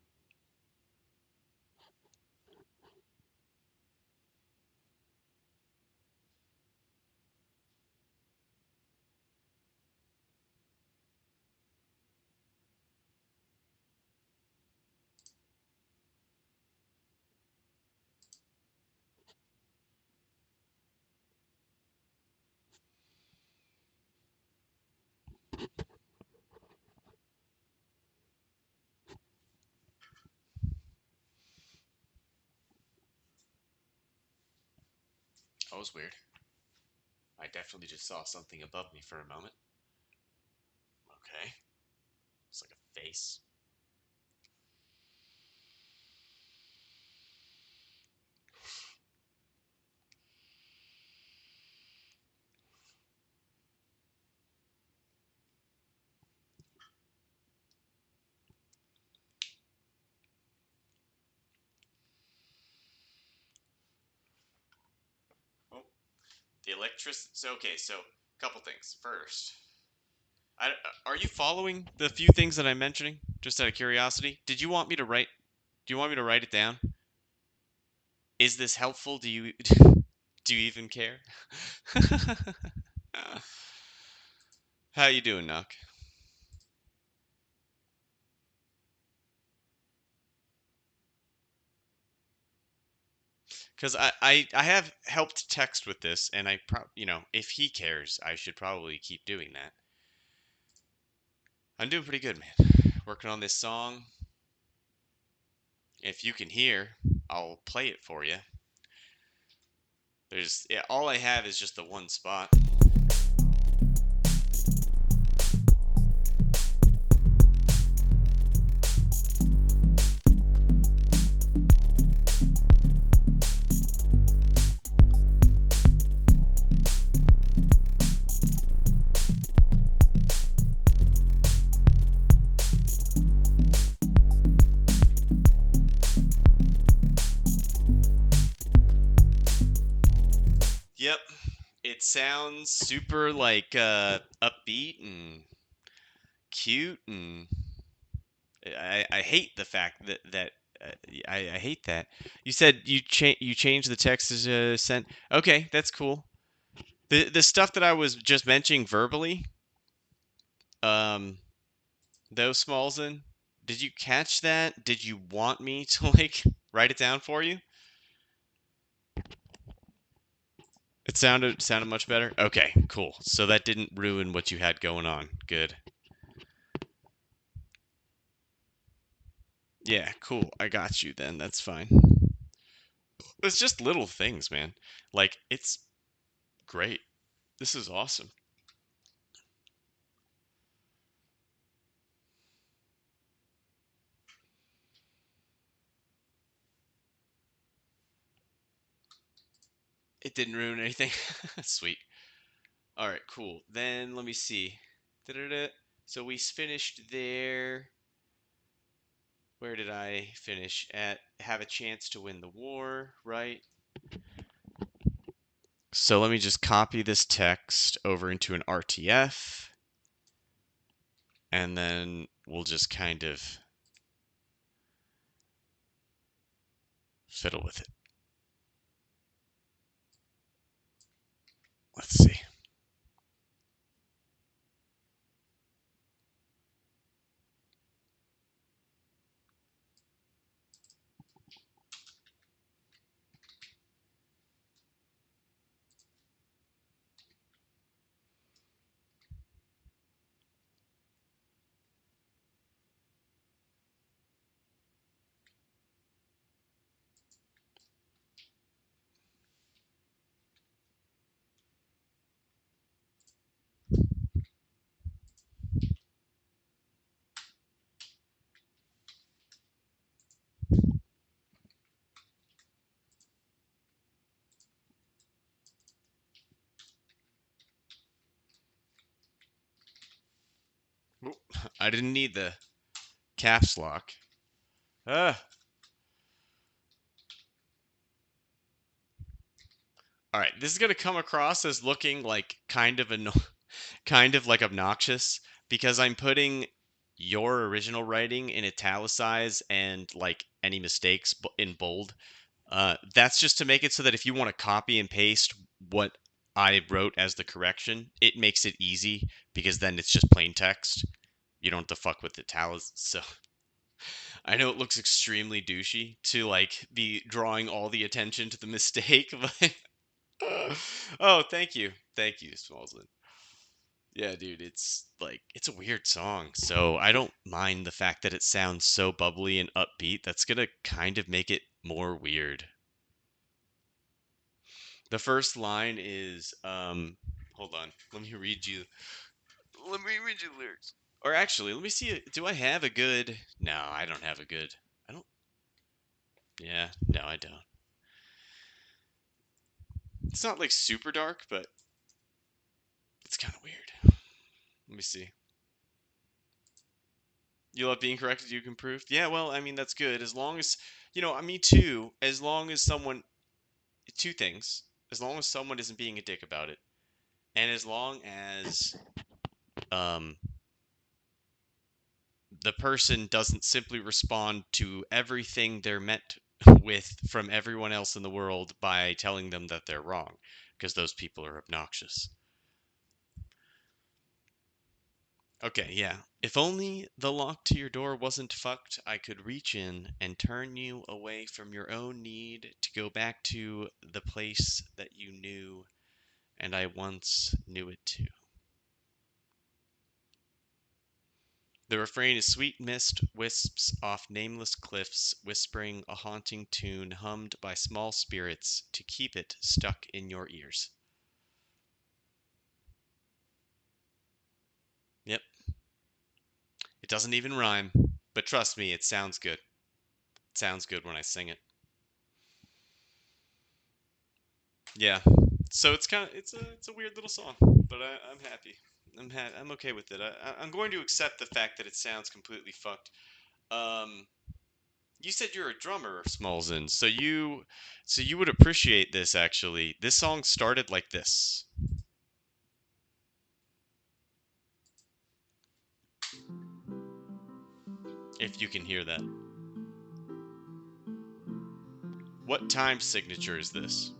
That was weird. I definitely just saw something above me for a moment. Okay. It's like a face. Oh, the electricity. So, okay, so a couple things. First, are you following the few things that I'm mentioning? Just out of curiosity, did you want me to write? Do you want me to write it down? Is this helpful? Do you do you even care? How you doing, Knock? Because I have helped text with this, and if he cares, I should probably keep doing that. I'm doing pretty good, man. Working on this song. If you can hear, I'll play it for you. All I have is just the one spot. Yep, it sounds super like upbeat and cute, and I hate the fact that I hate that. You said you changed the text as sent. Okay, that's cool. The stuff that I was just mentioning verbally, um, those smalls in. Did you catch that? Did you want me to like write it down for you? It sounded much better. Okay, cool. So that didn't ruin what you had going on. Good. Yeah, cool. I got you then. That's fine. It's just little things, man. Like it's great. This is awesome. It didn't ruin anything. Sweet. All right, cool. Then let me see. Da-da-da. So we finished there. Where did I finish? At have a chance to win the war, right? So let me just copy this text over into an RTF, and then we'll just kind of fiddle with it. Let's see. I didn't need the caps lock. Ah. All right, this is gonna come across as looking like kind of like obnoxious because I'm putting your original writing in italicized and like any mistakes in bold. That's just to make it so that if you want to copy and paste what I wrote as the correction, it makes it easy because then it's just plain text. You don't have to fuck with italics. So I know it looks extremely douchey to like be drawing all the attention to the mistake, but oh, thank you, Smallsman. Yeah, dude, it's like it's a weird song, so I don't mind the fact that it sounds so bubbly and upbeat. That's gonna kind of make it more weird. The first line is hold on. Let me read you the lyrics. Or actually, let me see do I have a good No, I don't have a good. I don't Yeah, no, I don't. It's not like super dark, but it's kind of weird. Let me see. You love being corrected, you can prove. Yeah, well, I mean that's good as long as me too. As long as someone two things. As long as someone isn't being a dick about it, and as long as um the person doesn't simply respond to everything they're met with from everyone else in the world by telling them that they're wrong, because those people are obnoxious. Okay, yeah. If only the lock to your door wasn't fucked, I could reach in and turn you away from your own need to go back to the place that you knew and I once knew it too. The refrain is sweet mist wisps off nameless cliffs, whispering a haunting tune hummed by small spirits to keep it stuck in your ears. Yep, it doesn't even rhyme, but trust me, it sounds good. It sounds good when I sing it. Yeah. So it's a weird little song, but I'm happy. I'm okay with it. I'm going to accept the fact that it sounds completely fucked. Um, you said you're a drummer, Smallson, so you would appreciate this actually. This song started like this, if you can hear that. What time signature is this?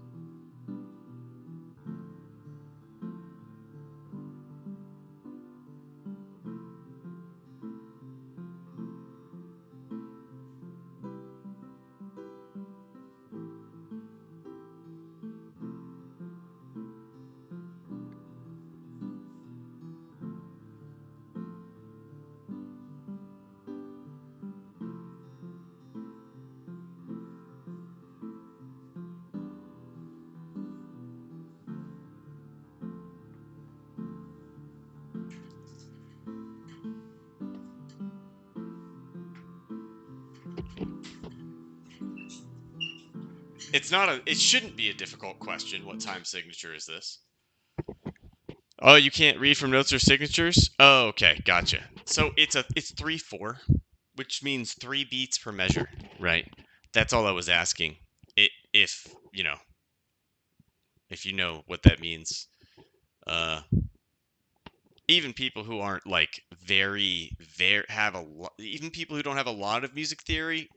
It's not a it shouldn't be a difficult question. What time signature is this? Oh, you can't read from notes or signatures? Oh, okay, gotcha. So it's 3/4, which means 3 beats per measure, right? That's all I was asking. If, if you know what that means. Uh Even people who aren't like very have even people who don't have a lot of music theory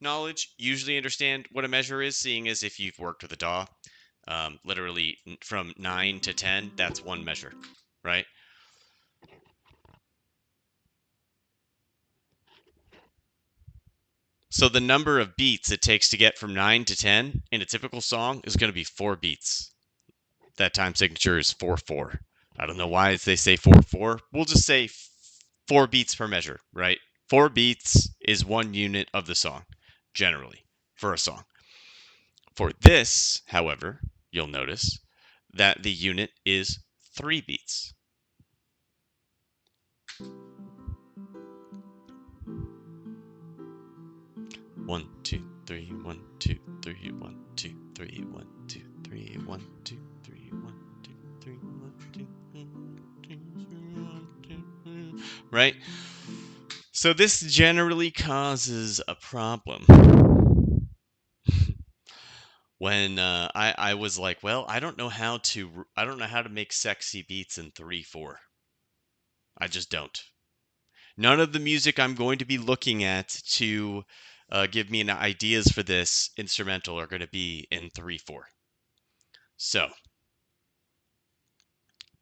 knowledge usually understand what a measure is, seeing as if you've worked with a DAW. Literally from 9 to 10, that's one measure, right? So the number of beats it takes to get from 9 to 10 in a typical song is going to be 4 beats. That time signature is 4/4. I don't know why they say 4/4. We'll just say 4 beats per measure, right? 4 beats is 1 unit of the song, generally, for a song. For this, however, you'll notice that the unit is 3 beats. 1, 2, 3, 1, 2, 3, 1, 2, 3, 1, 2, 3, 1, 2, 3, 1, 2, 3, 1, 2, 3, 1, 2, 3, 1, 2, 3. Right? So this generally causes a problem. When I was like, well, I don't know how to make sexy beats in 3/4. I just don't. None of the music I'm going to be looking at to give me ideas for this instrumental are going to be in 3/4. So,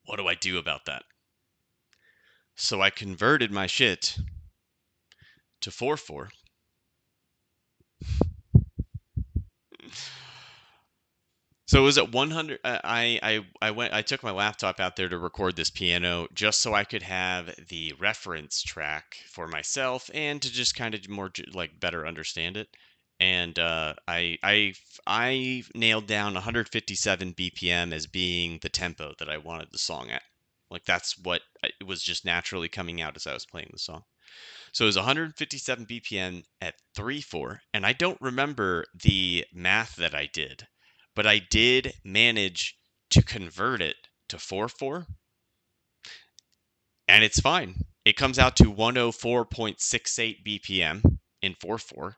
what do I do about that? So I converted my shit to 4/4. So it was at 100. I took my laptop out there to record this piano just so I could have the reference track for myself and to just kind of more like better understand it. And I nailed down 157 BPM as being the tempo that I wanted the song at. Like that's what it was just naturally coming out as I was playing the song. So it was 157 BPM at 3/4, and I don't remember the math that I did, but I did manage to convert it to 4/4, and it's fine. It comes out to 104.68 BPM in 4/4.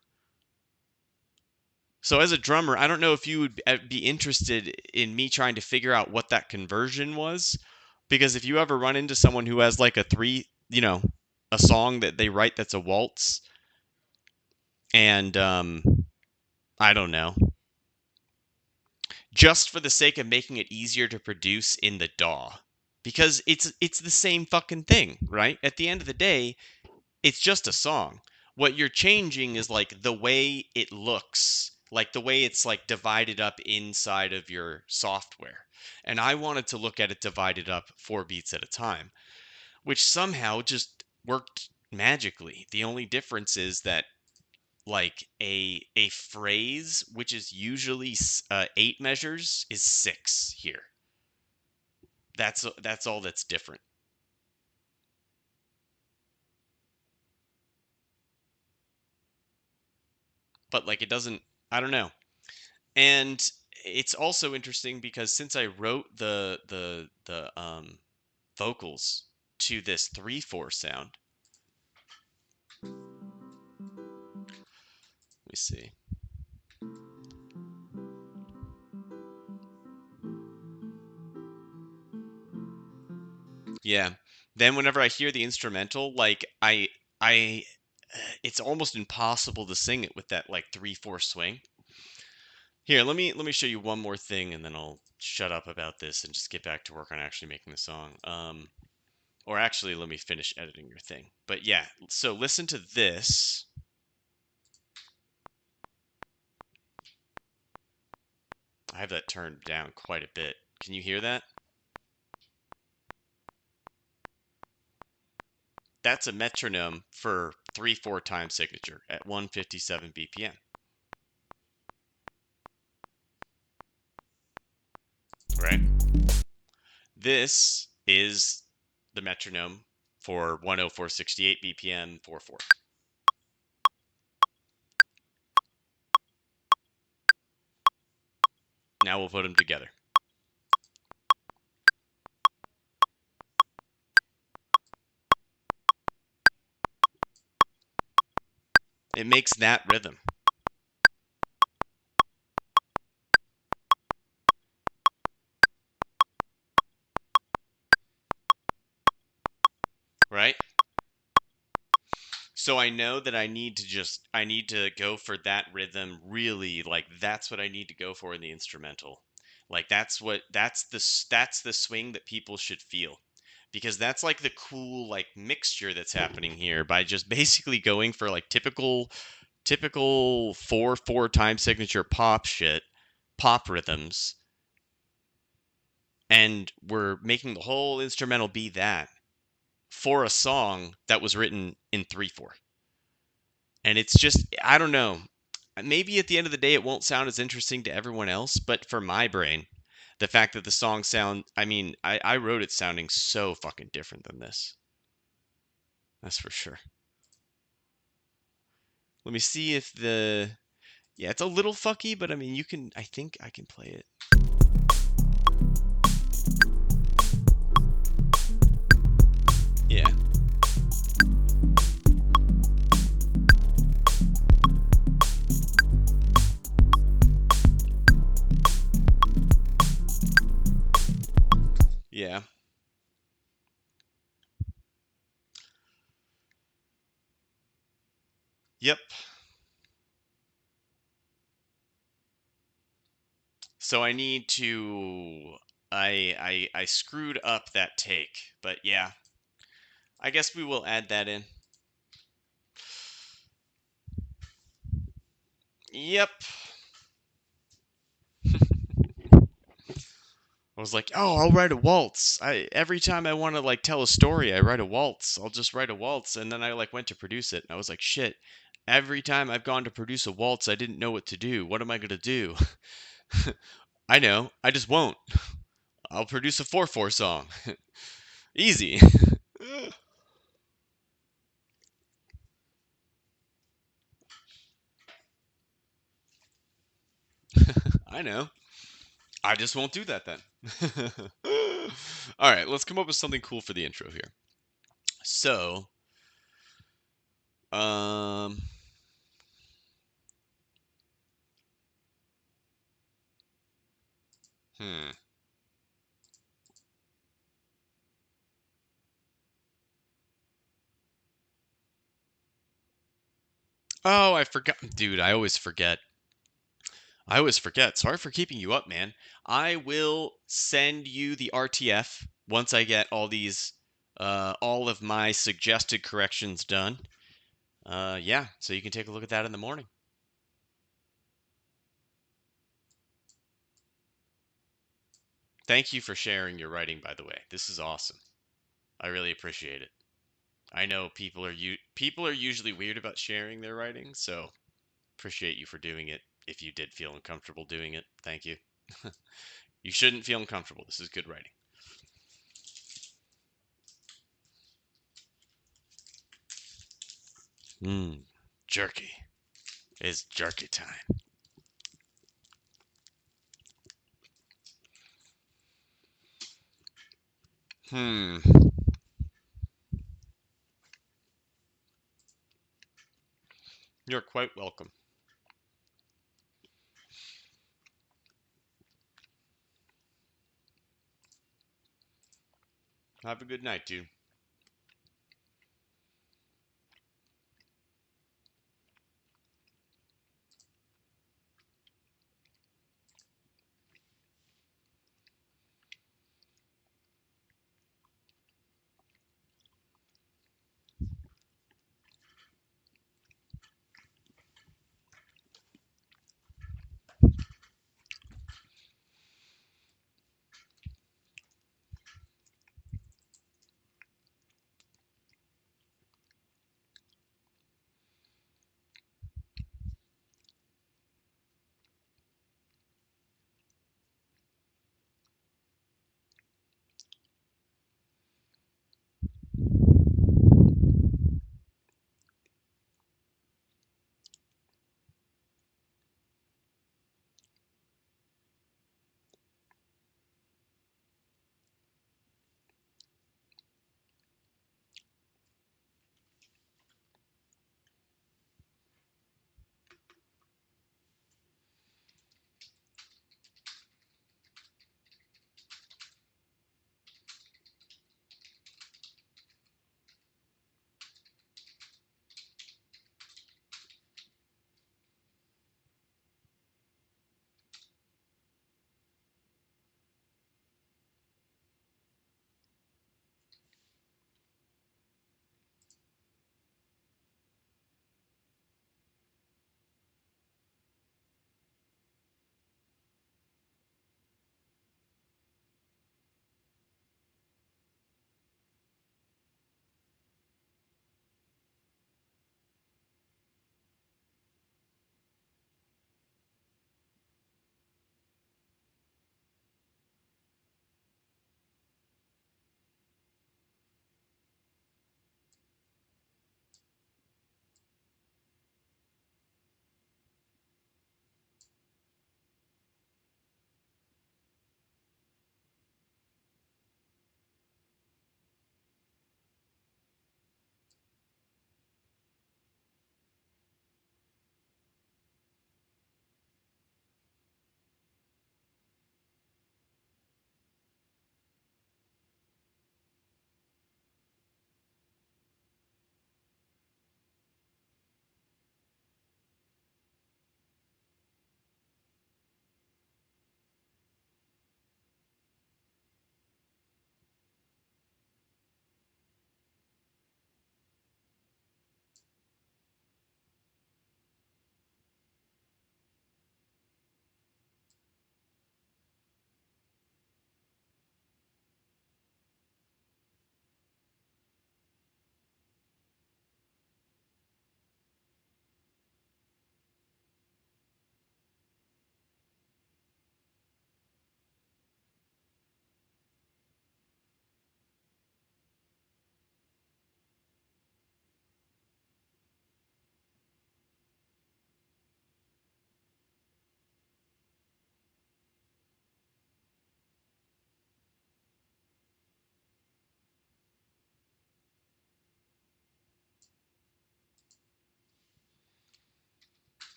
So as a drummer, I don't know if you would be interested in me trying to figure out what that conversion was, because if you ever run into someone who has like a a song that they write that's a waltz, and I don't know, just for the sake of making it easier to produce in the DAW, because it's the same fucking thing, right? At the end of the day, it's just a song. What you're changing is like the way it looks, like the way it's like divided up inside of your software. And I wanted to look at it divided up 4 beats at a time, which somehow just worked magically. The only difference is that like a phrase which is usually 8 measures is 6 here. That's all that's different. But like it doesn't, I don't know. And it's also interesting because since I wrote the vocals to this 3/4 sound, let me see. Yeah. Then whenever I hear the instrumental, like I it's almost impossible to sing it with that like 3/4 swing. Here, let me show you one more thing, and then I'll shut up about this and just get back to work on actually making the song. Or actually, let me finish editing your thing. But yeah, so listen to this. I have that turned down quite a bit. Can you hear that? That's a metronome for 3/4 time signature at 157 BPM. Right? This is the metronome for 104.68 BPM 4/4. Now we'll put them together. It makes that rhythm. Right? So I know that I need to go for that rhythm really, like that's what I need to go for in the instrumental. Like that's the swing that people should feel. Because that's like the cool like mixture that's happening here by just basically going for like typical 4/4 time signature pop shit, pop rhythms, and we're making the whole instrumental be that for a song that was written in 3/4. And it's just, I don't know. Maybe at the end of the day, it won't sound as interesting to everyone else, but for my brain, the fact that the song I mean, I wrote it sounding so fucking different than this. That's for sure. Let me see if yeah, it's a little fucky, but I mean, I think I can play it. Yeah. Yep. So I need to. I screwed up that take, but yeah, I guess we will add that in. Yep. I was like, oh, I'll write a waltz. I every time I want to like tell a story, I write a waltz. I'll just write a waltz, and then I like went to produce it, and I was like, shit. Every time I've gone to produce a waltz, I didn't know what to do. What am I gonna do? I know. I just won't. I'll produce a 4/4 song. Easy. I know. I just won't do that then. All right, let's come up with something cool for the intro here. So, um, hmm. Oh, I forgot. Dude, I always forget. I always forget. Sorry for keeping you up, man. I will send you the RTF once I get all of my suggested corrections done. Yeah, so you can take a look at that in the morning. Thank you for sharing your writing, by the way. This is awesome. I really appreciate it. I know people are usually weird about sharing their writing, so appreciate you for doing it. If you did feel uncomfortable doing it, thank you. You shouldn't feel uncomfortable. This is good writing. Mmm, jerky. It's jerky time. Hmm. You're quite welcome. Have a good night, dude.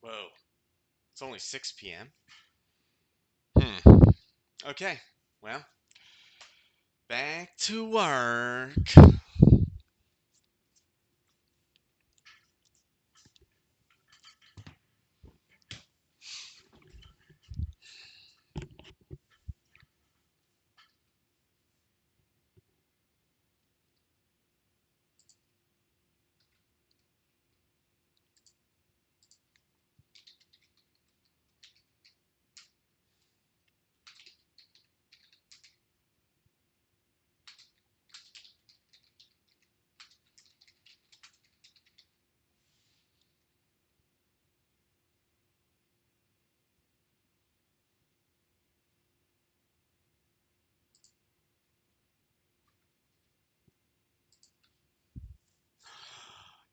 Whoa, it's only 6 p.m. Hmm. Okay. Well, back to work.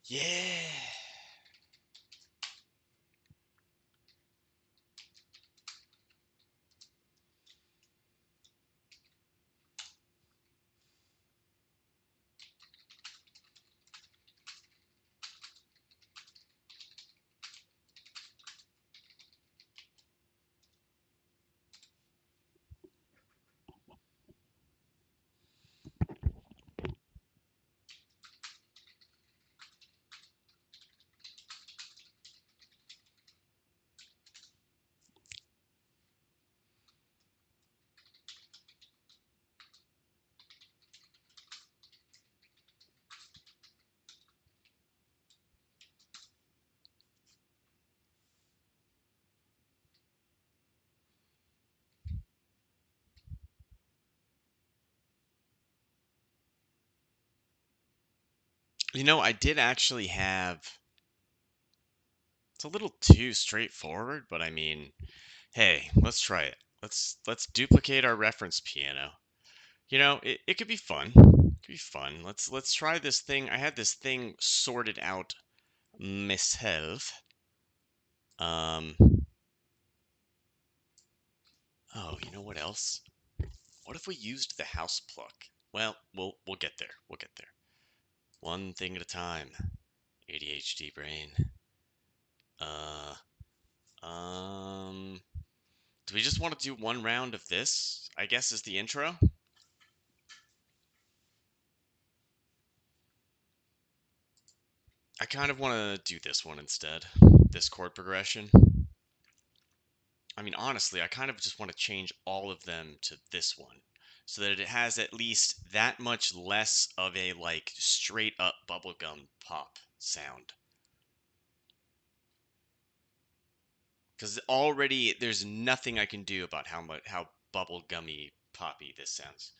Yeah. I did actually have. It's a little too straightforward, but I mean, hey, let's try it. Let's duplicate our reference piano. It could be fun. It could be fun. Let's try this thing. I had this thing sorted out myself. Um. Oh, you know what else? What if we used the house pluck? Well, we'll get there. We'll get there. One thing at a time. ADHD brain. Uh. Um. Do we just want to do one round of this? I guess is the intro. I kind of want to do this one instead. This chord progression. I mean, honestly, I kind of just want to change all of them to this one so that it has at least that much less of a like straight up bubblegum pop sound. Because already there's nothing I can do about how bubblegummy poppy this sounds.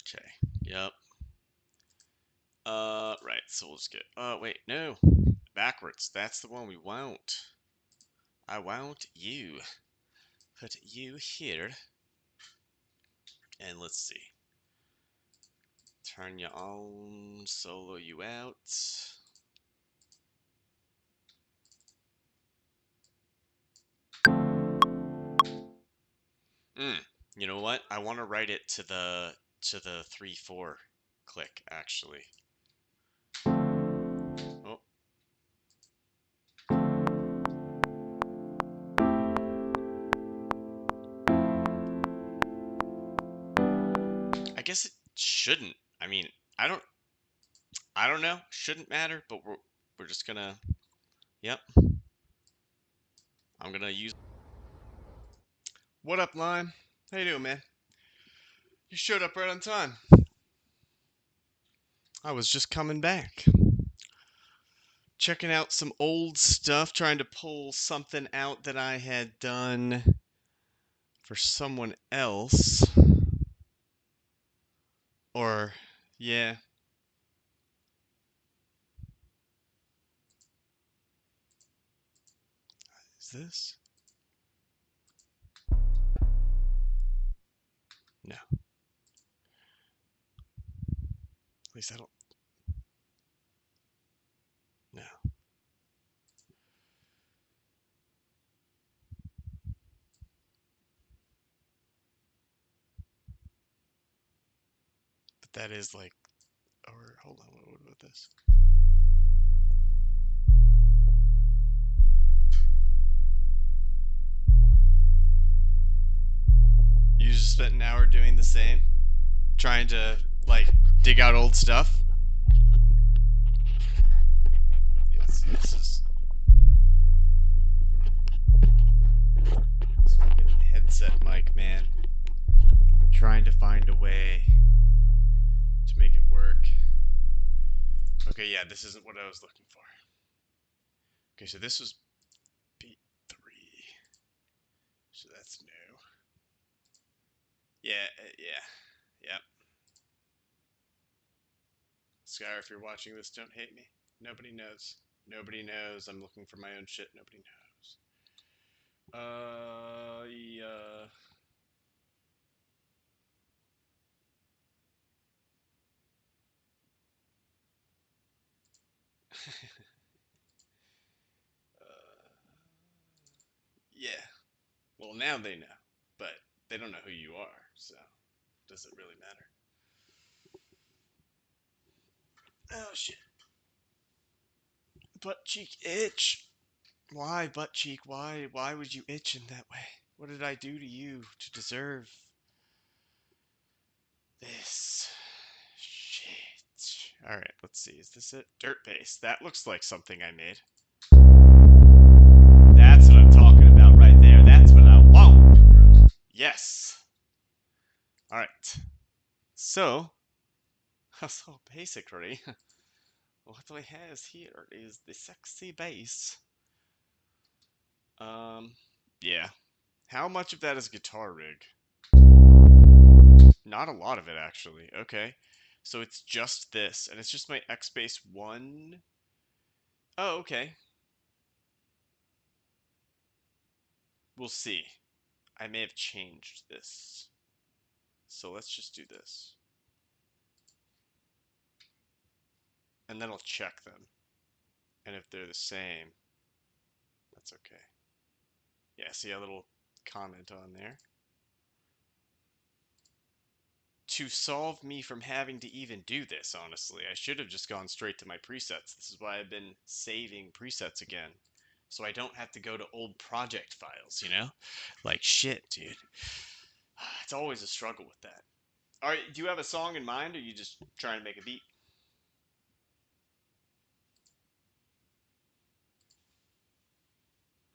Okay. Yep. Right. So we'll just get. Wait, no. Backwards. That's the one we want. I want you. Put you here. And let's see. Turn you on, solo you out. Mm, you know what? I want to write it to the 3/4 click actually. Oh, I guess it shouldn't. I mean, I don't I don't know. Shouldn't matter, but we're just gonna Yep. I'm gonna use. What up, Lime? How you doing, man? You showed up right on time. I was just coming back. Checking out some old stuff, trying to pull something out that I had done for someone else. Or, yeah. Is this? No. At least I don't. No. But that is like. Or, hold on, what about this? You just spent an hour doing the same? Trying to, like, dig out old stuff? Yes, this is. This fucking headset mic, man. I'm trying to find a way to make it work. Okay, yeah, this isn't what I was looking for. Okay, so this was beat 3. So that's new. Yeah, yeah. Skyr, if you're watching this, don't hate me. Nobody knows. Nobody knows. I'm looking for my own shit. Nobody knows. Yeah. Yeah. Well, now they know, but they don't know who you are. So, does it really matter? Oh shit. Butt cheek itch. Why, butt cheek? Why? Why would you itch in that way? What did I do to you to deserve this? Shit. Alright, let's see. Is this it? Dirt base. That looks like something I made. That's what I'm talking about right there. That's what I want. Yes. Alright. So, so basically, what we have here is the sexy bass. Yeah. How much of that is guitar rig? Not a lot of it, actually. Okay. So it's just this, and it's just my X Bass 1. Oh, okay. We'll see. I may have changed this. So let's just do this. And then I'll check them. And if they're the same, that's okay. Yeah, see a little comment on there. To solve me from having to even do this, honestly, I should have just gone straight to my presets. This is why I've been saving presets again. So I don't have to go to old project files, you know? Like, shit, dude. It's always a struggle with that. Alright, do you have a song in mind, or are you just trying to make a beat?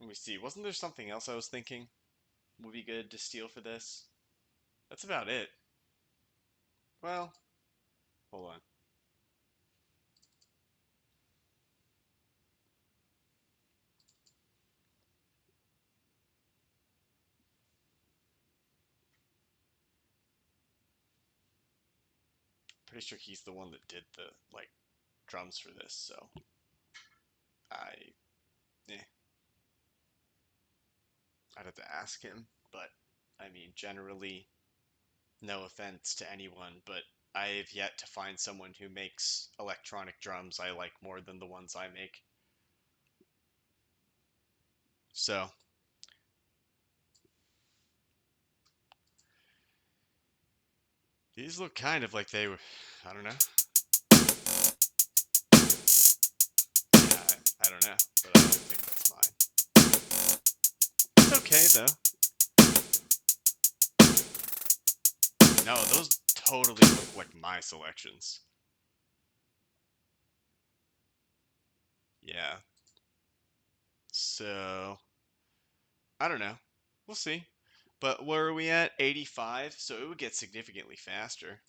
Let me see. Wasn't there something else I was thinking would be good to steal for this? That's about it. Well, hold on. Pretty sure he's the one that did the, like, drums for this, so I, eh, I'd have to ask him, but I mean, generally, no offense to anyone, but I've yet to find someone who makes electronic drums I like more than the ones I make. So, these look kind of like they were, I don't know. Yeah, I don't know, but I don't think that's mine. It's okay, though. No, those totally look like my selections. Yeah. So I don't know. We'll see. But where are we at? 85. So it would get significantly faster.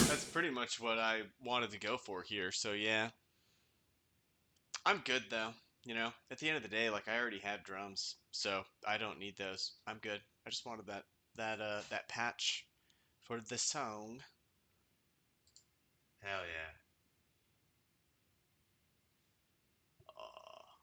That's pretty much what I wanted to go for here. So yeah, I'm good though. At the end of the day, like I already have drums, so I don't need those. I'm good. I just wanted that patch for the song. Hell yeah. Uh,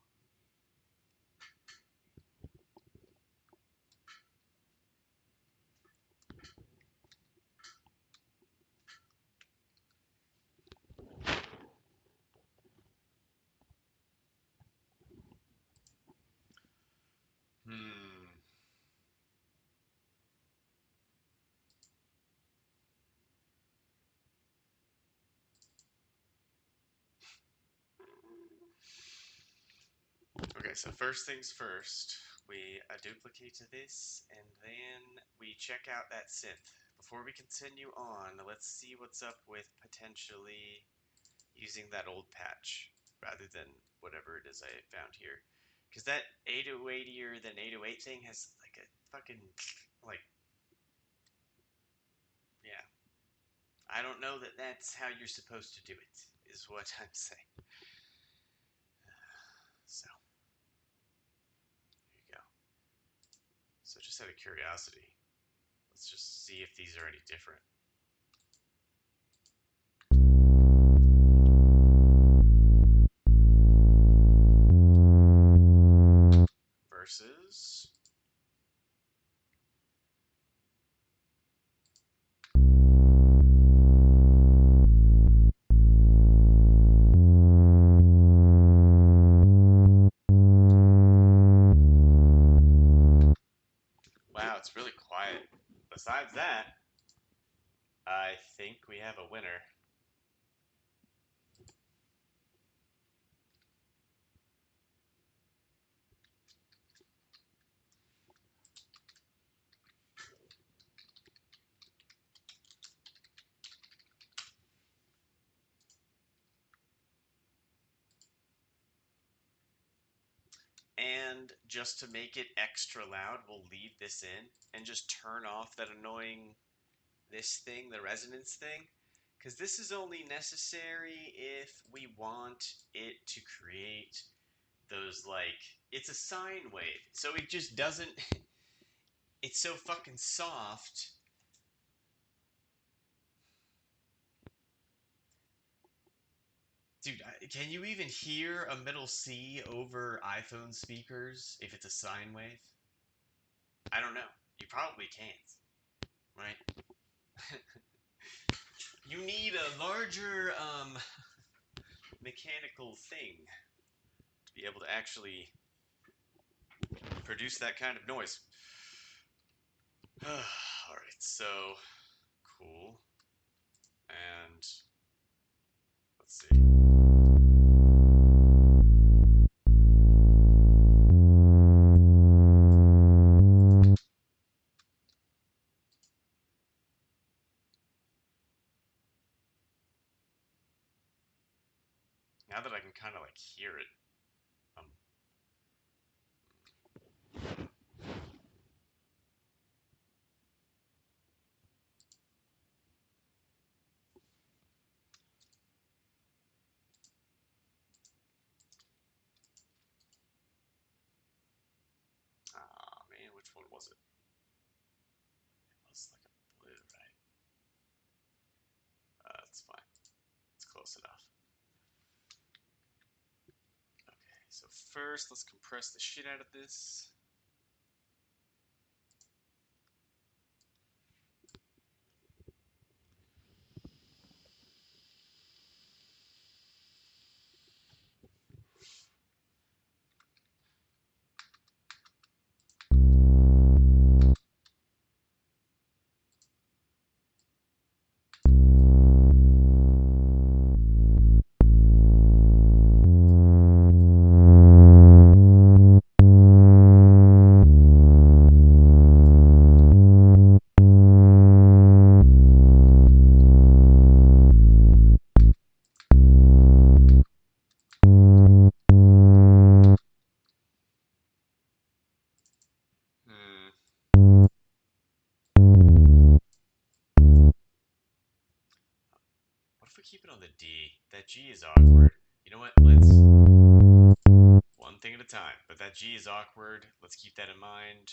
hmm. Okay, so first things first, we duplicate this, and then we check out that synth. Before we continue on, let's see what's up with potentially using that old patch rather than whatever it is I found here. Because that 8080 or then 808 thing has like a fucking, like, yeah. I don't know that that's how you're supposed to do it, is what I'm saying. So, there you go. So, just out of curiosity, let's just see if these are any different. Versus. Wow, it's really quiet. Besides that, I think we have a winner. And just to make it extra loud, we'll leave this in and just turn off that annoying this thing, the resonance thing. Because this is only necessary if we want it to create those, like, it's a sine wave. So it just doesn't, it's so fucking soft. Dude, can you even hear a middle C over iPhone speakers if it's a sine wave? I don't know. You probably can't, right? You need a larger mechanical thing to be able to actually produce that kind of noise. All right, so cool. And let's see. Now that I can kind of like hear it, um, ah man, which one was it? It was like a blue, right? That's fine. It's close enough. Okay, so first let's compress the shit out of this. D. That G is awkward. You know what? Let's one thing at a time. But that G is awkward. Let's keep that in mind.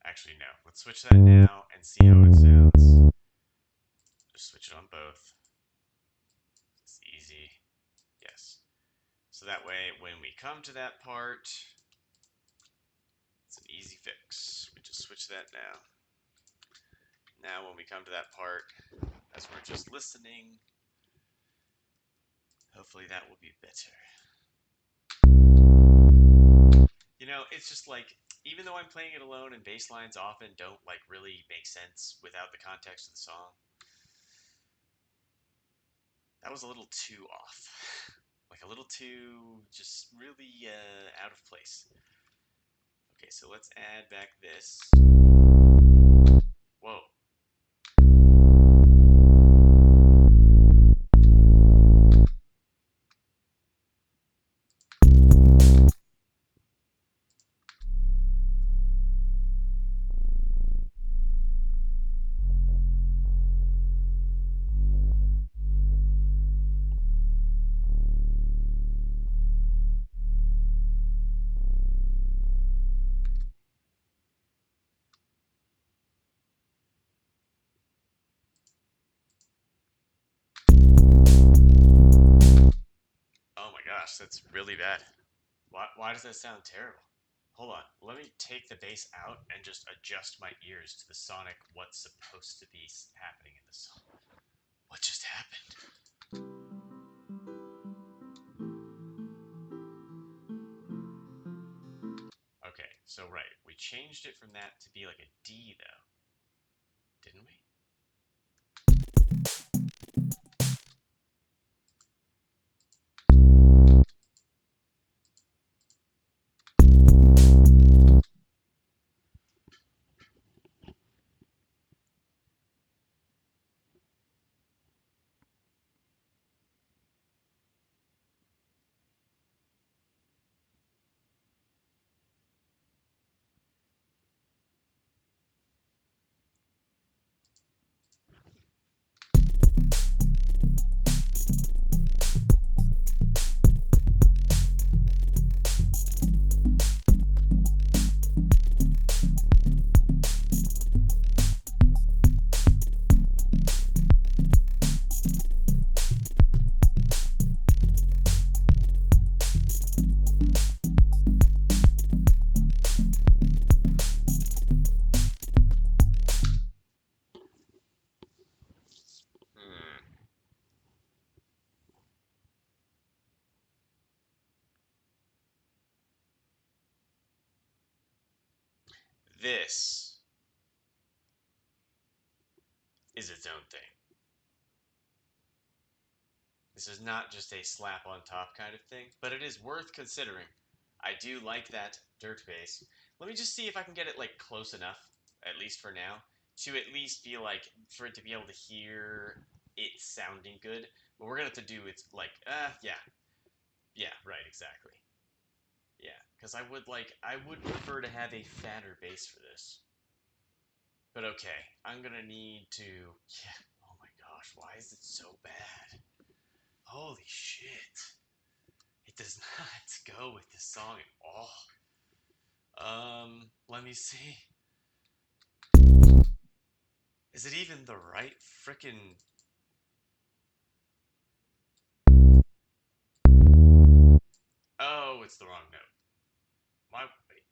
Actually, no. Let's switch that now and see how it sounds. Just switch it on both. It's easy. Yes. So that way, when we come to that part, it's an easy fix. We just switch that now. Now, when we come to that part, as we're just listening, hopefully that will be better. You know, it's just like, even though I'm playing it alone and bass lines often don't like really make sense without the context of the song, that was a little too off. Like a little too just really out of place. Okay, so let's add back this. Whoa. Oh my gosh, that's really bad. Why does that sound terrible? Hold on, let me take the bass out and just adjust my ears to the sonic what's supposed to be happening in the song. What just happened? Okay, so right, we changed it from that to be like a D though, didn't we? Hmm. This is its own thing. This is not just a slap on top kind of thing, but it is worth considering. I do like that dirt bass. Let me just see if I can get it like close enough, at least for now, to at least feel like for it to be able to hear it sounding good. But we're gonna have to do it's like yeah. Yeah, right, exactly. Yeah, because I would prefer to have a fatter bass for this. But okay, I'm gonna need to yeah, oh my gosh, why is it so bad? Holy shit. It does not go with this song at all. Let me see. Is it even the right frickin'? Oh, it's the wrong note. My wait,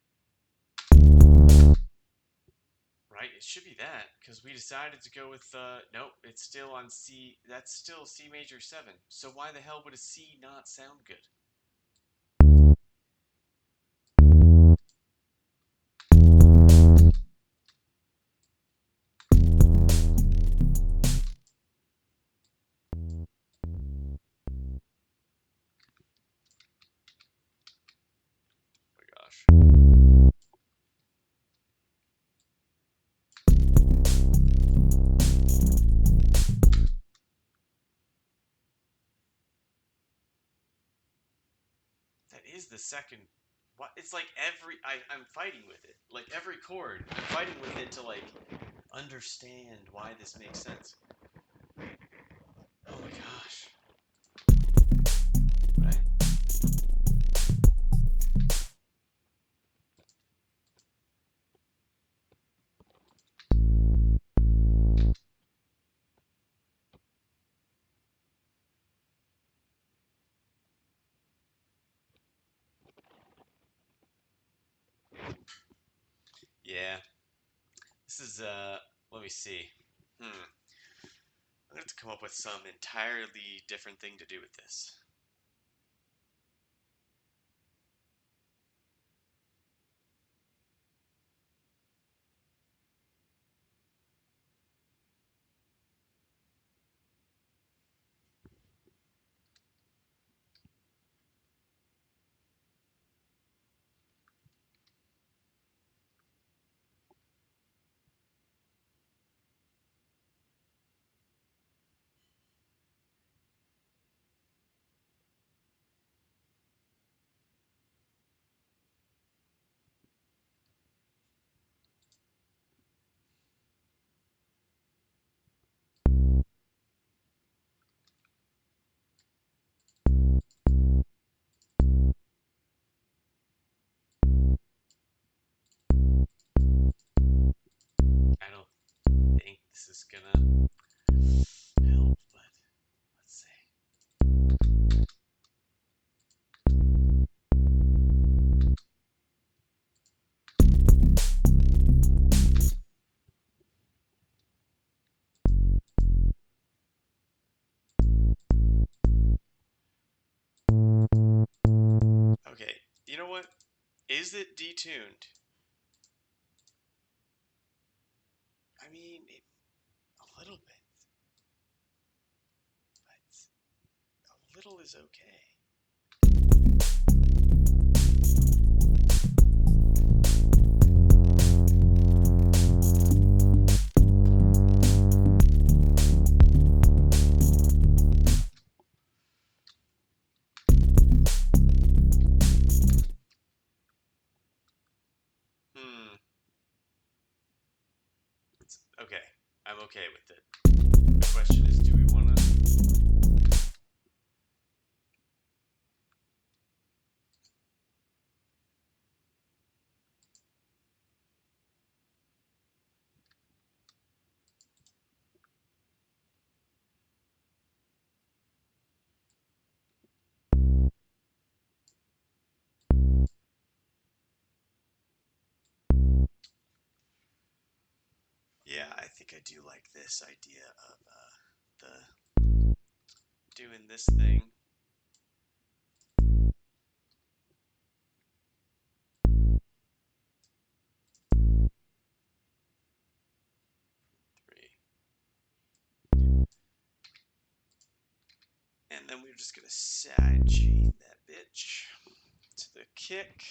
right? It should be that because we decided to go with nope. It's still on C. That's still C major 7. So why the hell would a C not sound good? Oh my gosh. That is the second. What? It's like I'm fighting with it. Like every chord, I'm fighting with it to like understand why this makes sense. Oh my gosh. Yeah. This is let me see. I'm gonna have to come up with some entirely different thing to do with this. I don't think this is gonna help, but let's see. Okay, you know what? Is it detuned? I mean, a little bit, but a little is okay. Hmm. Okay, I'm okay with it. The question is, do we want to? Yeah, I think I do like this idea of the doing this thing. Three. And then we're just gonna side chain that bitch to the kick.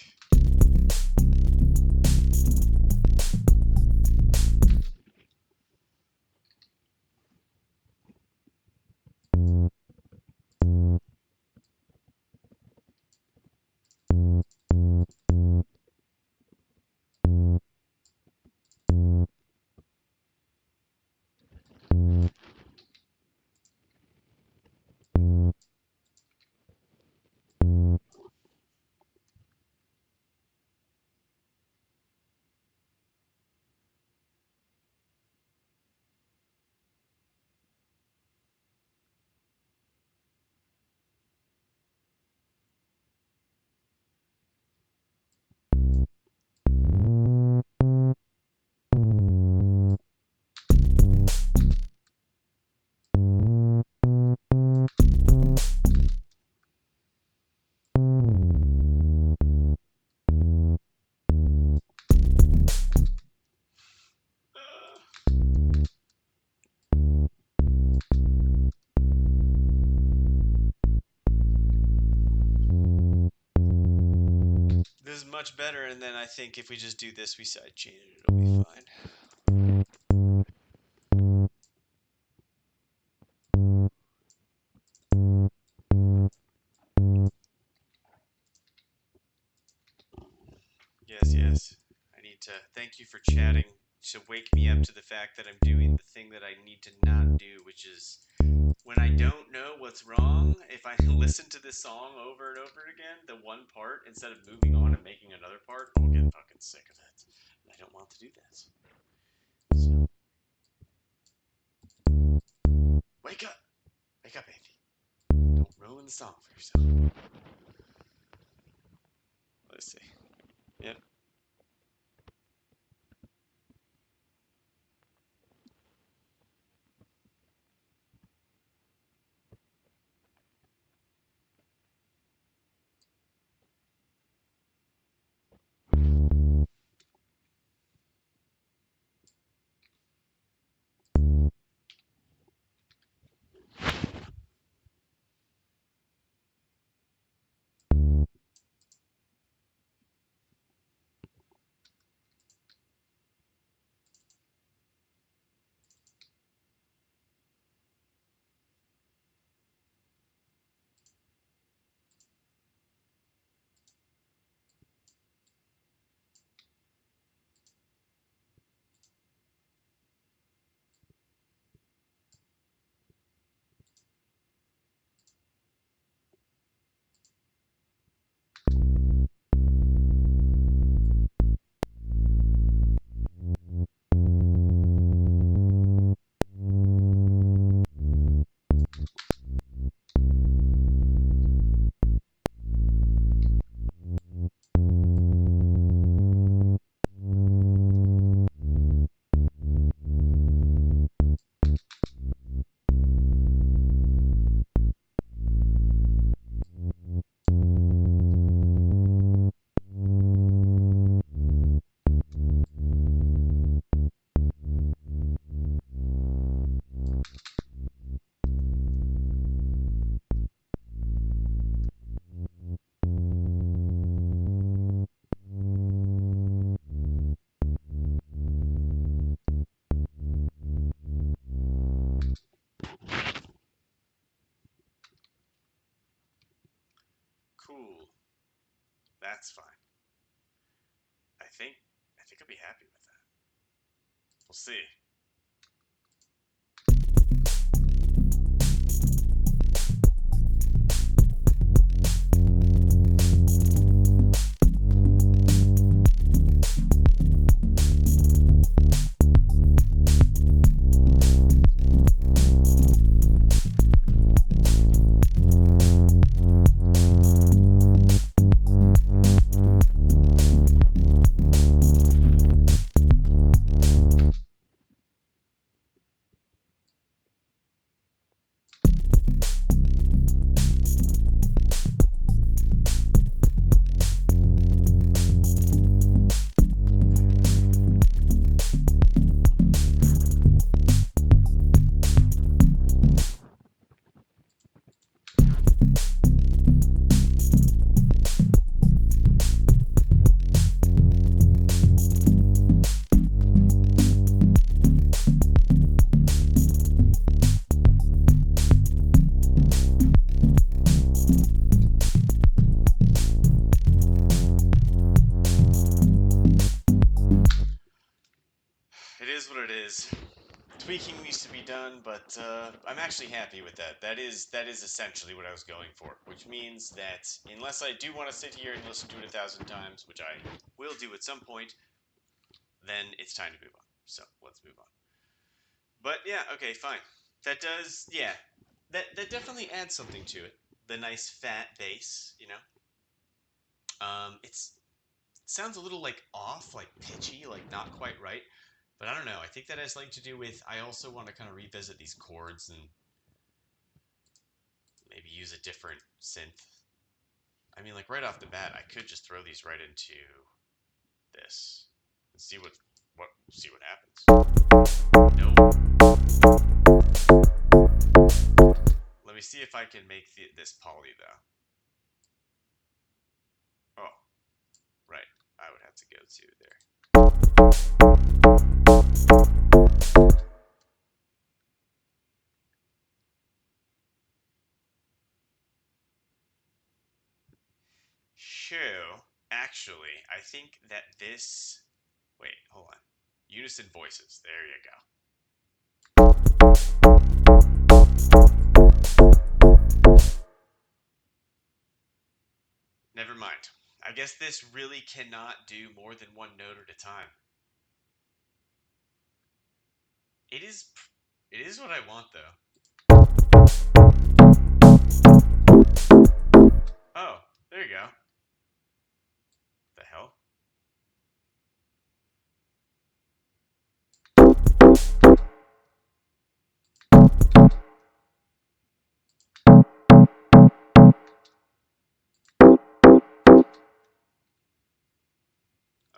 This is much better, and then I think if we just do this, we side chain it, it'll be fine. Yes, yes. I need to thank you for chatting to wake me up to the fact that I'm doing the thing that I need to not do, which is when I don't know what's wrong, if I listen to this song over and over again, the one part, instead of moving on and making another part, I'll get fucking sick of it. And I don't want to do that. So, wake up! Wake up, Andy. Don't ruin the song for yourself. Let's see. Yep. Cool. That's fine. I think I'll be happy with that. We'll see. It is what it is. Tweaking needs to be done, but I'm actually happy with that. That is essentially what I was going for, which means that unless I do want to sit here and listen to it 1,000 times, which I will do at some point, then it's time to move on. So let's move on. But yeah, okay, fine. That does, yeah, that definitely adds something to it. The nice fat bass, you know. It sounds a little like off, like pitchy, like not quite right. But I don't know. I think that has something to do with I also want to kind of revisit these chords and maybe use a different synth. I mean, like right off the bat, I could just throw these right into this and see what happens. Nope. Let me see if I can make this poly though. Oh, right. I would have to go to there. Show. Actually, I think that this. Wait, hold on. Unison voices. There you go. Never mind. I guess this really cannot do more than one note at a time. It is. It is what I want though. Oh, there you go. The hell?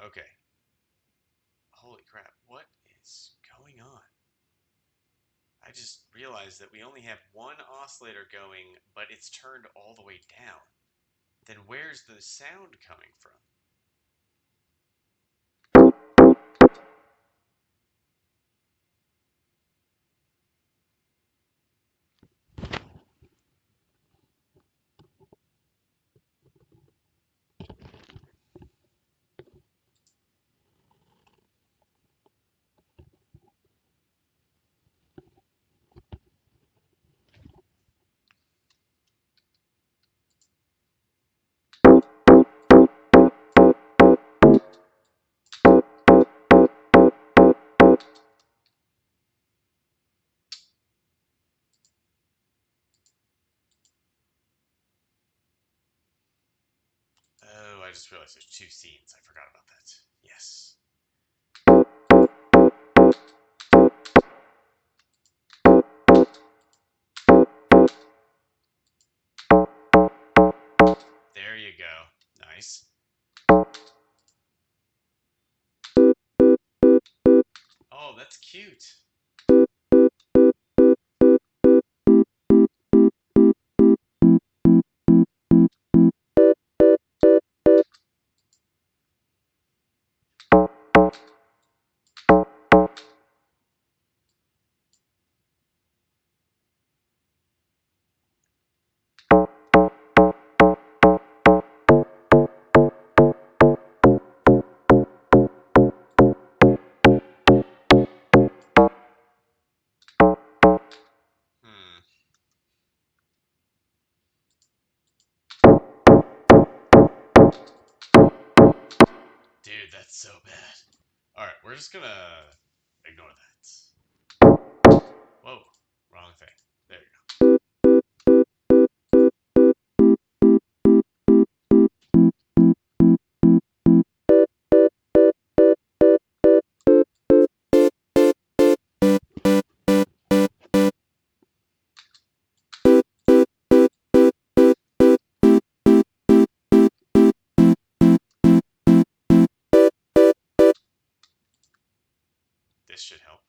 Okay. Holy crap. What is going on? I just realized that we only have one oscillator going, but it's turned all the way down. Then where's the sound coming from? Oh, I just realized there's two scenes. I forgot about that. Yes. There you go. Nice. Oh, that's cute. That's so bad. All right, we're just gonna ignore that. Whoa, wrong thing. There you go. This should help.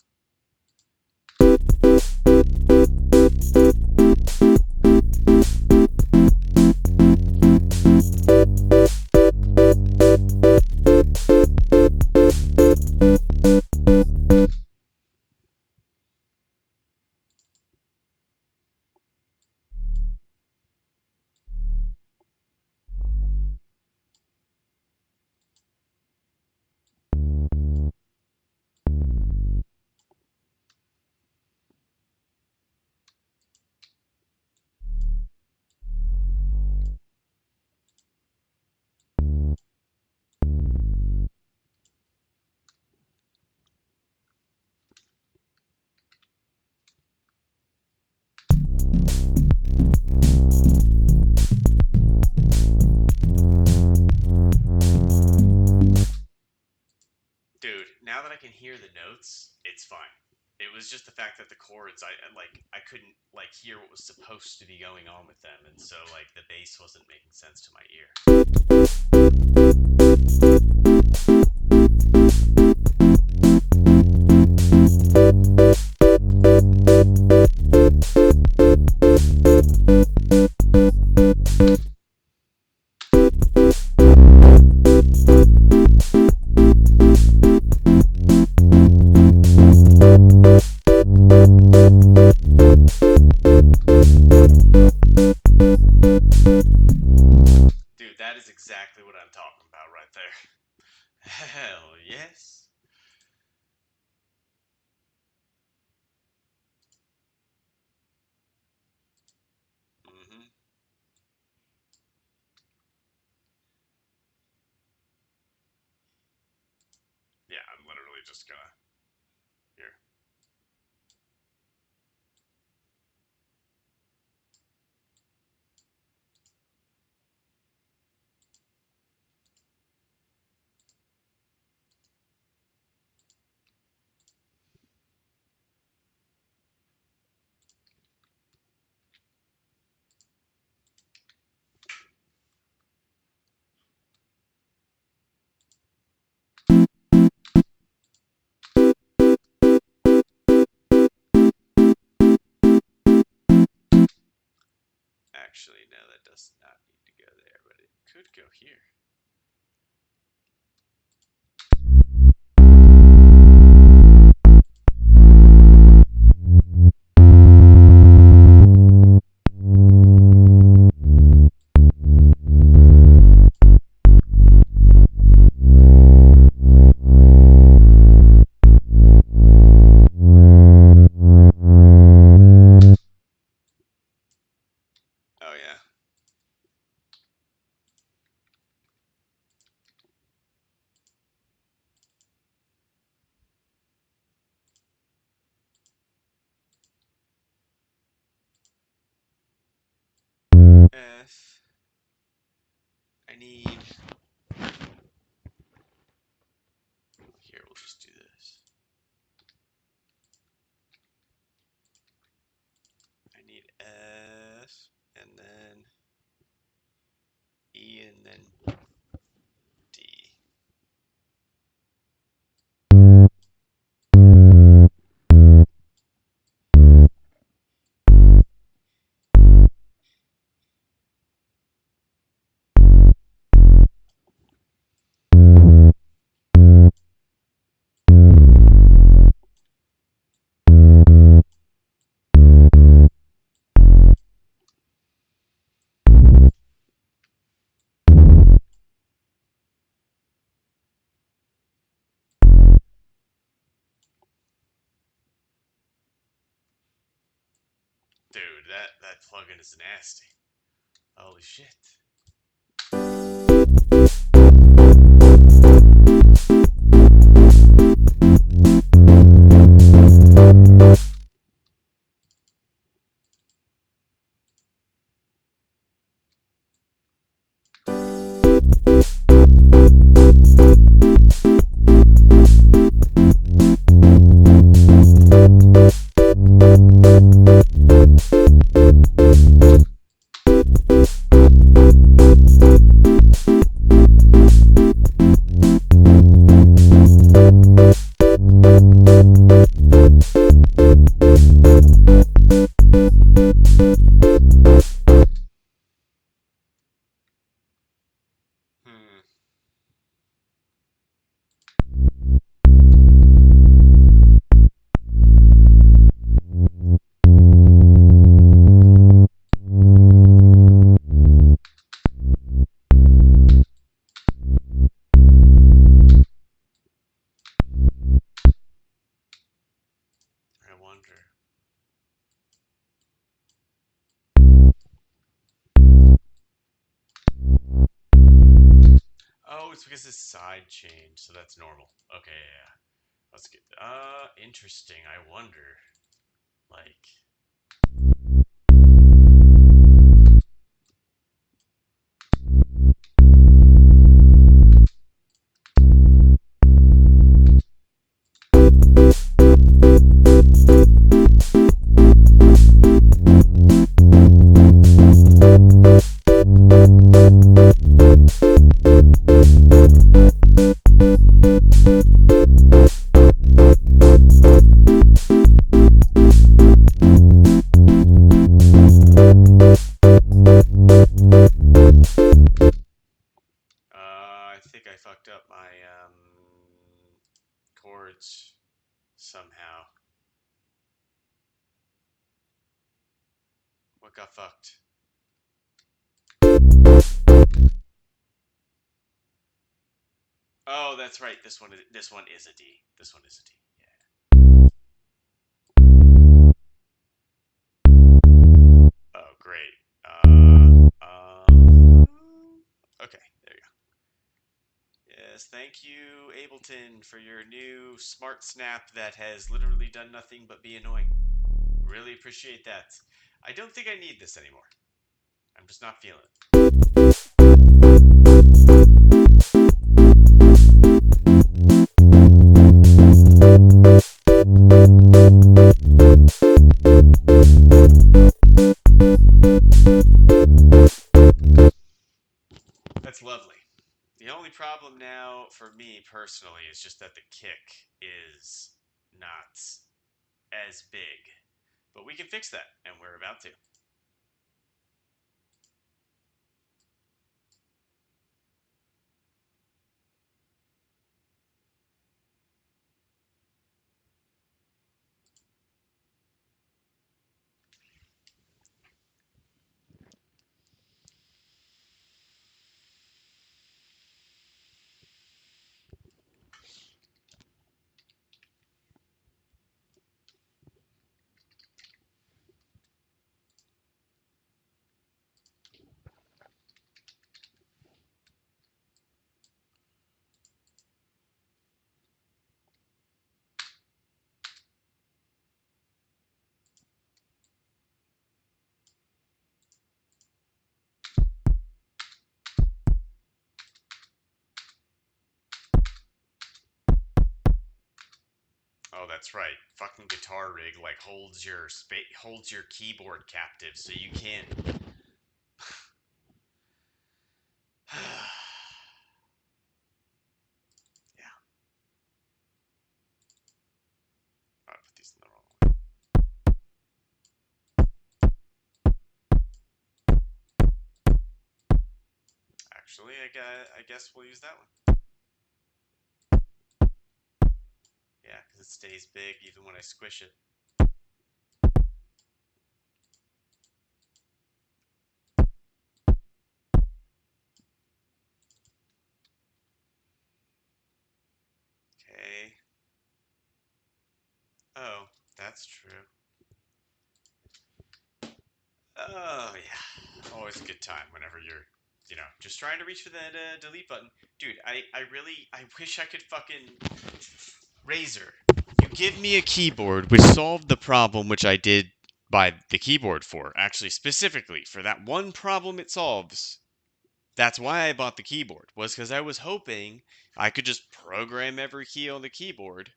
Dude, now that I can hear the notes, it's fine. It was just the fact that the chords, I couldn't like hear what was supposed to be going on with them, and so like the bass wasn't making sense to my ear. Dude, that is exactly what I'm talking about right there. Hell yes. Mm-hmm. Yeah, I'm literally just gonna here. Actually, no, that does not need to go there, but it could go here. Oh yeah. F. I need. Here, we'll just do this. I need F, and then E, and then D. Dude, that plugin is nasty. Holy shit. it's because his side changed, so that's normal. Okay, yeah. Let's get. Interesting. I wonder. Like, I think I fucked up my chords somehow. What got fucked? Oh, that's right. This one is a D. This one is a D. Yeah. Oh, great. Okay, there you go. Yes, thank you, Ableton, for your new smart snap that has literally done nothing but be annoying. Really appreciate that. I don't think I need this anymore. I'm just not feeling it. That's lovely. The only problem now for me personally is just that the kick is not as big. But we can fix that, and we're about to. Oh, that's right. Fucking guitar rig like holds your keyboard captive, so you can't. Yeah, I put these in the wrong one. Actually, I guess we'll use that one. Yeah, because it stays big even when I squish it. Okay. Oh, that's true. Oh yeah, always a good time whenever you're, just trying to reach for that delete button, dude. I wish I could fucking Razer. You give me a keyboard which solved the problem which I did buy the keyboard for. Actually, specifically for that one problem it solves. That's why I bought the keyboard. Was because I was hoping I could just program every key on the keyboard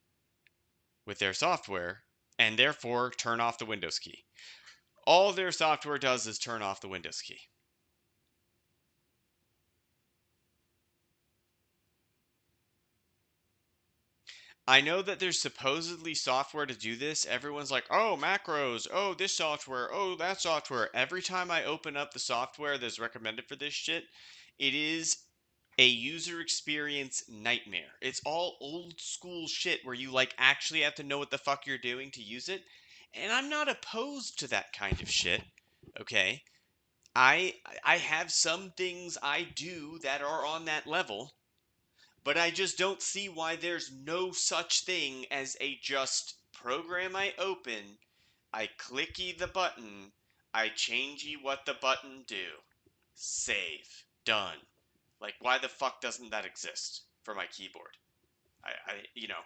with their software and therefore turn off the Windows key. All their software does is turn off the Windows key. I know that there's supposedly software to do this. Everyone's like, oh, macros, oh, this software, oh, that software. Every time I open up the software that's recommended for this shit, it is a user experience nightmare. It's all old school shit where you like actually have to know what the fuck you're doing to use it. And I'm not opposed to that kind of shit. Okay? I I have some things I do that are on that level, but I just don't see why there's no such thing as a just program I open, I clicky the button, I changey what the button do. Save. Done. Like, why the fuck doesn't that exist for my keyboard?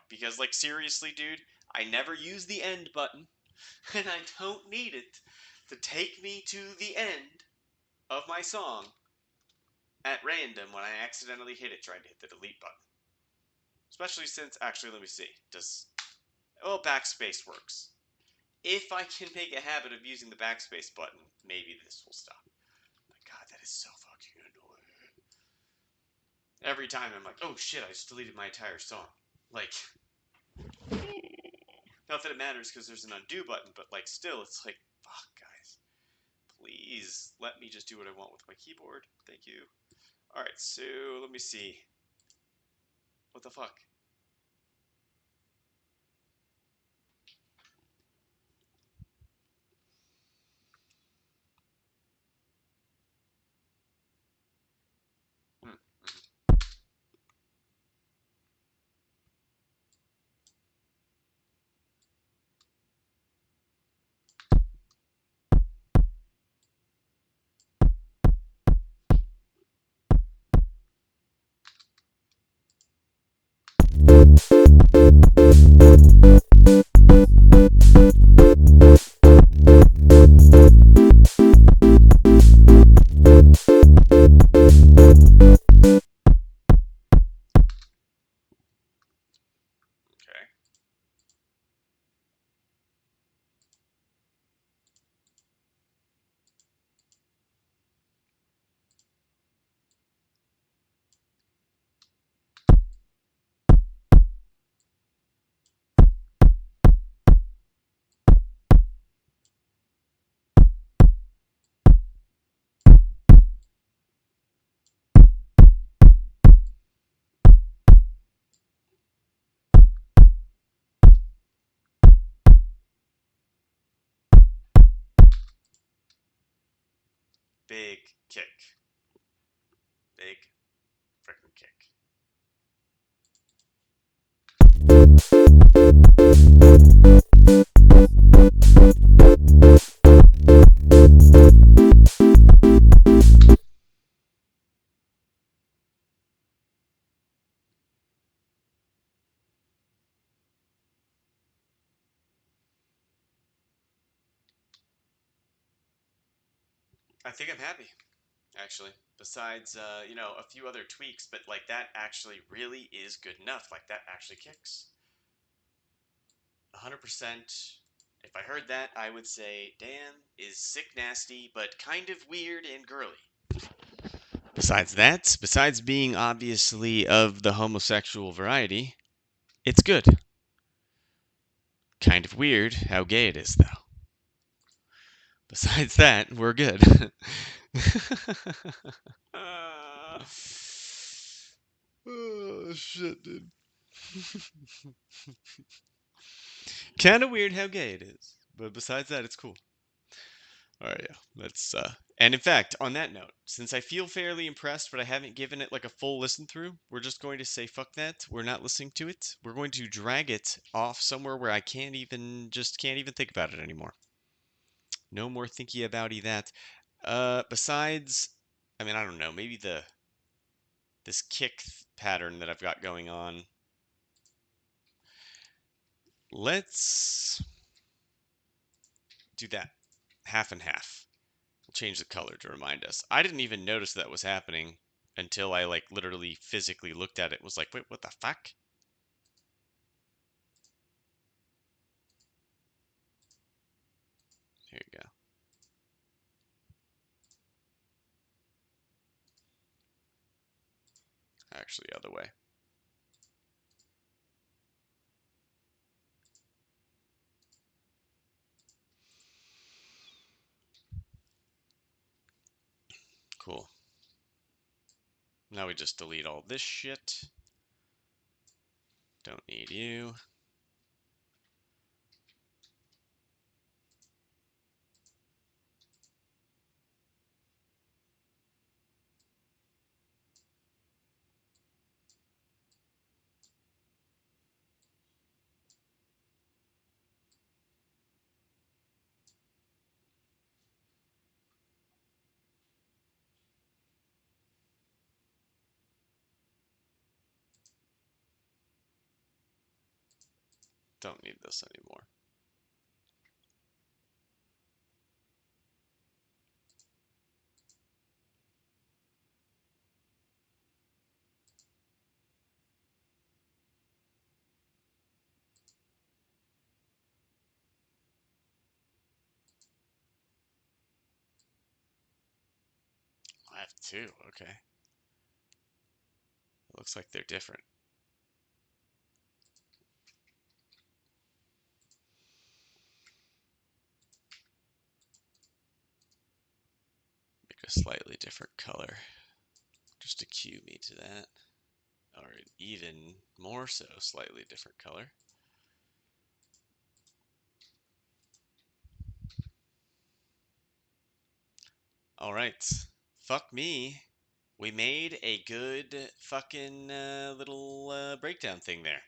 Because, like, seriously, dude, I never use the end button, and I don't need it to take me to the end of my song at random when I accidentally hit it trying to hit the delete button. Especially since, actually, let me see. Backspace works. If I can make a habit of using the backspace button, maybe this will stop. My god, that is so fucking annoying. Every time I'm like, oh shit, I just deleted my entire song. Like, not that it matters because there's an undo button, but like, still, it's like, fuck, guys. Please let me just do what I want with my keyboard. Thank you. Alright, so let me see. What the fuck? Hmm. Okay. Big kick. Big freaking kick. I think I'm happy, actually. Besides, a few other tweaks, but like that actually really is good enough. Like that actually kicks. 100%. If I heard that, I would say Dan is sick nasty, but kind of weird and girly. Besides that, besides being obviously of the homosexual variety, it's good. Kind of weird how gay it is, though. Besides that, we're good. Oh, shit, dude. Kind of weird how gay it is. But besides that, it's cool. Alright, yeah. And in fact, on that note, since I feel fairly impressed, but I haven't given it like a full listen through, we're just going to say fuck that. We're not listening to it. We're going to drag it off somewhere where I can't even think about it anymore. No more thinky abouty that. Besides, I mean, I don't know, maybe this kick pattern that I've got going on. Let's do that half and half. We'll change the color to remind us. I didn't even notice that was happening until I like literally physically looked at it. Was like, wait, what the fuck? Here you go. Actually, other way. Cool. Now we just delete all this shit. Don't need you. Don't need this anymore. I have two. Okay. It looks like they're different. Make a slightly different color just to cue me to that. Or an even more so slightly different color. All right. Fuck me. We made a good fucking little breakdown thing there.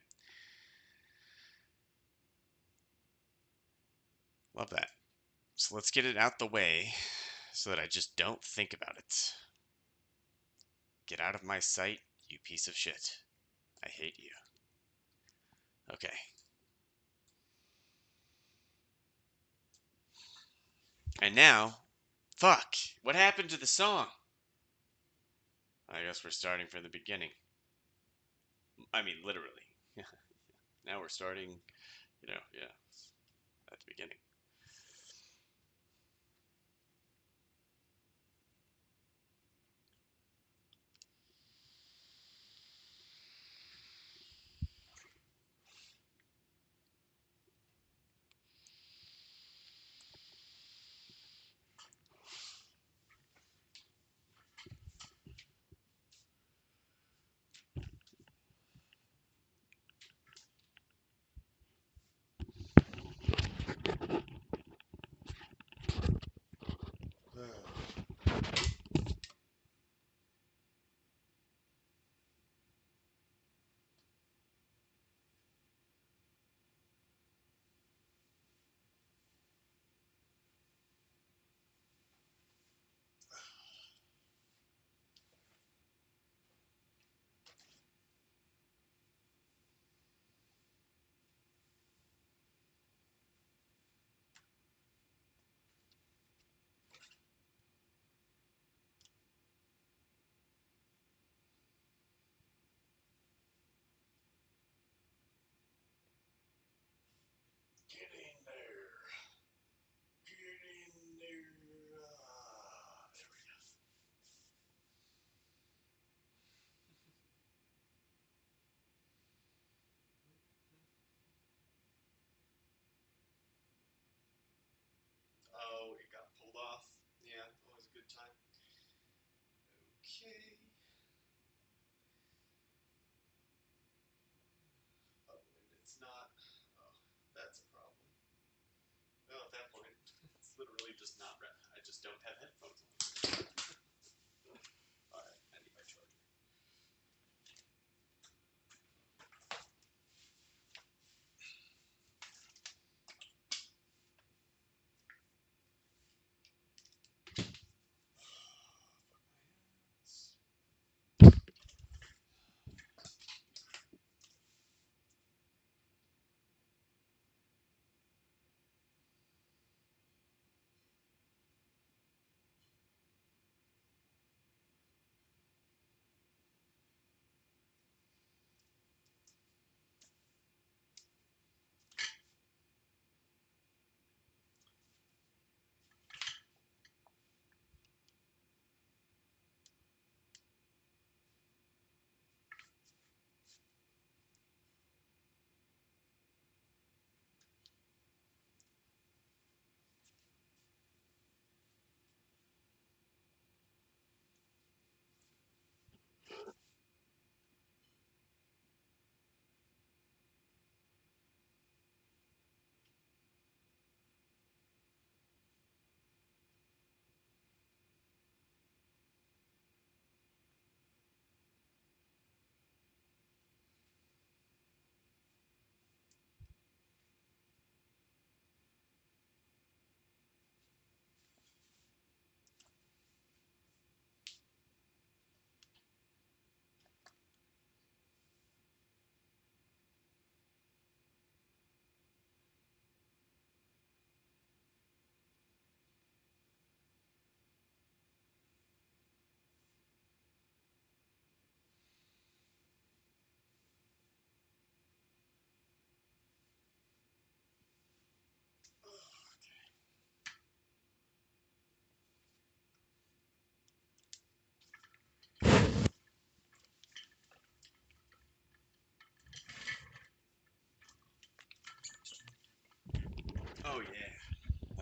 Love that. So let's get it out the way so that I just don't think about it. Get out of my sight, you piece of shit. I hate you. Okay. And now, fuck. What happened to the song? I guess we're starting from the beginning. I mean, literally. Now we're starting, yeah, at the beginning. Get in there. Get in there. There we go. Oh, it got pulled off. Yeah, always a good time. Okay. Oh, and it's not. Oh, that's a problem. Well, at that point, it's literally just not. I just don't have headphones on. All right, I need my charger.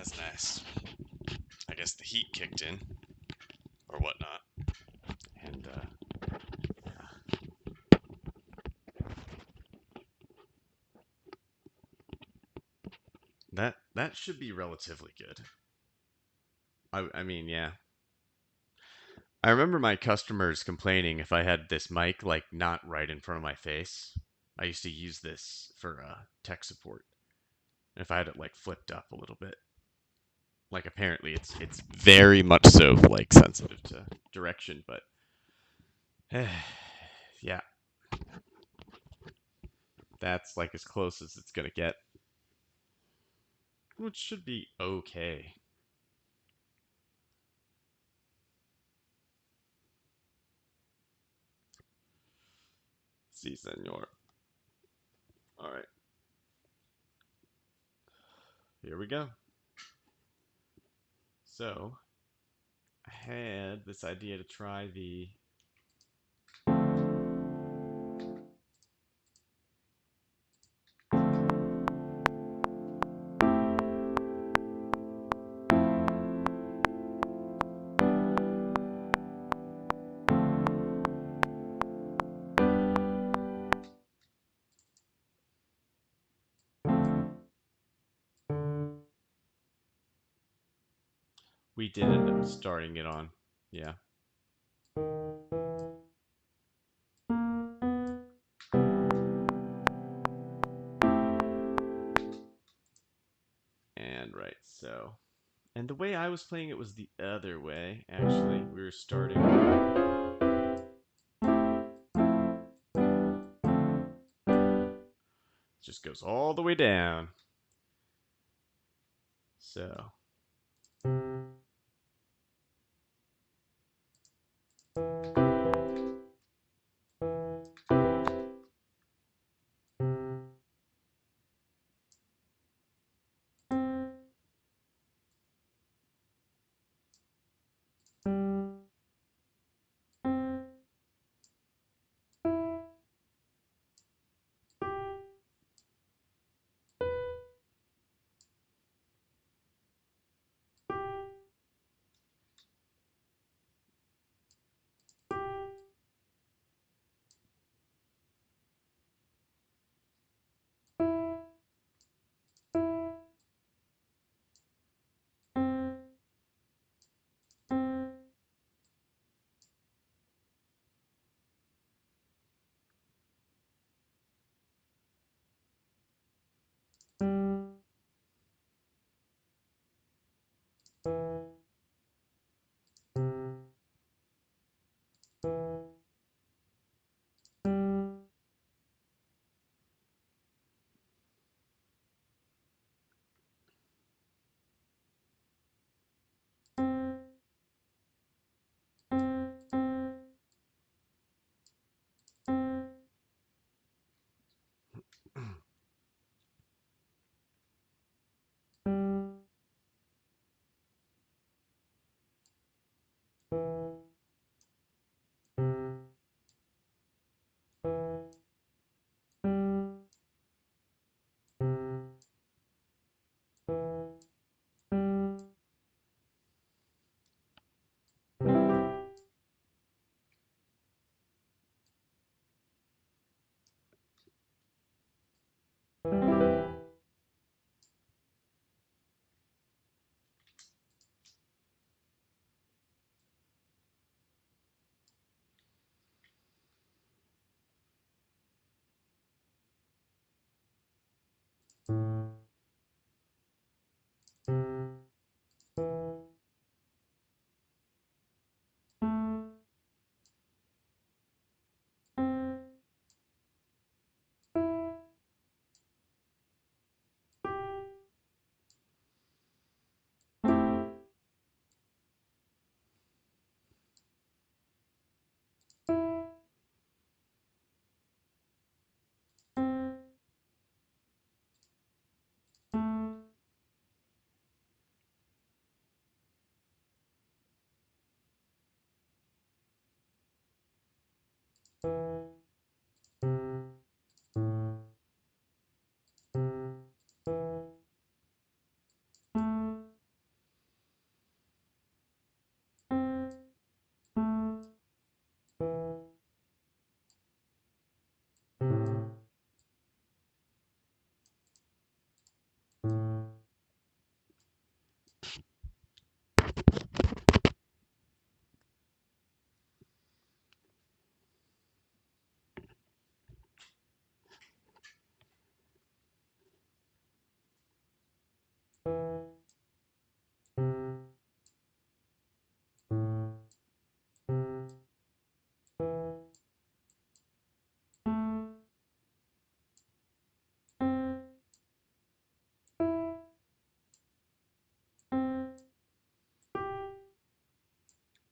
That's nice. I guess the heat kicked in or whatnot, and that should be relatively good. I mean, yeah. I remember my customers complaining if I had this mic like not right in front of my face. I used to use this for tech support. If I had it like flipped up a little bit, like apparently it's very much so like sensitive to direction, but yeah, that's like as close as it's gonna get, which should be okay. Si, senor. All right, here we go. So I had this idea to try the. We did end up starting it on. Yeah. And right, so. And the way I was playing it was the other way, actually. We were starting. It just goes all the way down. So.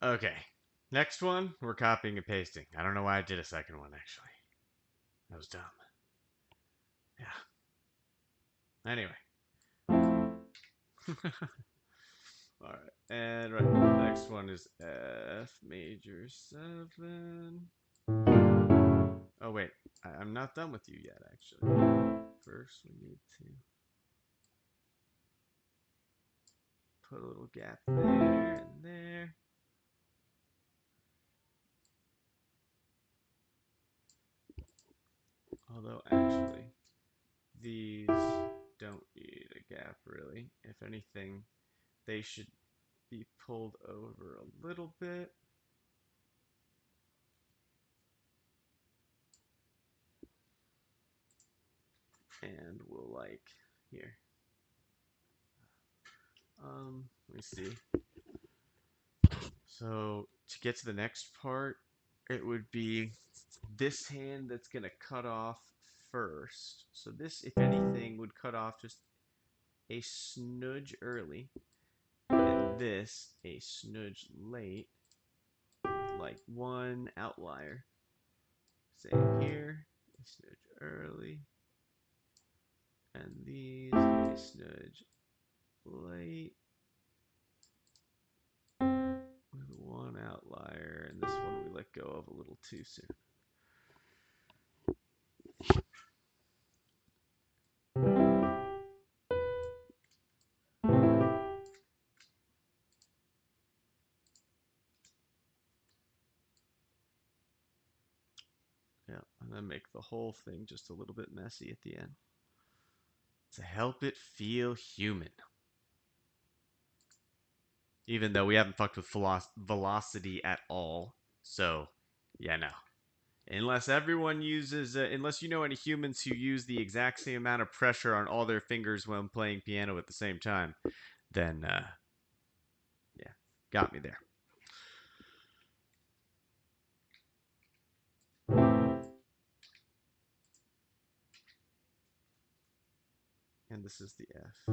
Okay. Next one, we're copying and pasting. I don't know why I did a second one, actually. That was dumb. Yeah. Anyway. Alright. And right, the next one is F major 7. Oh, wait. I'm not done with you yet, actually. First, we need to put a little gap there and there. Although, actually, these don't need a gap, really. If anything, they should be pulled over a little bit. And we'll like, here. Let me see. So to get to the next part, it would be this hand that's going to cut off first. So this, if anything, would cut off just a smudge early, and this a smudge late, with like one outlier. Same here, a smudge early, and these a smudge late with one outlier, and this one we let go of a little too soon. Yeah, and then make the whole thing just a little bit messy at the end to help it feel human. Even though we haven't fucked with velocity at all. So, yeah, no. Unless everyone uses, unless you know any humans who use the exact same amount of pressure on all their fingers when playing piano at the same time, then, yeah, got me there. And this is the F.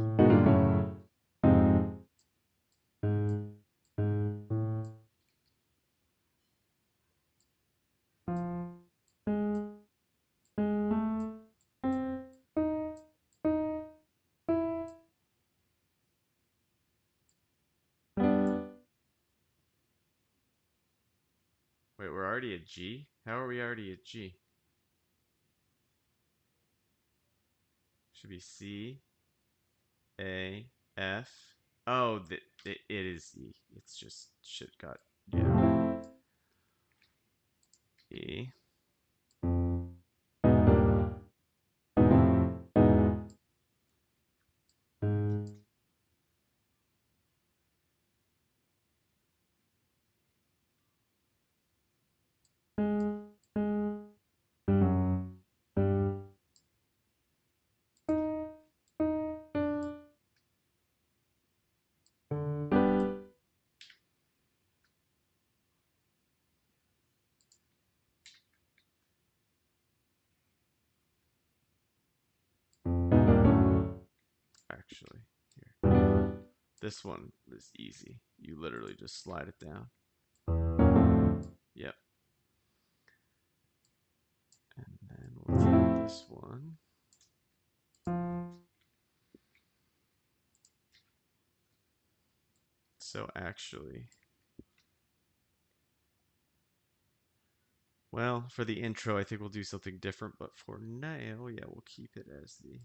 Wait, we're already at G? How are we already at G? Should be C, A, F. Oh, it is E. It's just shit got, yeah. E. Actually, here. This one is easy. You literally just slide it down. Yep. And then we'll take this one. So actually, well, for the intro, I think we'll do something different, but for now, yeah, we'll keep it as the.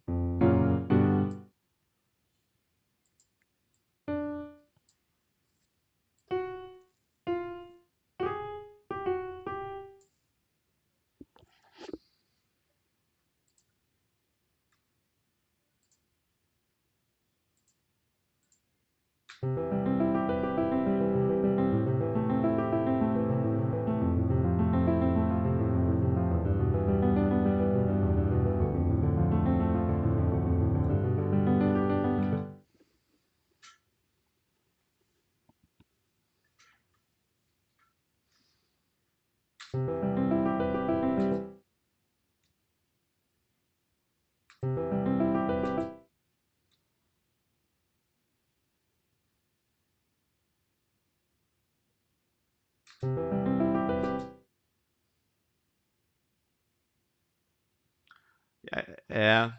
Yeah. Yeah.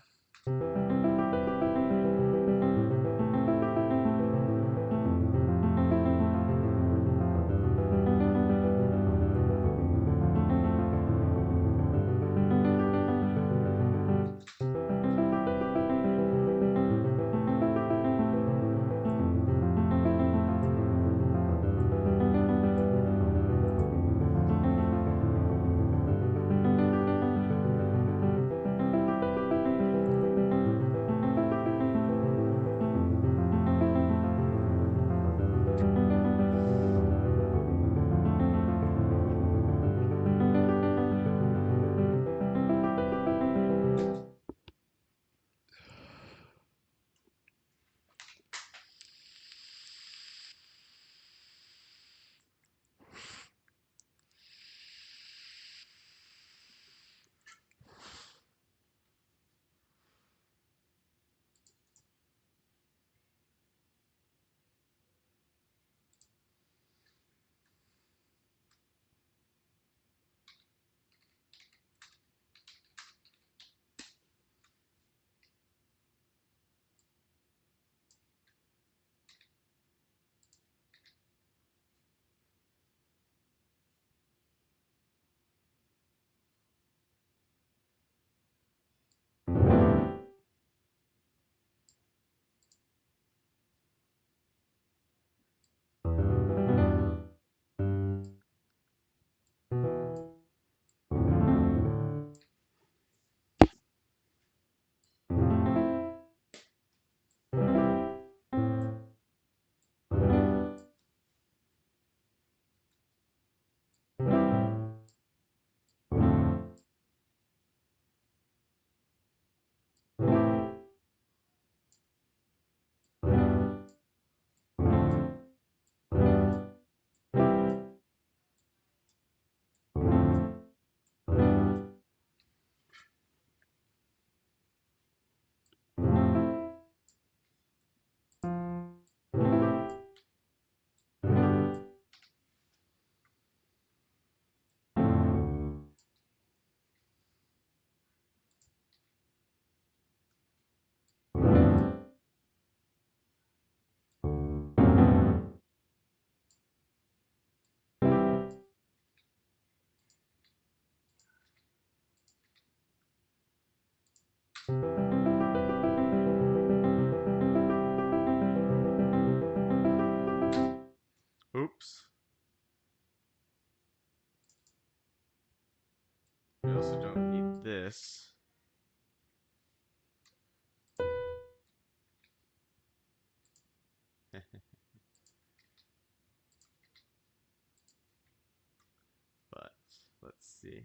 Oops. We also don't need this. But let's see.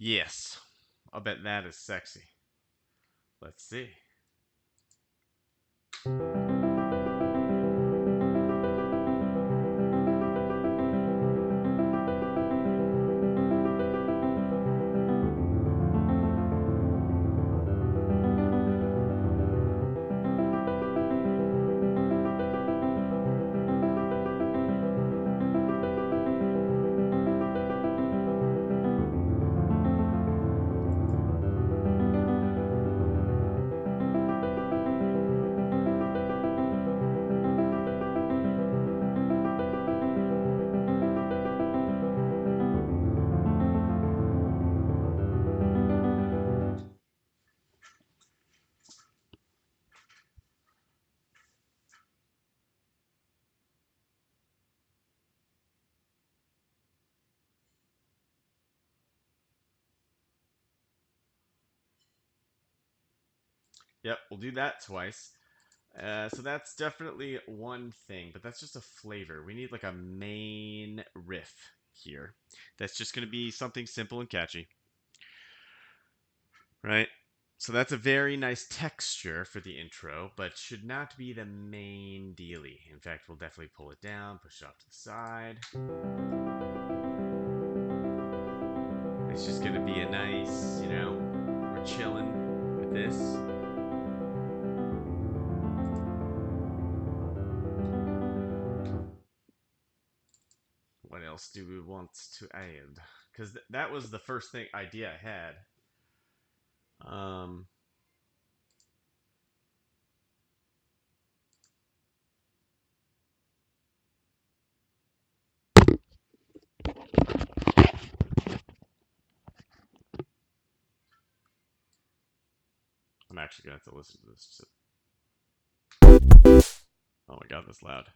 Yes. I'll bet that is sexy. Let's see. Yep, we'll do that twice. So that's definitely one thing, but that's just a flavor. We need like a main riff here. That's just going to be something simple and catchy, right? So that's a very nice texture for the intro, but should not be the main dealie. In fact, we'll definitely pull it down, push it off to the side. It's just going to be a nice, we're chilling with this. What else do we want to add? Because that was the first thing idea I had. Um, I'm actually gonna have to listen to this. Oh my god, that's loud.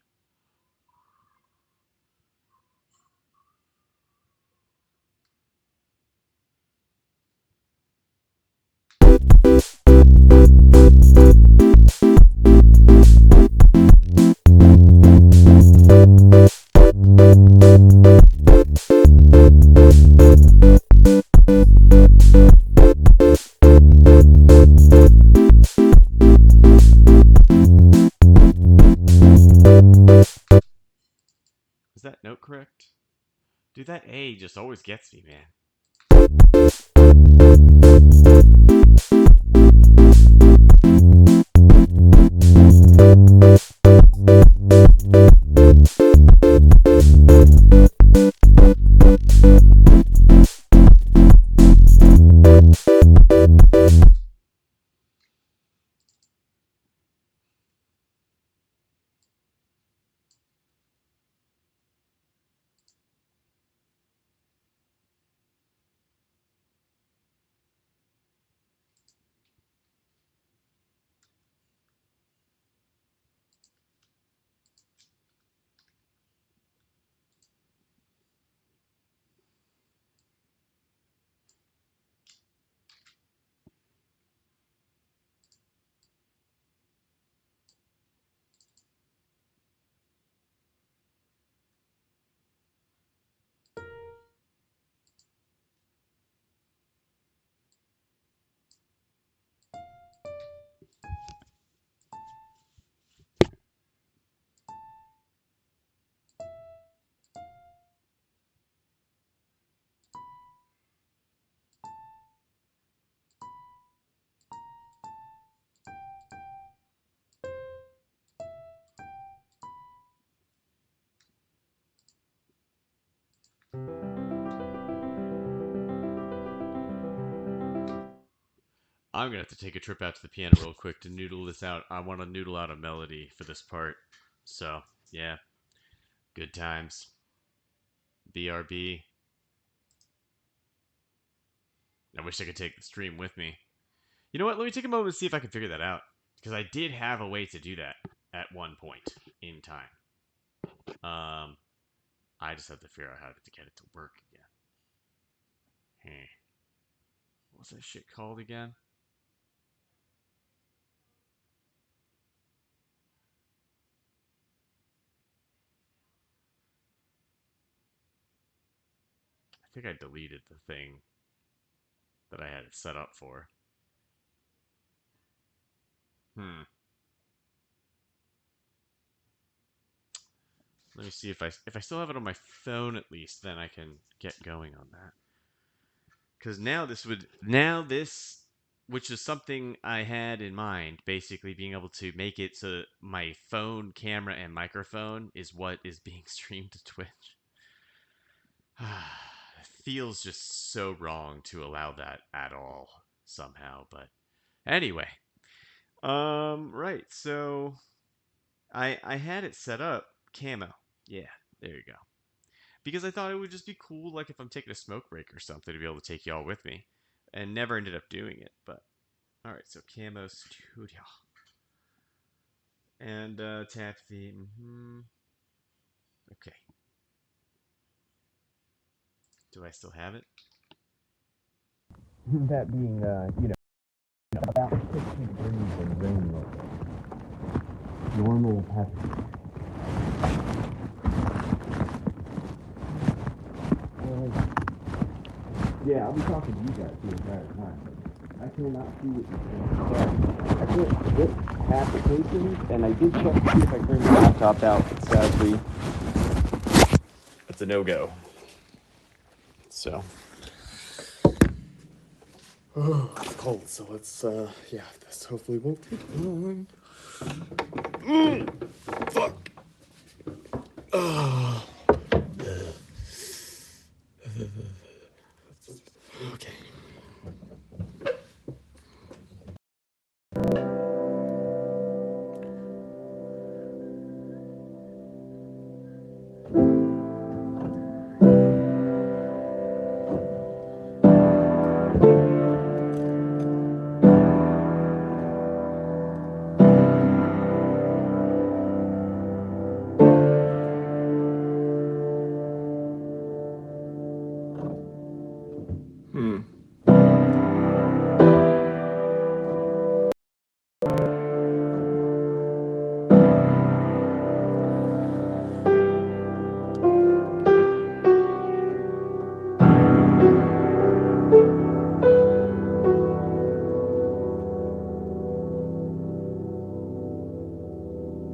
Is that note correct? Dude, that A just always gets me, man. I'm gonna have to take a trip out to the piano real quick to noodle this out. I want to noodle out a melody for this part. So, yeah, good times. BRB. I wish I could take the stream with me. You know what? Let me take a moment and see if I can figure that out. Because I did have a way to do that at one point in time. I just have to figure out how to get it to work again. Hey, what's that shit called again? I think I deleted the thing that I had it set up for. Hmm. Let me see if I still have it on my phone at least, then I can get going on that. Because now this, which is something I had in mind, basically being able to make it so my phone camera and microphone is what is being streamed to Twitch. It feels just so wrong to allow that at all somehow, but anyway. Right. So I had it set up camo. Yeah, there you go. Because I thought it would just be cool, like if I'm taking a smoke break or something, to be able to take y'all with me, and never ended up doing it. But all right, so camo studio and tap the. Okay. Do I still have it? That being, about 15 degrees little happy. Yeah, I'll be talking to you guys the entire time. I cannot see what you're saying. I can't hit applications, and I did check to see if I turned the laptop out, but sadly, it's a no-go. So. Oh, it's cold, so let's, yeah, this hopefully won't take long. Fuck. Oh. Okay.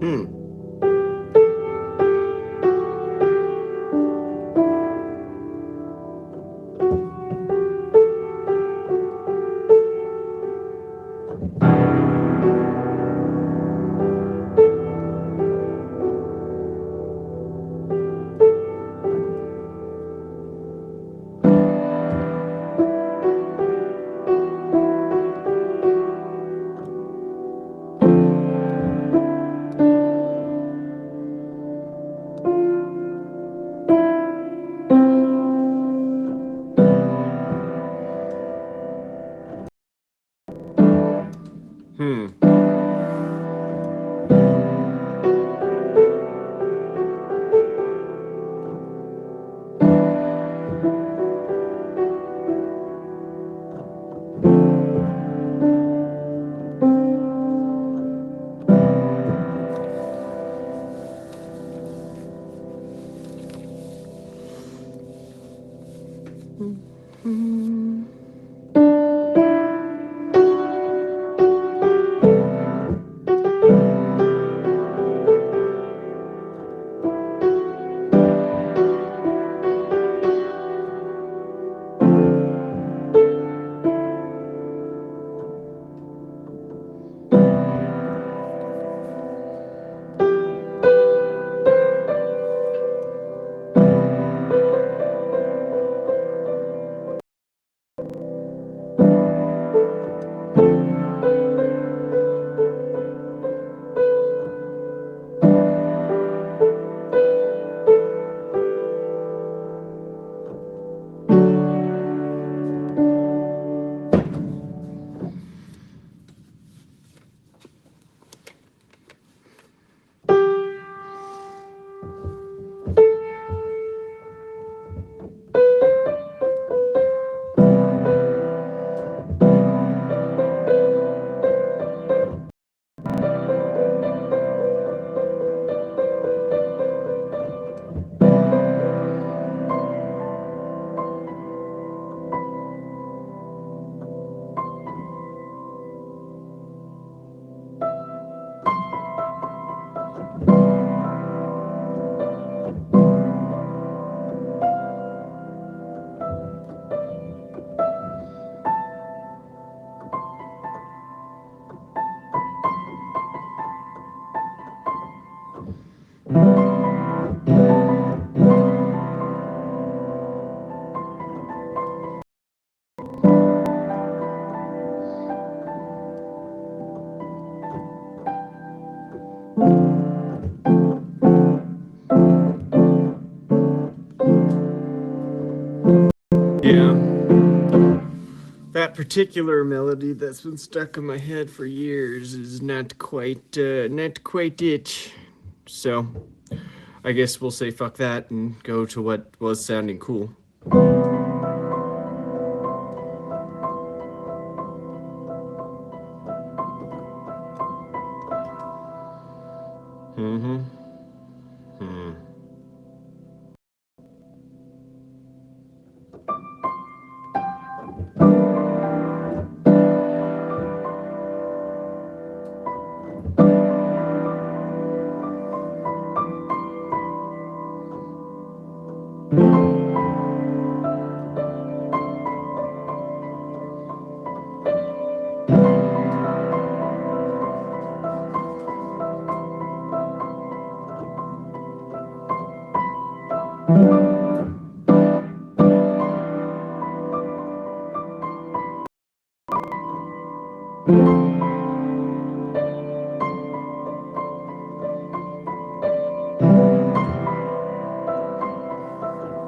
Hmm. Hmm. Hmm. Yeah. That particular melody that's been stuck in my head for years is not quite it. So, I guess we'll say fuck that and go to what was sounding cool.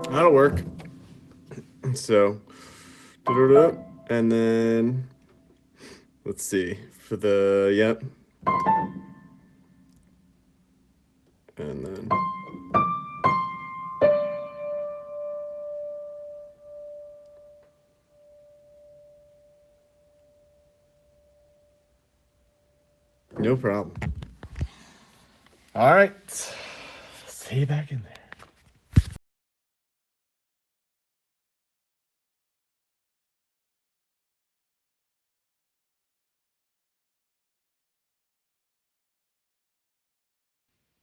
That'll work. So, and then let's see for the yep, and then no problem. All right, see you back in there.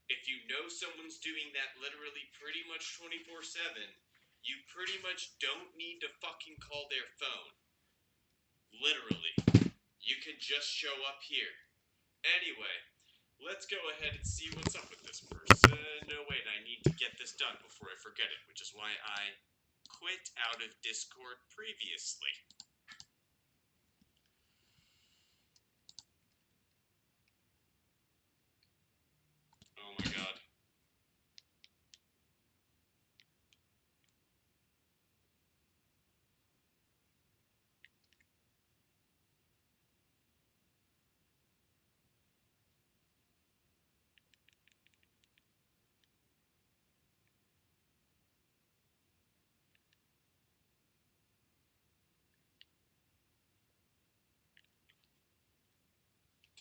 If you know someone's doing that literally pretty much 24/7, you pretty much don't need to fucking call their phone. Literally. You can just show up here. Anyway, let's go ahead and see what's up with this person. No, wait, I need to get this done before I forget it, which is why I quit out of Discord previously. Oh my god.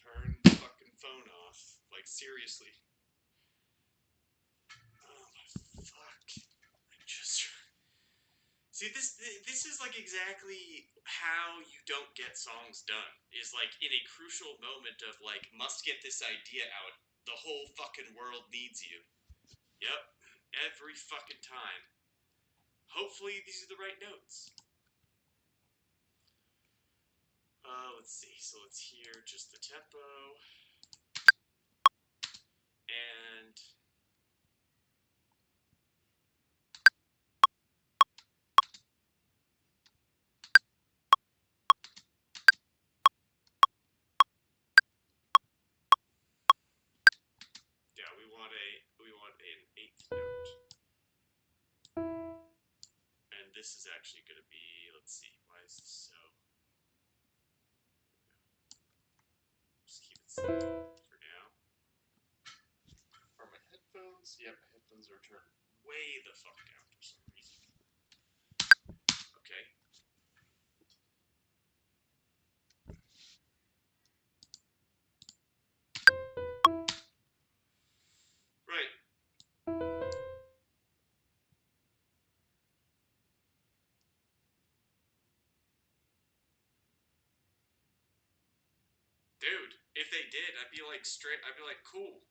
Turn the fucking phone off. Like, seriously. Oh my fuck. I just... See, this is like exactly how you don't get songs done. Is like in a crucial moment of like, must get this idea out. The whole fucking world needs you. Yep. Every fucking time. Hopefully these are the right notes. Let's see. So let's hear just the tempo. And yeah, we want an eighth note. And this is actually going to be, let's see, why is this so? Just keep it simple for now. Are my headphones? Yep, my headphones are turned way the fuck down for some reason. Okay. Right. Dude, if they did, I'd be like cool.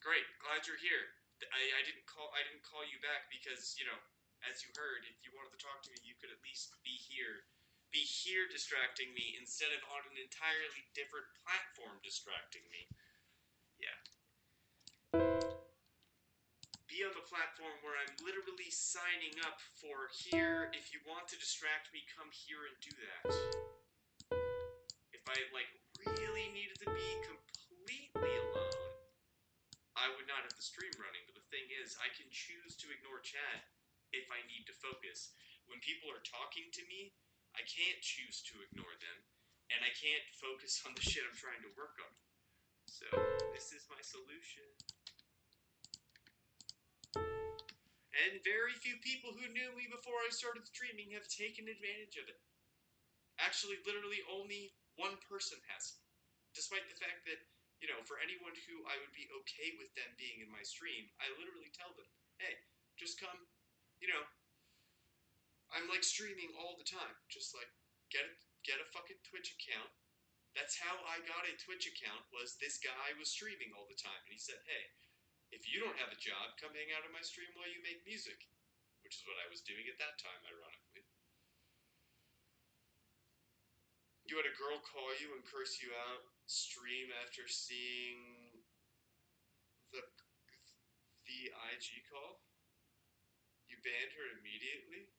Great, glad you're here. I didn't call you back because, you know, as you heard, if you wanted to talk to me, you could at least be here. Be here distracting me instead of on an entirely different platform distracting me. Yeah. Be on the platform where I'm literally signing up for here. If you want to distract me, come here and do that. If I like really needed to be completely alone, I would not have the stream running. But the thing is, I can choose to ignore chat if I need to focus. When people are talking to me, I can't choose to ignore them, and I can't focus on the shit I'm trying to work on. So this is my solution. And very few people who knew me before I started streaming have taken advantage of it. Actually, literally only one person has. Despite the fact that, you know, for anyone who I would be okay with them being in my stream, I literally tell them, hey, just come, you know, I'm like streaming all the time. Just like, get a fucking Twitch account. That's how I got a Twitch account, was this guy was streaming all the time. And he said, hey, if you don't have a job, come hang out on my stream while you make music. Which is what I was doing at that time, ironically. You had a girl call you and curse you out stream after seeing the IG call? You banned her immediately?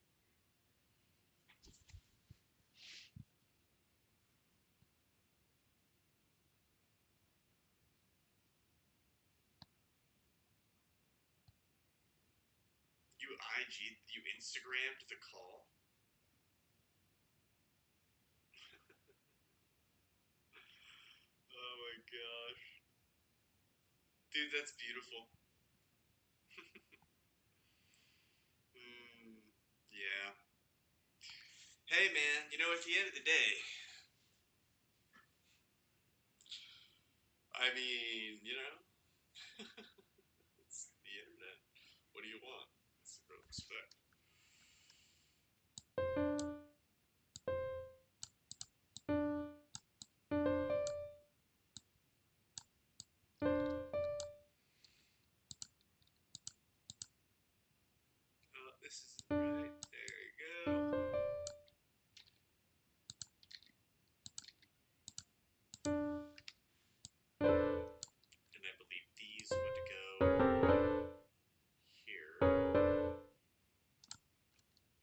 you Instagrammed the call? Oh my gosh. Dude, that's beautiful. Mm, yeah. Hey man, at the end of the day, I mean, it's the internet. What do you want? It's the respect. Oh, this isn't right. There you go. And I believe these would go here.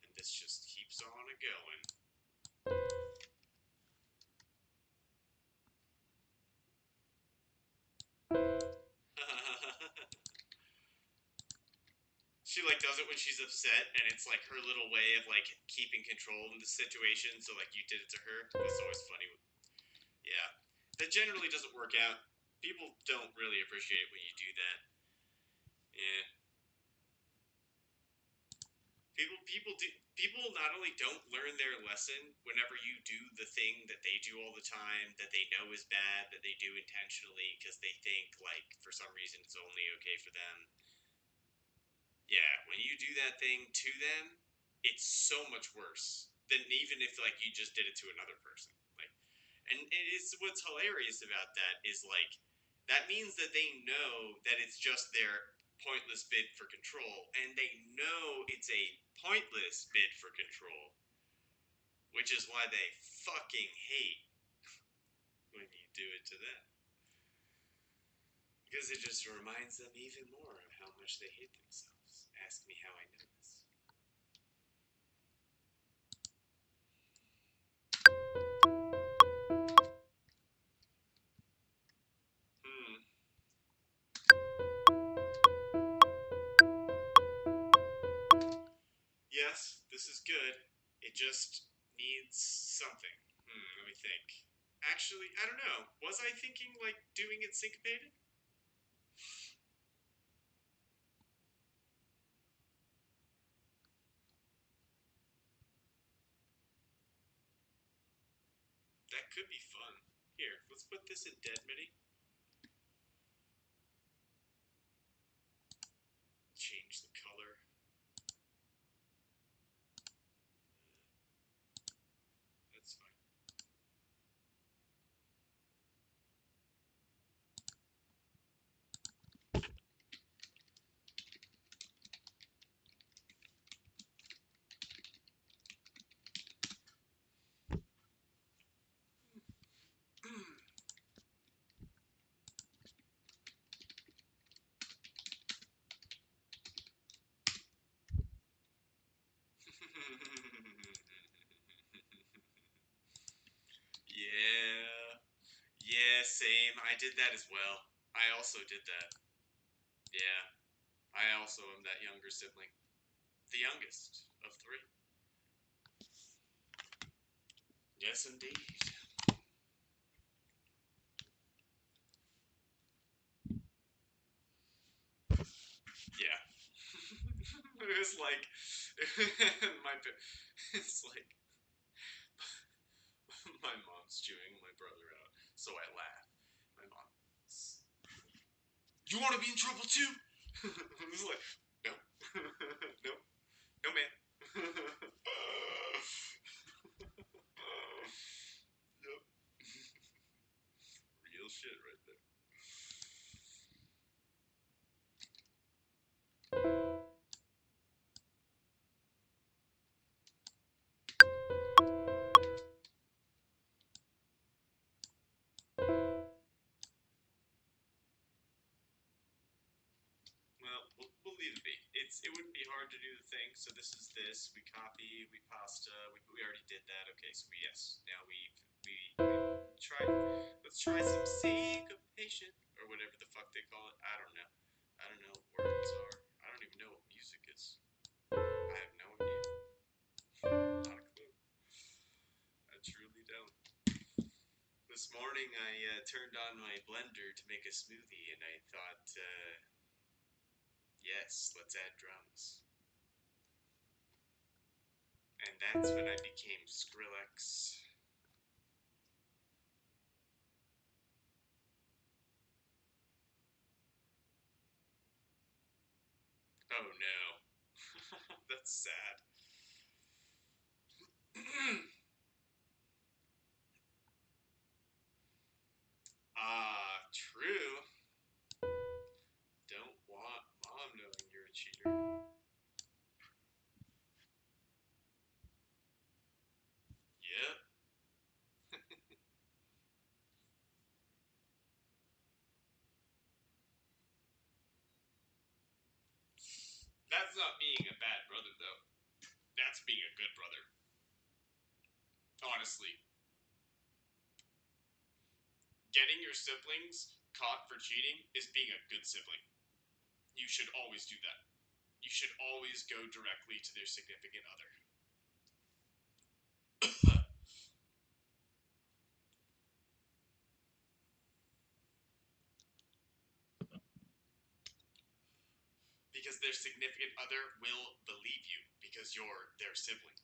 And this just keeps on a going. She does it when she's upset, and it's her little way of keeping control in the situation. So you did it to her. That's always funny. Yeah, that generally doesn't work out. People don't really appreciate it when you do that. Yeah, people not only don't learn their lesson whenever you do the thing that they do all the time that they know is bad that they do intentionally because they think for some reason it's only okay for them. Yeah, when you do that thing to them, it's so much worse than even if you just did it to another person. And it's what's hilarious about that is that means that they know that it's just their pointless bid for control, and they know it's a pointless bid for control, which is why they fucking hate when you do it to them. Because it just reminds them even more of how much they hate themselves. Ask me how I know this. Hmm. Yes, this is good. It just needs something. Let me think. Actually, I don't know. Was I thinking doing it syncopated? That could be fun. Here, let's put this in dead MIDI. Change the color. That's fine. Yeah. Yeah, same. I did that as well. I also did that. Yeah. I also am that younger sibling. The youngest of three. Yes, indeed. Yeah. It was my it's my mom's chewing my brother out, so I laugh. My mom, you want to be in trouble too? I was like, no, no, no, man. Yep, real shit right there. Well, we'll leave it be. It wouldn't be hard to do the thing. So this is this. We copy. We pasta. We already did that. Okay. So yes. Now we try. Let's try some syncopation or whatever the fuck they call it. I don't know. I don't know what words are. I don't even know what music is. This morning I turned on my blender to make a smoothie, and I thought, yes, let's add drums. And that's when I became Skrillex. Oh no. That's sad. True. Don't want mom knowing you're a cheater. Yep. That's not being a bad brother, though. That's being a good brother. Honestly. Getting your siblings caught for cheating is being a good sibling. You should always do that. You should always go directly to their significant other. Because their significant other will believe you because you're their sibling.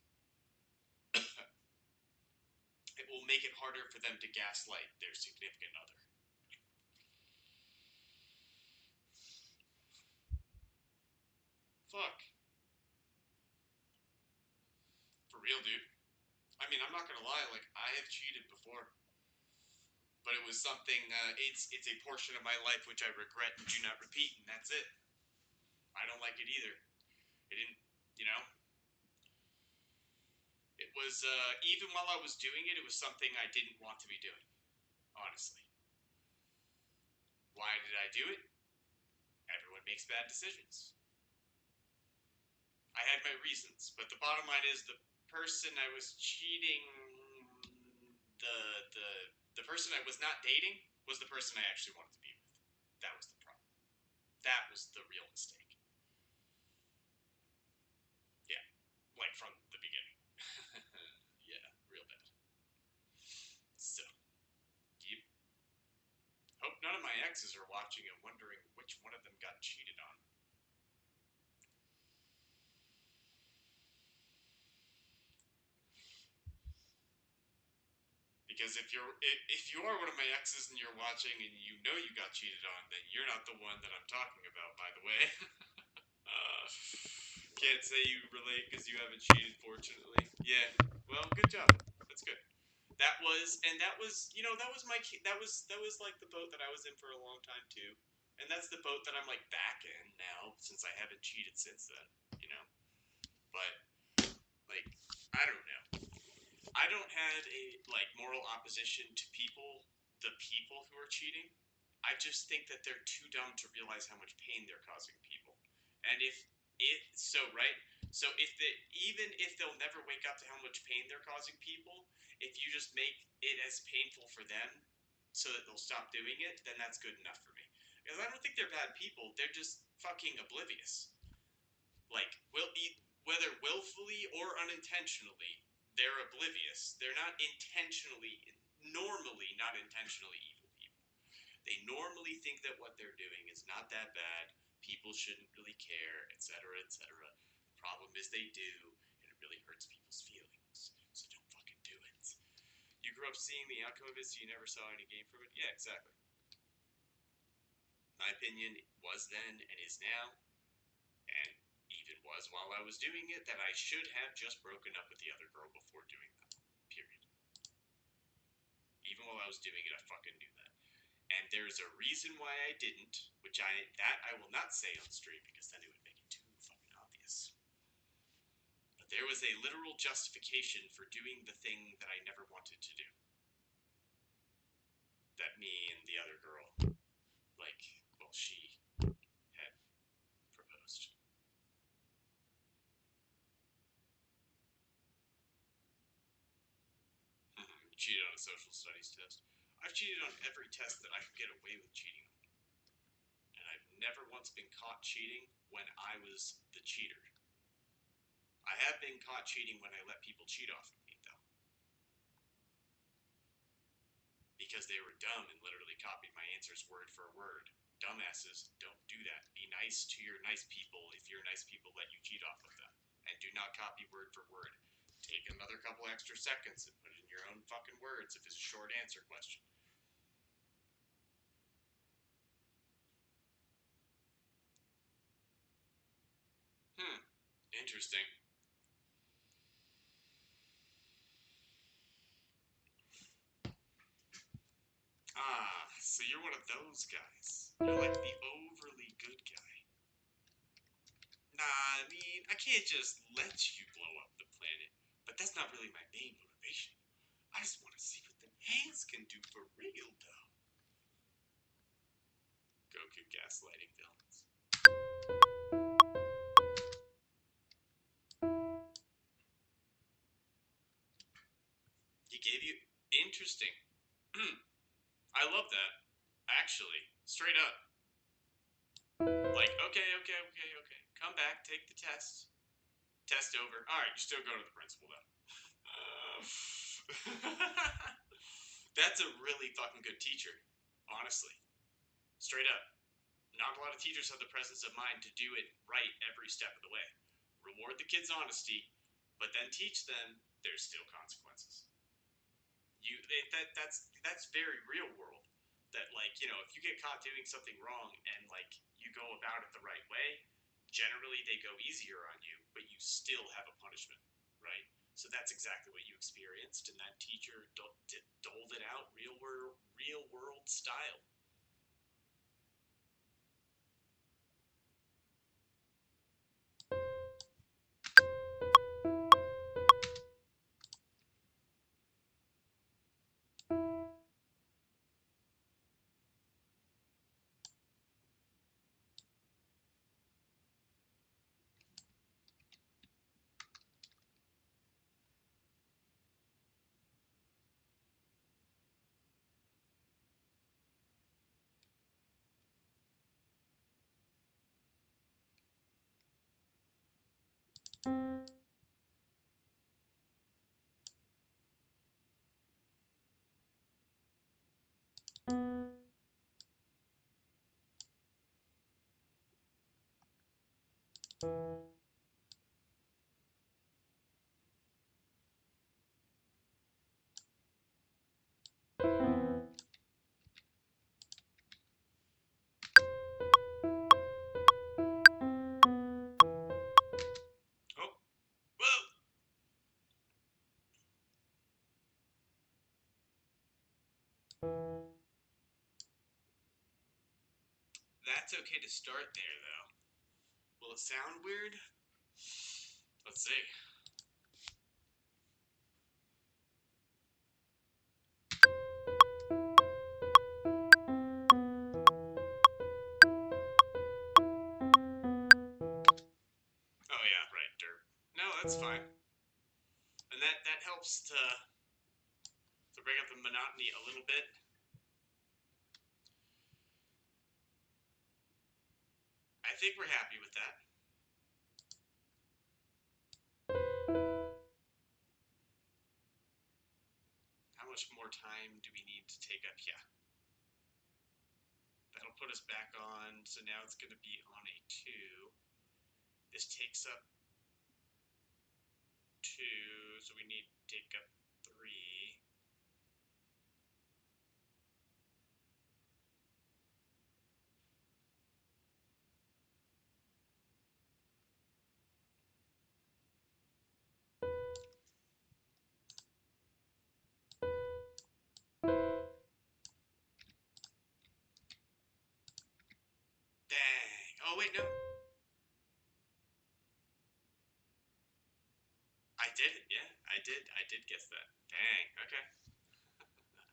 It will make it harder for them to gaslight their significant other. Fuck. For real, dude. I mean, I'm not gonna lie, like, I have cheated before. But it was something, it's a portion of my life which I regret and do not repeat, and that's it. I don't like it either. It didn't, you know? It was, even while I was doing it, it was something I didn't want to be doing. Honestly. Why did I do it? Everyone makes bad decisions. I had my reasons, but the bottom line is the person I was cheating, the the the person I was not dating was the person I actually wanted to be with. That was the problem. That was the real mistake. Yeah, like from the beginning. Yeah, real bad. So, you hope none of my exes are watching and wondering which one of them got cheated on. Because if you are one of my exes and you're watching and you know you got cheated on, then you're not the one that I'm talking about, by the way. Can't say you relate because you haven't cheated, fortunately. Yeah. Well, good job. That's good. That was, that was that was like the boat that I was in for a long time too, and that's the boat that I'm like back in now since I haven't cheated since then. But like, I don't know. I don't have a like moral opposition to the people who are cheating. I just think that they're too dumb to realize how much pain they're causing people. And right, so even if they'll never wake up to how much pain they're causing people, if you just make it as painful for them so that they'll stop doing it, then that's good enough for me. Because I don't think they're bad people. They're just fucking oblivious. Like, whether willfully or unintentionally, they're oblivious. They're not normally not intentionally evil people. They normally think that what they're doing is not that bad. People shouldn't really care, etc., etc. The problem is they do, and it really hurts people's feelings. So don't fucking do it. You grew up seeing the outcome of it, so you never saw any gain from it? Yeah, exactly. My opinion was then and is now, and even was while I was doing it, that I should have just broken up with the other girl before doing that. Period. Even while I was doing it, I fucking knew that. And there's a reason why I didn't, which I will not say on stream because then it would make it too fucking obvious. But there was a literal justification for doing the thing that I never wanted to do. That me and the other girl, she had proposed. Cheated on a social studies test. I've cheated on every test that I could get away with cheating on. And I've never once been caught cheating when I was the cheater. I have been caught cheating when I let people cheat off of me, though. because they were dumb and literally copied my answers word for word. Dumbasses, don't do that. Be nice to your nice people if your nice people let you cheat off of them. And do not copy word for word. Take another couple extra seconds and put it in your own fucking words if it's a short answer question. Interesting. Ah, so you're one of those guys. You're like the overly good guy. Nah, I mean, I can't just let you blow up the planet, but that's not really my main motivation. I just want to see what the hands can do for real, though. Goku gaslighting villains. He gave you interesting. I love that. Actually, straight up. Like, okay. Come back, take the test. Test over. All right, you're still going to the principal though. That's a really fucking good teacher, honestly. Straight up. Not a lot of teachers have the presence of mind to do it right every step of the way. Reward the kids' honesty, but then teach them there's still consequences. That's very real world. That, like, you know, if you get caught doing something wrong and like you go about it the right way, generally they go easier on you, but you still have a punishment, right? So that's exactly what you experienced, and that teacher doled it out real world style. Oh, whoa! That's okay to start there, though. Will it sound weird? Let's see. Oh yeah, right, derp. No, that's fine. And that helps to break up the monotony a little bit. I think we're happy with that. How much more time do we need to take up? Yeah. That'll put us back on, so now it's going to be on a 2. This takes up 2, so we need to take up 3. Dang. Oh, wait, no. I did it, yeah. I did guess that. Dang, okay.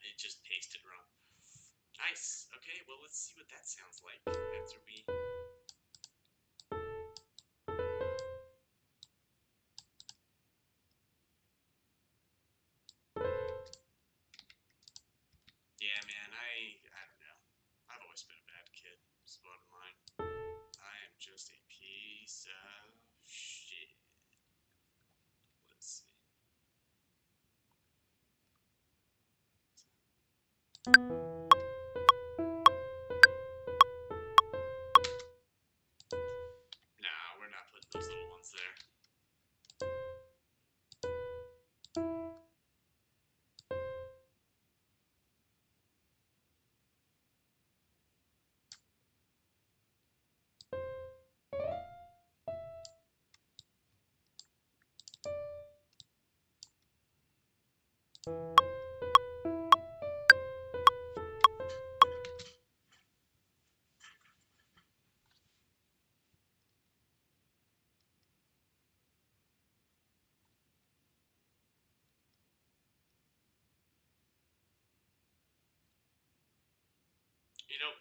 It just pasted wrong. Nice. Okay, well, let's see what that sounds like after we... Yeah, man, I don't know. I've always been a bad kid. It's the bottom line. I am just a piece of shit. Let's see.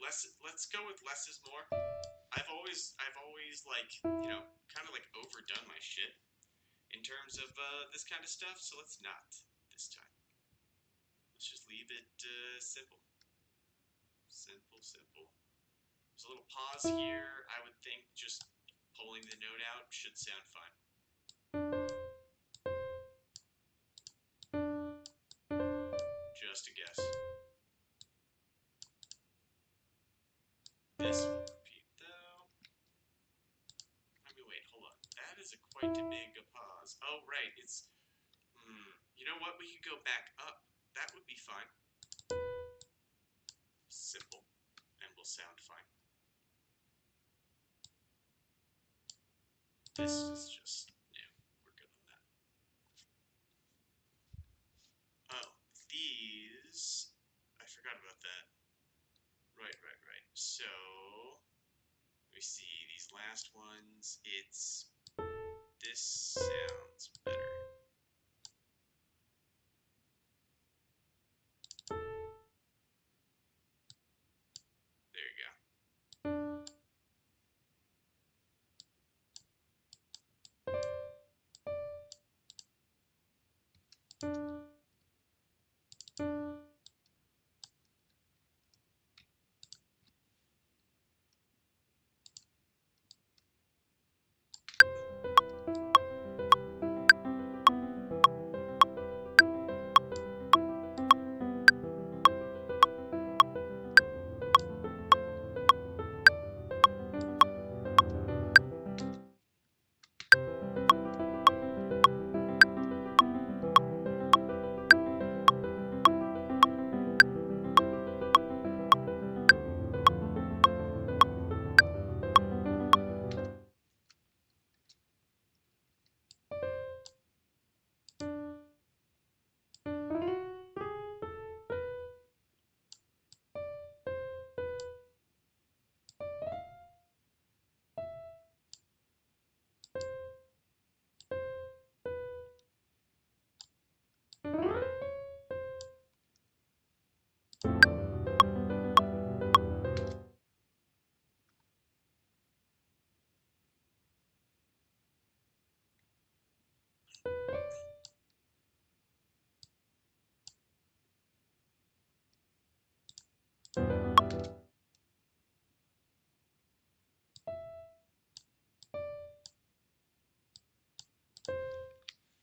Less. Let's go with less is more. I've always like kind of like overdone my shit in terms of this kind of stuff. So let's not this time. Let's just leave it simple, simple, simple. There's a little pause here. I would think just pulling the note out should sound fine. Just a guess. This will repeat though. I mean, wait, hold on. That is a quite a big pause. Oh, right. It's. You know what? We could go back up. That would be fine. Simple, and will sound fine. This is just new. We're good on that. Oh, these. I forgot about that. Right, right, right. So, let me see. These last ones, it's. This sounds better. There you go.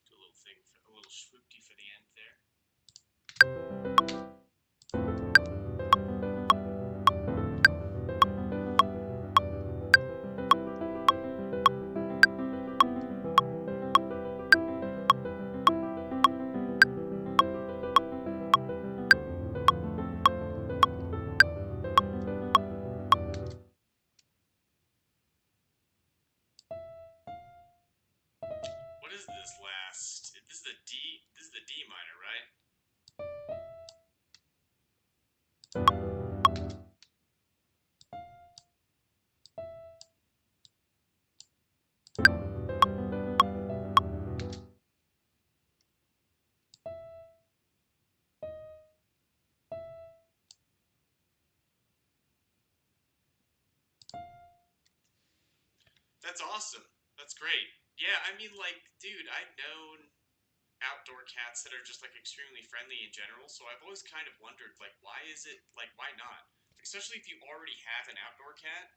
Do a little thing, for, a little swoopty for the end there. What is this last? This is the D. This is the D minor, right? That's awesome. That's great. Yeah, I mean, like, dude, I've known outdoor cats that are just like extremely friendly in general. So I've always kind of wondered, like, why is it like, why not? Especially if you already have an outdoor cat.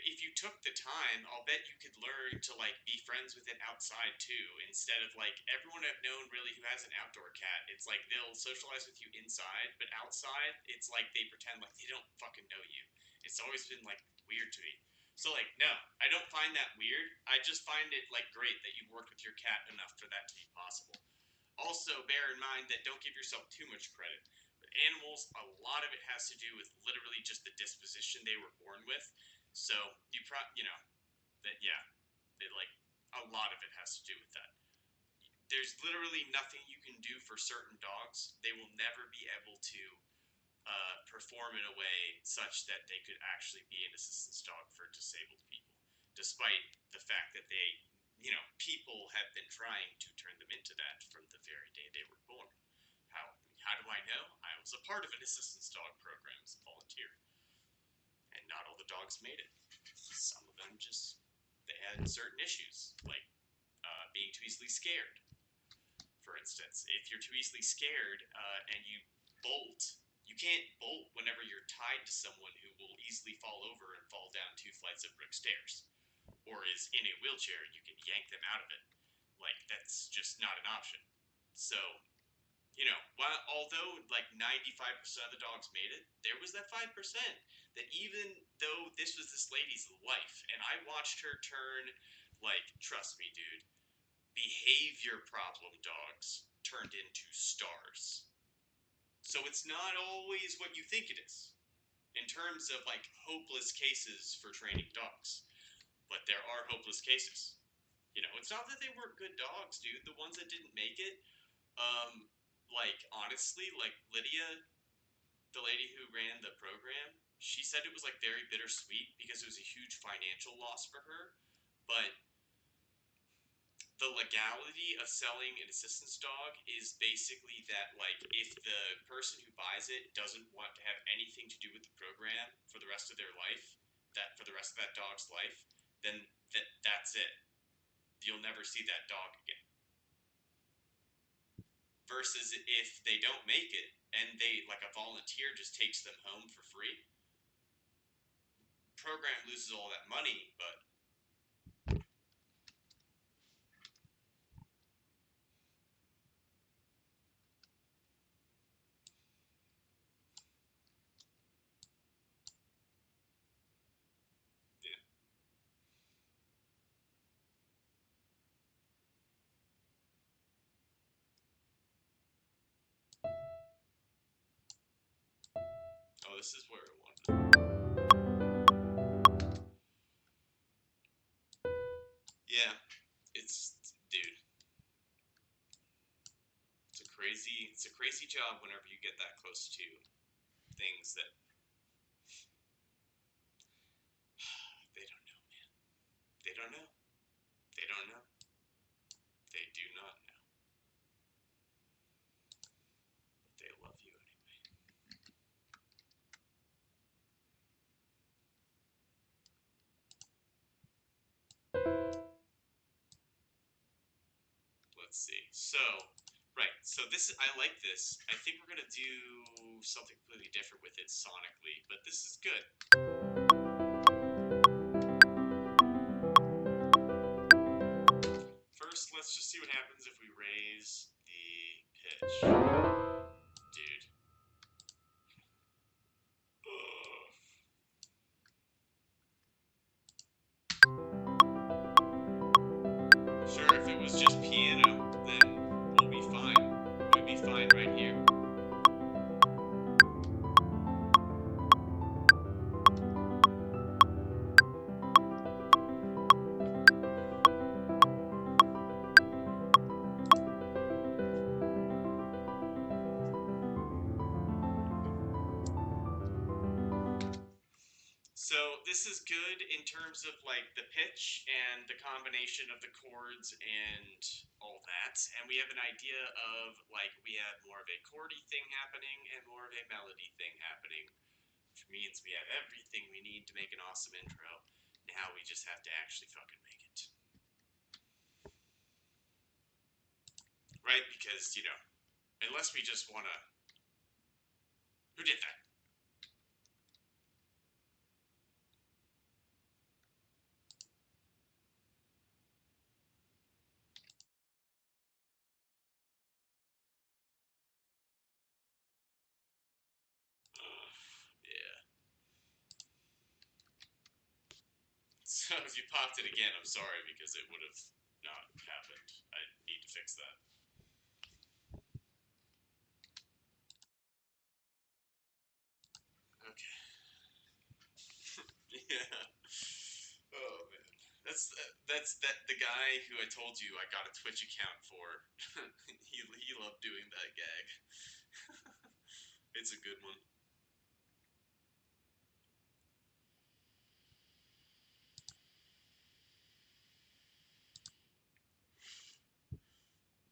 If you took the time, I'll bet you could learn to like be friends with it outside too. Instead of like everyone I've known really who has an outdoor cat, it's like they'll socialize with you inside, but outside, it's like they pretend like they don't fucking know you. It's always been like weird to me. So like, no, I don't find that weird. I just find it like great that you've worked with your cat enough for that to be possible. Also, bear in mind that don't give yourself too much credit. But animals, a lot of it has to do with literally just the disposition they were born with. So that yeah, like a lot of it has to do with that. There's literally nothing you can do for certain dogs. They will never be able to perform in a way such that they could actually be an assistance dog for disabled people, despite the fact that people have been trying to turn them into that from the very day they were born. how do I know? I was a part of an assistance dog program as a volunteer, and not all the dogs made it. Some of them just they had certain issues, like being too easily scared. For instance, if you're too easily scared and you bolt, you can't bolt whenever you're tied to someone who will easily fall over and fall down 2 flights of brick stairs, or is in a wheelchair. You can yank them out of it. Like that's just not an option. So although like 95% of the dogs made it, there was that 5% that even though this was this lady's life, and I watched her turn, like, trust me, dude, behavior problem dogs turned into stars. So it's not always what you think it is in terms of like hopeless cases for training dogs, but there are hopeless cases. It's not that they weren't good dogs, dude. The ones that didn't make it, like honestly, like Lydia, the lady who ran the program, she said it was like very bittersweet because it was a huge financial loss for her. But the legality of selling an assistance dog is basically that, like, if the person who buys it doesn't want to have anything to do with the program for the rest of their life, that for the rest of that dog's life, then that's it. You'll never see that dog again. Versus if they don't make it and they, like, a volunteer just takes them home for free, program loses all that money, but yeah. Oh, this is where I wanted. Yeah, dude. It's a crazy job whenever you get that close to things that they don't know, man. They don't know. They don't know. They do not know. But they love you anyway. Let's see. So, right. So I like this. I think we're gonna do something completely different with it sonically, but this is good. First, let's just see what happens if we raise the pitch. Dude. Ugh. Sure, if it was just piano, then we'll be fine. We'd be fine right here. So this is good in terms of like the pitch and the combination of the chords and all that. And we have an idea of like we have more of a chordy thing happening and more of a melody thing happening, which means we have everything we need to make an awesome intro. Now we just have to actually fucking make it. Right? Because, unless we just wanna who did that? Yeah. So if you popped it again, I'm sorry because it would have not happened. I need to fix that. Okay. Yeah. Oh man. That's the guy who I told you I got a Twitch account for. he loved doing that gag. It's a good one.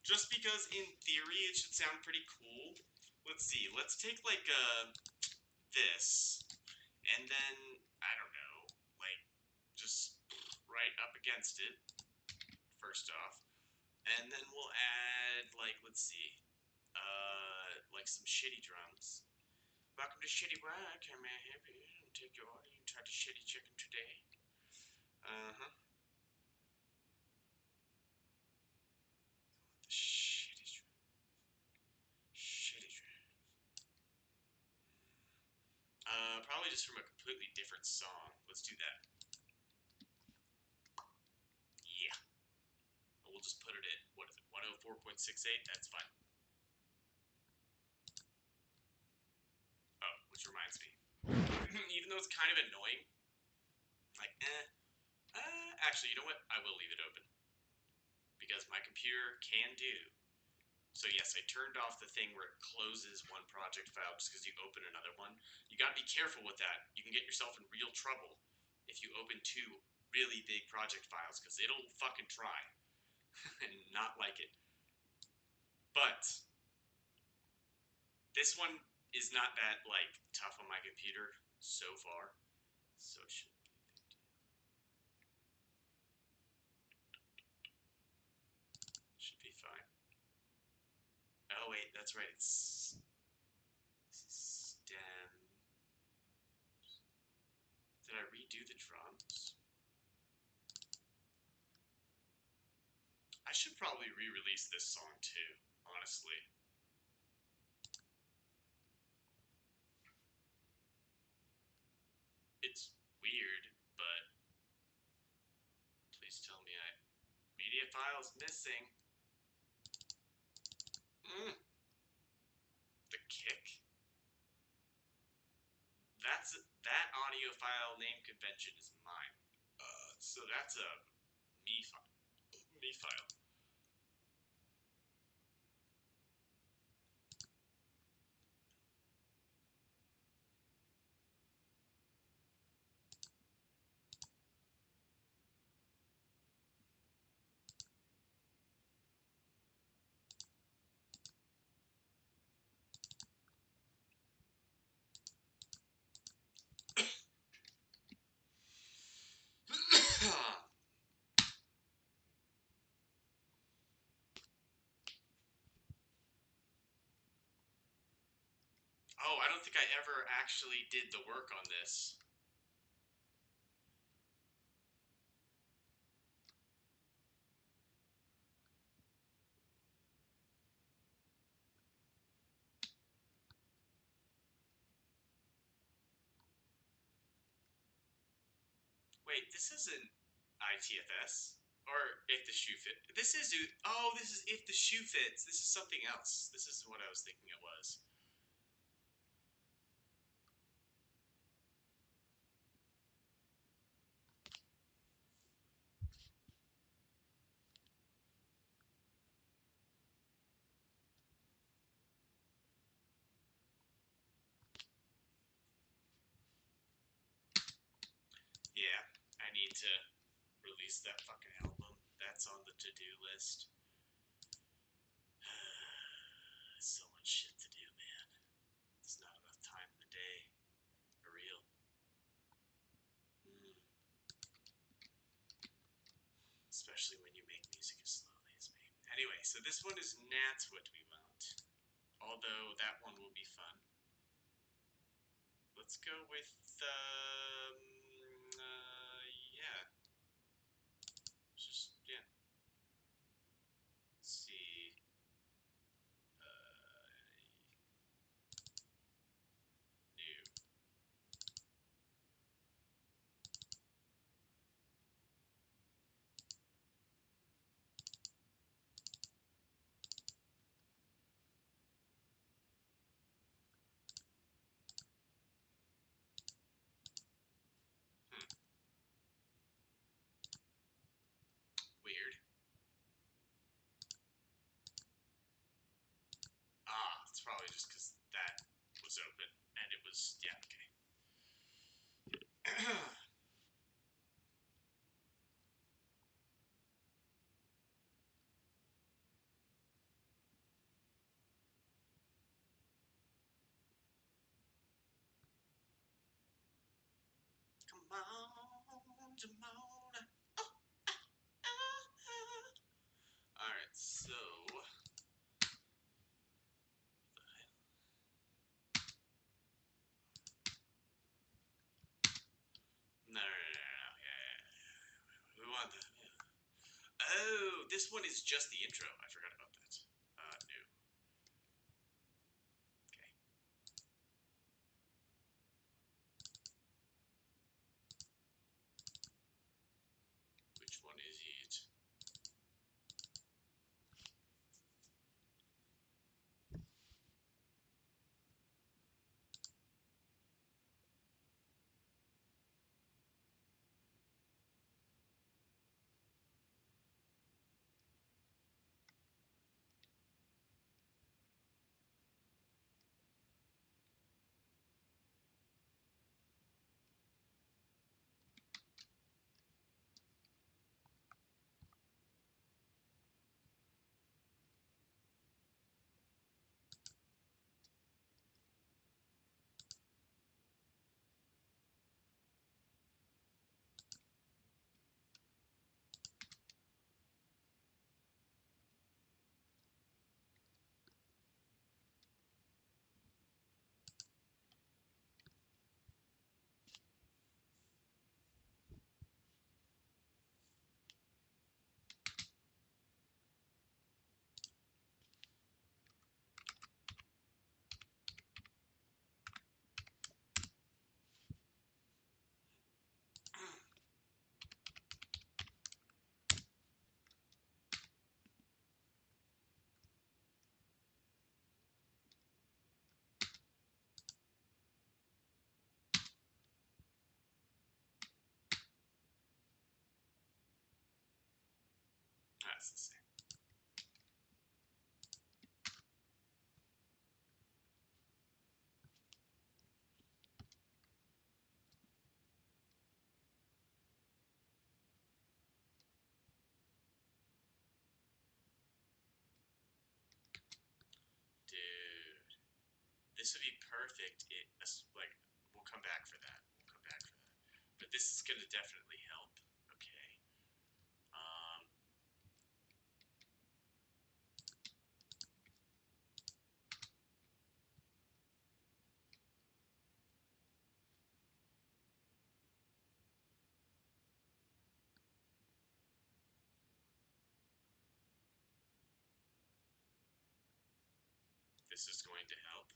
Just because in theory it should sound pretty cool, let's see. Let's take like this, and then I don't know, like just right up against it first off, and then we'll add like let's see, like some shitty drums. Welcome to Shitty Work. How may I help you? Take your order. You tried to shitty chicken today. Uh huh. The shitty drum. Shitty drum. Probably just from a completely different song. Let's do that. Yeah. We'll just put it in. What is it? 104.68? That's fine. Oh, which reminds me. Even though it's kind of annoying, like, actually, you know what? I will leave it open. Because my computer can do. So yes, I turned off the thing where it closes one project file just because you open another one. You got to be careful with that. You can get yourself in real trouble if you open two really big project files because it'll fucking try and not like it. But this one is not that like tough on my computer so far, so it shouldn't be a big deal. Should be fine. Oh wait, that's right. It's stem. Did I redo the drums? I should probably re-release this song too, honestly. It's weird, but please tell me media files missing. The kick. That audio file name convention is mine. So that's a me file. Me file. Oh, I don't think I ever actually did the work on this. Wait, this isn't ITFS or if the shoe fit. This is this is if the shoe fits. This is something else. This is what I was thinking it was. Yeah, I need to release that fucking album. That's on the to-do list. So much shit to do, man. It's not enough time in the day. For real. Mm. Especially when you make music as slowly as me. Anyway, so this one is not what we want. Although that one will be fun. Let's go with, yeah. Just, yeah. Let's see. New. Alright, so. No. Yeah. We want the. Oh, this one is just the intro. I forgot about that. No. Okay. Which one is it? That's the same. Dude. This would be perfect. Like, we'll come back for that. But this is gonna definitely help. Okay. Um, this is going to help.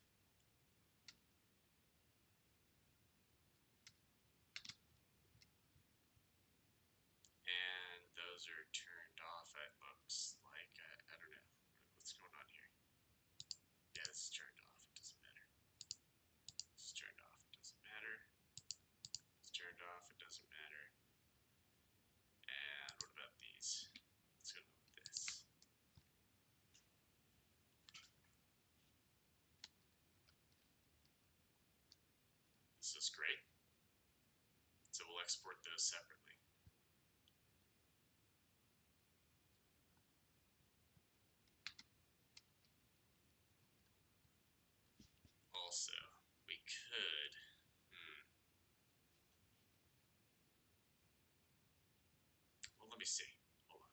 And those are turned off. It looks like I don't know what's going on here. Yeah, this is turned off. It doesn't matter. This is turned off. It doesn't matter. It's turned off. It doesn't matter. And what about these? Let's go with this. This is great. So we'll export those separately. Also, we could. Well, let me see. Hold on.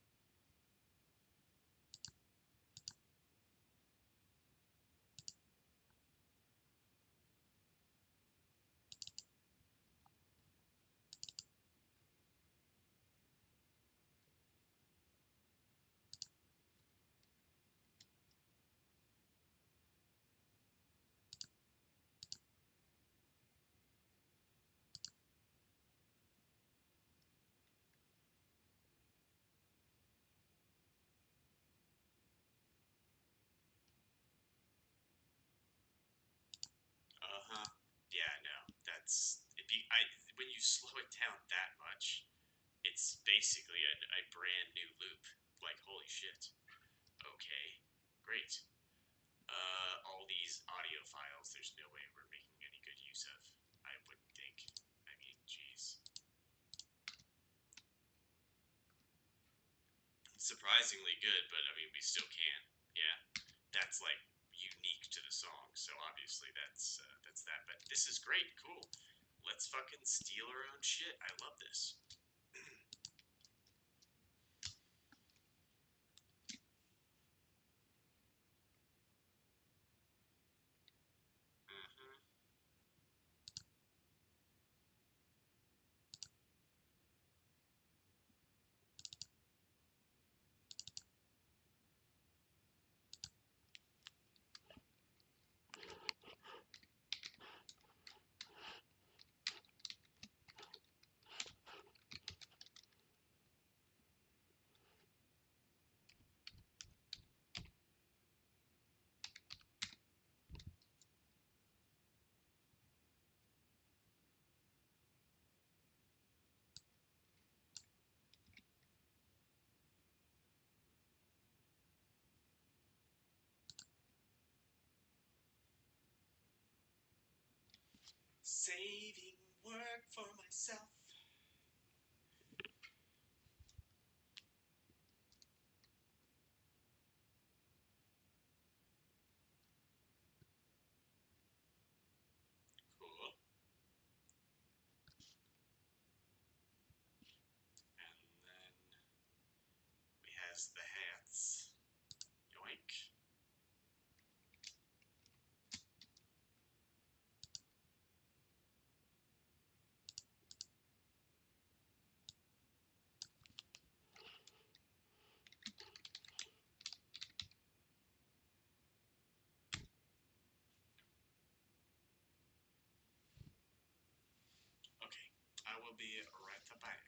Yeah, no. When you slow it down that much, it's basically a brand new loop. Like, holy shit. Okay, great. All these audio files, there's no way we're making any good use of. I wouldn't think. I mean, geez. Surprisingly good, but I mean, we still can. Yeah, that's like unique to the song. So obviously that's that. But this is great. Cool. Let's fucking steal our own shit. I love this. Mhm. Saving work for myself. Cool. And then we has the hats. Yoink. Okay, I will be right back.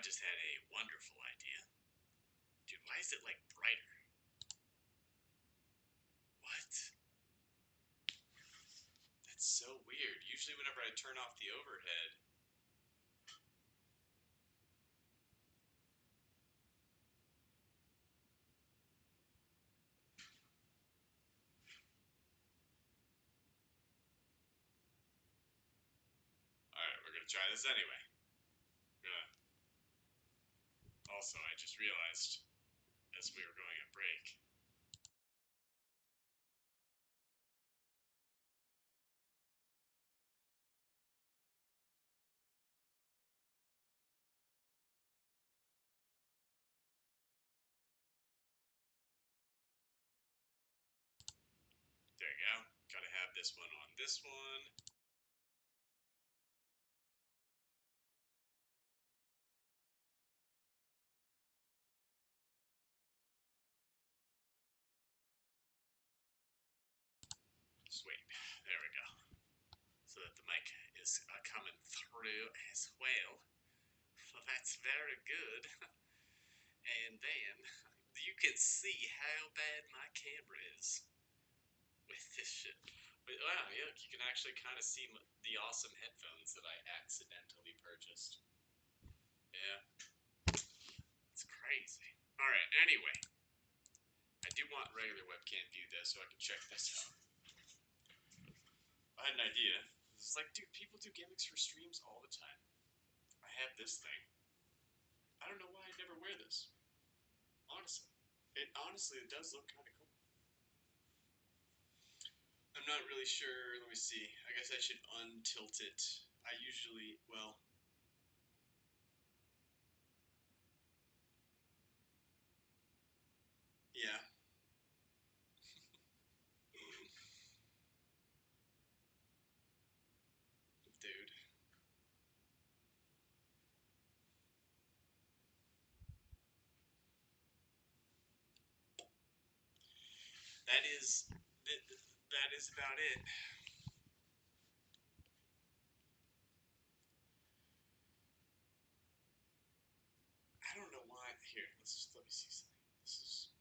just had a wonderful idea. Dude, why is it like brighter? What? That's so weird. Usually whenever I turn off the overhead, alright, we're gonna try this anyway. Also, I just realized as we were going on break. There you go. Gotta have this one on this one. Sweep. There we go. So that the mic is coming through as well. So that's very good. And then you can see how bad my camera is with this shit. But wow, yeah, you can actually kind of see the awesome headphones that I accidentally purchased. Yeah, it's crazy. All right, anyway, I do want regular webcam view though, so I can check this out. I had an idea. It's like, dude, people do gimmicks for streams all the time. I have this thing. I don't know why I never wear this. Honestly, it does look kind of cool. I'm not really sure. Let me see. I guess I should untilt it. I usually, well, yeah. Dude. That is about it. I don't know why. Here, let me see something. This is,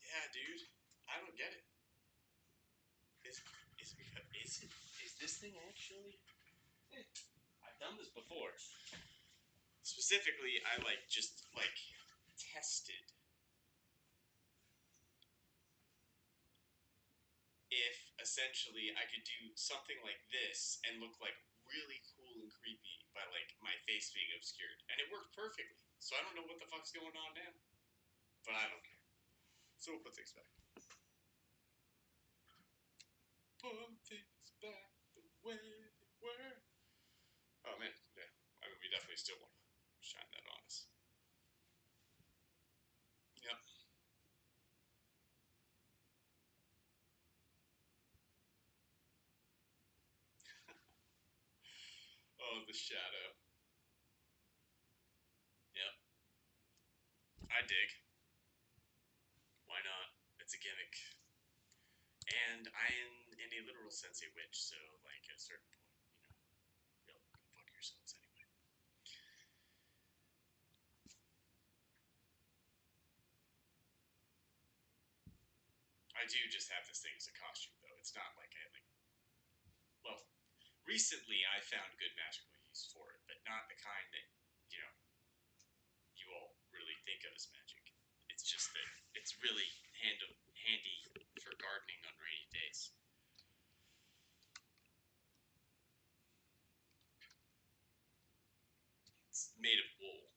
yeah, dude. I don't get it. Is this thing actually? I've done this before. Specifically, I just tested if essentially I could do something like this and look like really cool and creepy by my face being obscured, and it worked perfectly. So I don't know what the fuck's going on now, but I don't care. So we'll put things back. Put things back the way they were. Oh man, yeah. I mean, we definitely still want to shine that on us. Yep. Oh, the shadow. Yep. I dig. Why not? It's a gimmick. And I am, in a literal sense, a witch, so, at a certain point, you'll go fuck yourselves anyway. I do just have this thing as a costume, though. It's not like I, well, recently I found good magical use for it, but not the kind that, you all really think of as magic. It's just that it's really handy for gardening on rainy days. It's made of wool,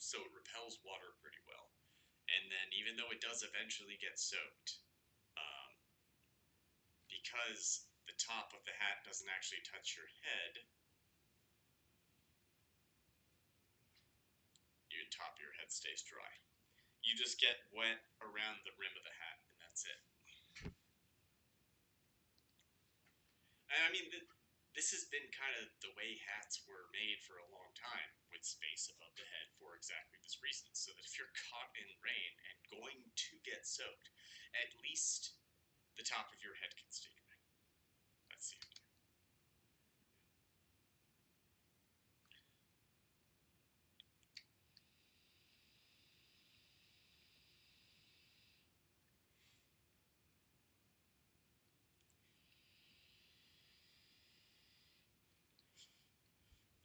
so it repels water pretty well. And then, even though it does eventually get soaked, um, because the top of the hat doesn't actually touch your head, your top of your head stays dry. You just get wet around the rim of the hat, and that's it. I mean, this has been kind of the way hats were made for a long time, with space above the head for exactly this reason, so that if you're caught in rain and going to get soaked, at least the top of your head can stay dry. That's the idea.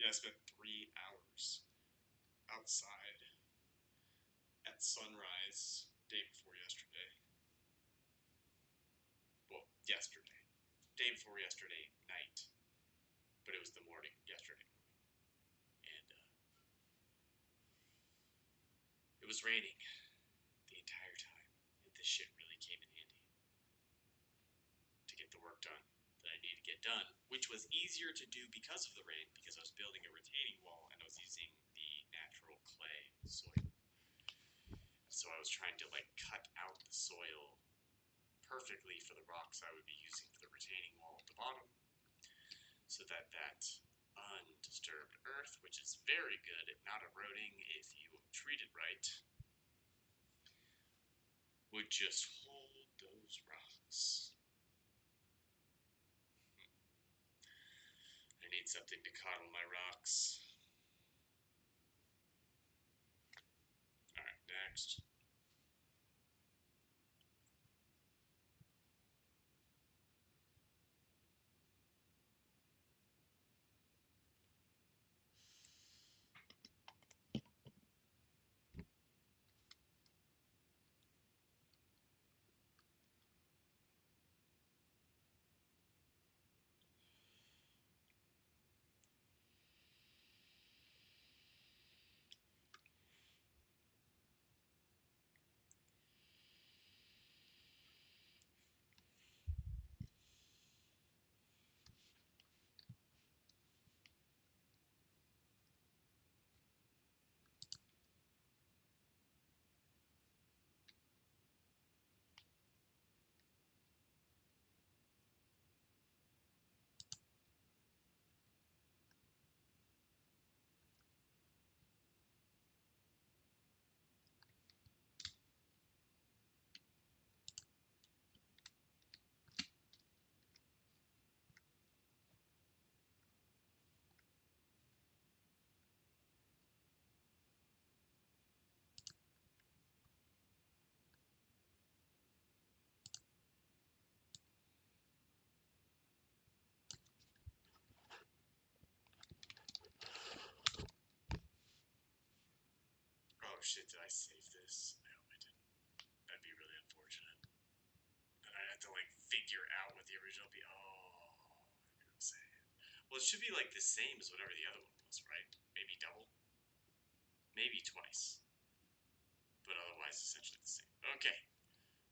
Yeah, I spent 3 hours outside at sunrise day before yesterday. Well, yesterday. Day before yesterday night. But it was the morning, yesterday morning. And it was raining the entire time. And this shit really came in handy to get the work done that I need to get done, which was easier to do because of the rain, because I was building a retaining wall and I was using the natural clay soil. So I was trying to like cut out the soil perfectly for the rocks I would be using for the retaining wall at the bottom, so that that undisturbed earth, which is very good at not eroding if you treat it right, would just hold those rocks. I need something to coddle my rocks. Alright, next. Oh shit, did I save this? I hope I didn't. That'd be really unfortunate. Then I'd have to like figure out what the original be. Oh, I'm gonna say it. Well, it should be like the same as whatever the other one was, right? Maybe double? Maybe twice. But otherwise, essentially the same. Okay.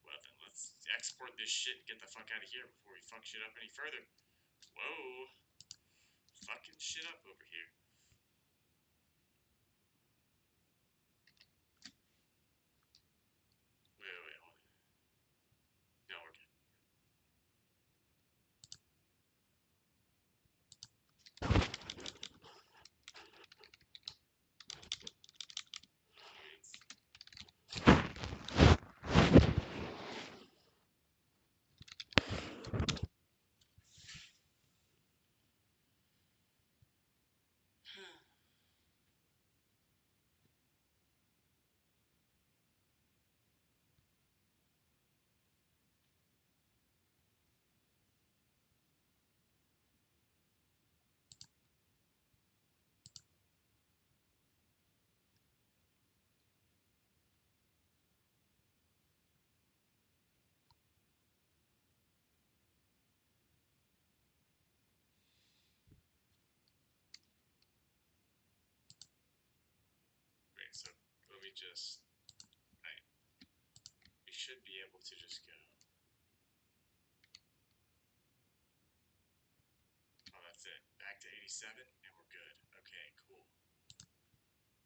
Well then, let's export this shit and get the fuck out of here before we fuck shit up any further. Whoa. Fucking shit up over here. Wait, hold on. No, we're good. Great, so let me just... we should be able to just go... Oh, that's it. Back to 87, and we're good. Okay, cool.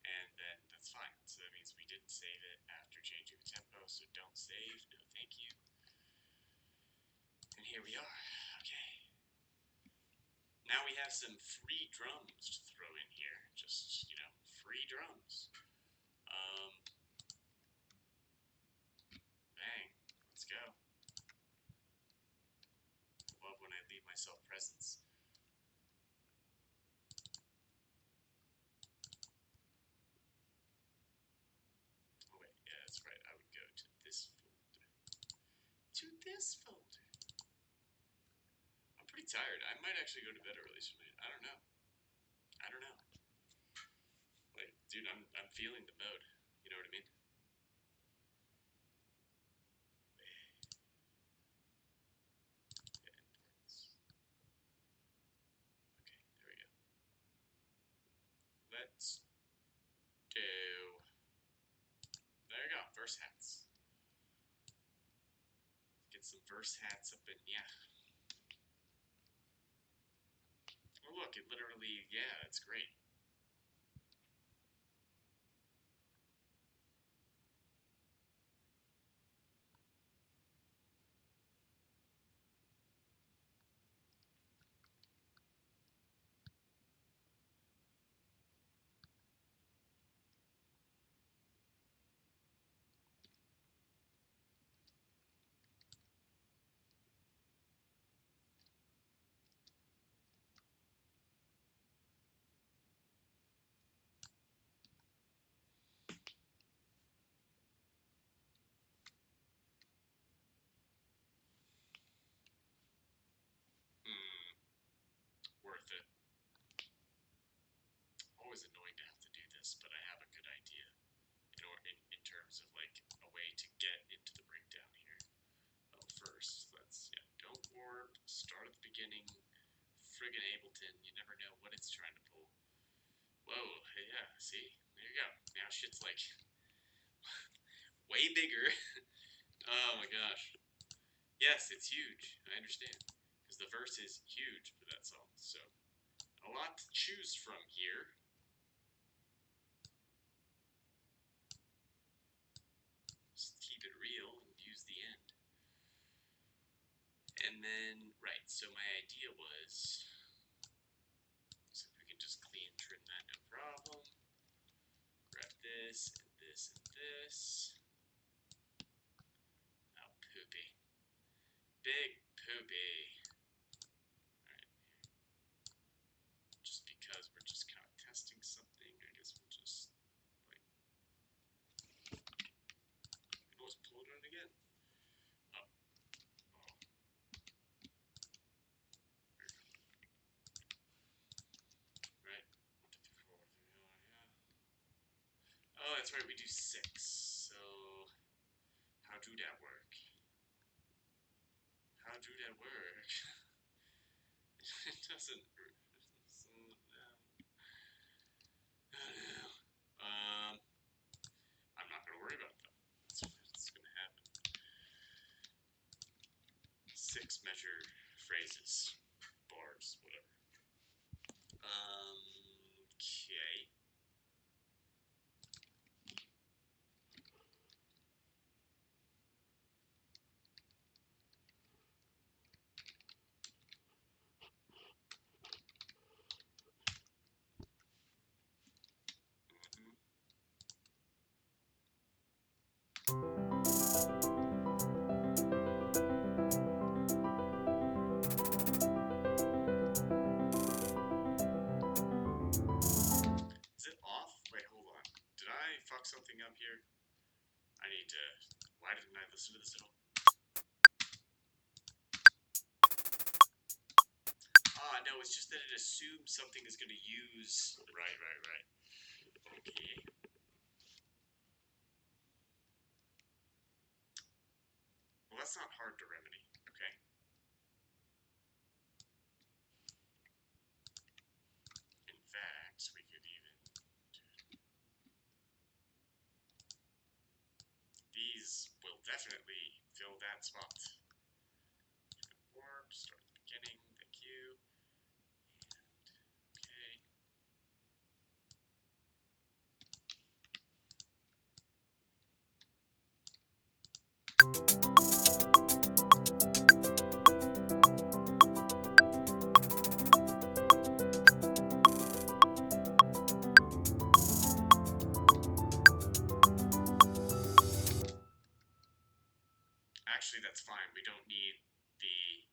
And then that's fine. So that means we didn't save it after changing the tempo, so don't save. No, thank you. And here we are. Okay. Now we have some free drums to throw in here. Just, you know, free drums. Bang. Let's go. I love when I leave myself presents. Oh wait, yeah, that's right. I would go to this folder. To this folder. I'm pretty tired. I might actually go to bed early tonight. I don't know. I don't know. Like, dude, I'm feeling the mode. You know what I mean? Okay, there we go. Let's do. There you go. Verse hats. Get some verse hats up in. Yeah. Oh look, it literally. Yeah, it's great. Worth it. Always annoying to have to do this, but I have a good idea in terms of like a way to get into the breakdown here. Oh, first, let's don't warp. Start at the beginning. Friggin' Ableton, you never know what it's trying to pull. Whoa, yeah, see? There you go. Now shit's like way bigger. Oh my gosh. Yes, it's huge. I understand. Because the verse is huge for that song. So, a lot to choose from here. Just keep it real and use the end. And then, right, so my idea was, so we can just clean trim that, no problem. Grab this, and this, and this. Oh, poopy. Big poopy. Alright. Just because we're just kind of testing something, I guess we'll just, like, we can always pull it in again. Oh. Oh. Right. 1, 2, 3, 4, 1, 2, 3, 4, yeah. Oh, that's right, we do 6. So, how do that work? How do that work? It doesn't. So, no. I'm not gonna worry about that. That's what's gonna happen. 6 measure phrases, bars, whatever. Okay. Is it off? Wait, hold on. Did I fuck something up here? I need to. Why didn't I listen to this at all? Ah, no, it's just that it assumes something is going to use. Right. Okay. Well, that's not hard to remedy. Okay. In fact, we could even. These will definitely fill that spot. Warp, start at the beginning, thank you. And, okay. Actually, that's fine. We don't need the.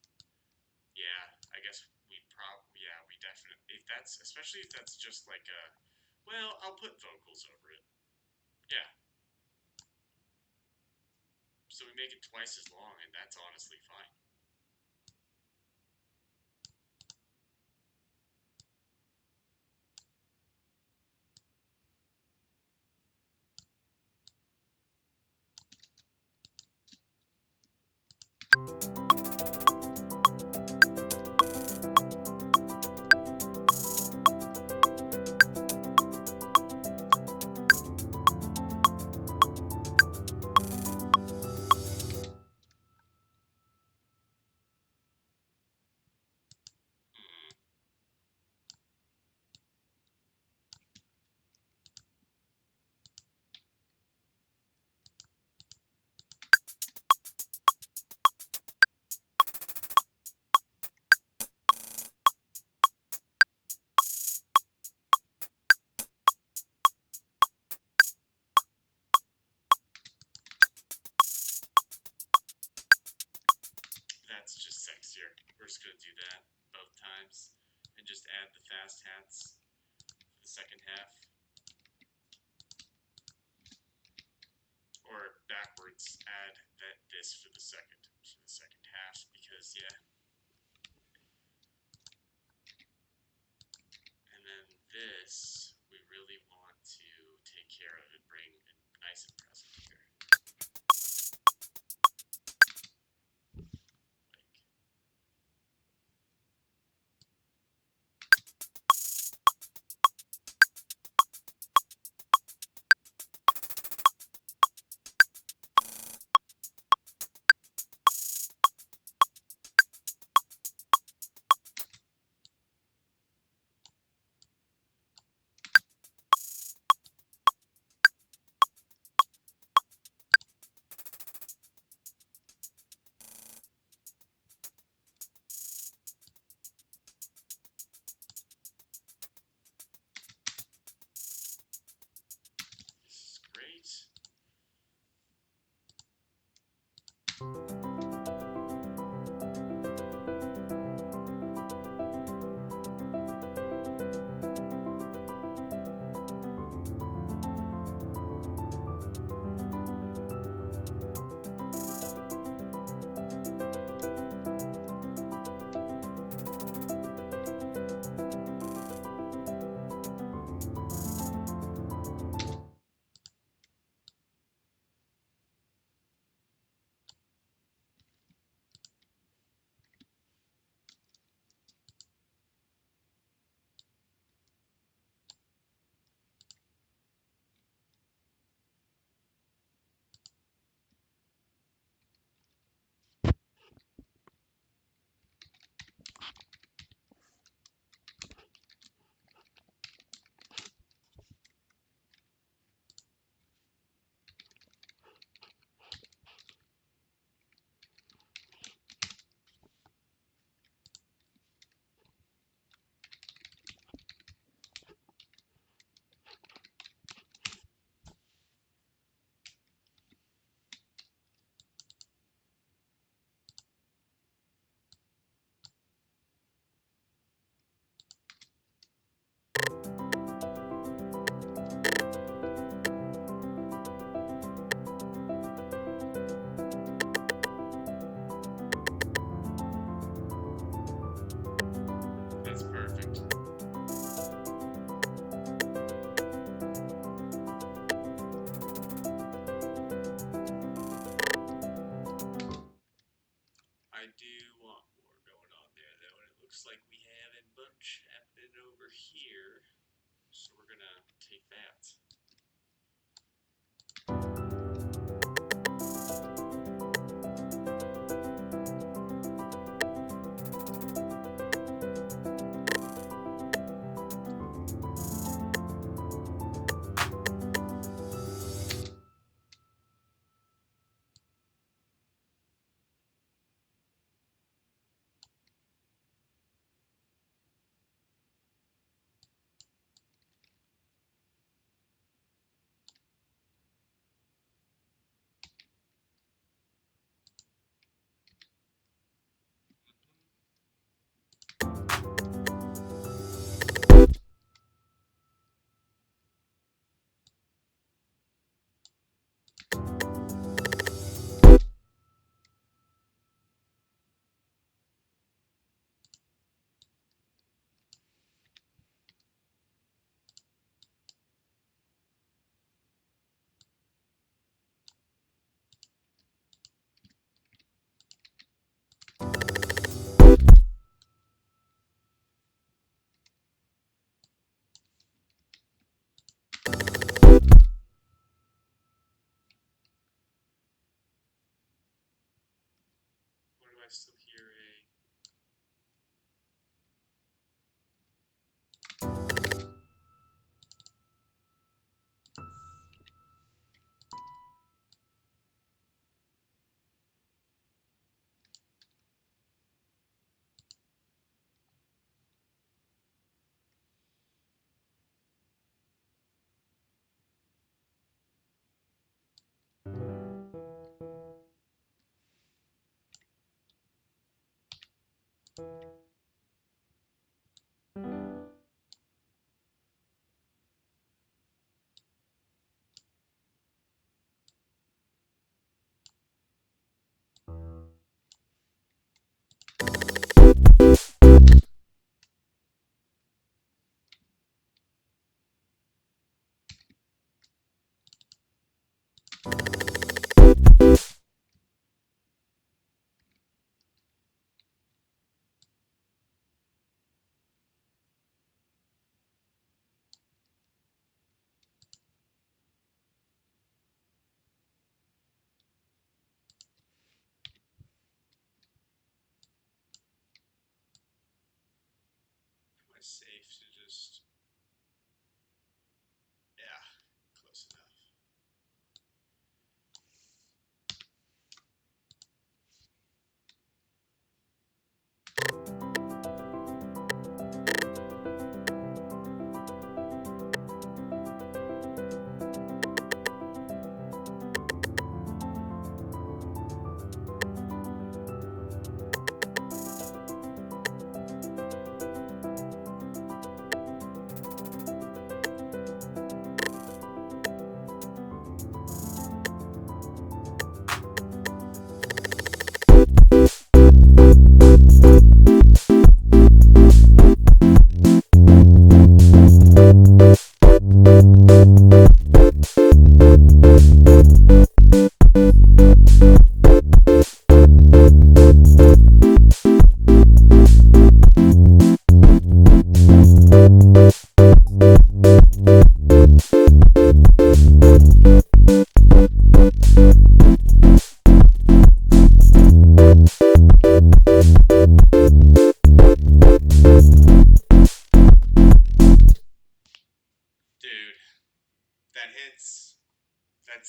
Yeah, I guess we probably. Yeah, we definitely. If that's. Especially if that's just like a. Well, I'll put vocals over it. Yeah. So we make it twice as long, and that's honestly fine. that both times and just add the fast hats for the second half. Or backwards, add this for the second half, because yeah. And then this we really want to take care of and bring nice and present here. This is great. That's perfect. I do want more going on there though, and it looks like we have a bunch happening over here. So we're gonna take that. Why do I still hear a...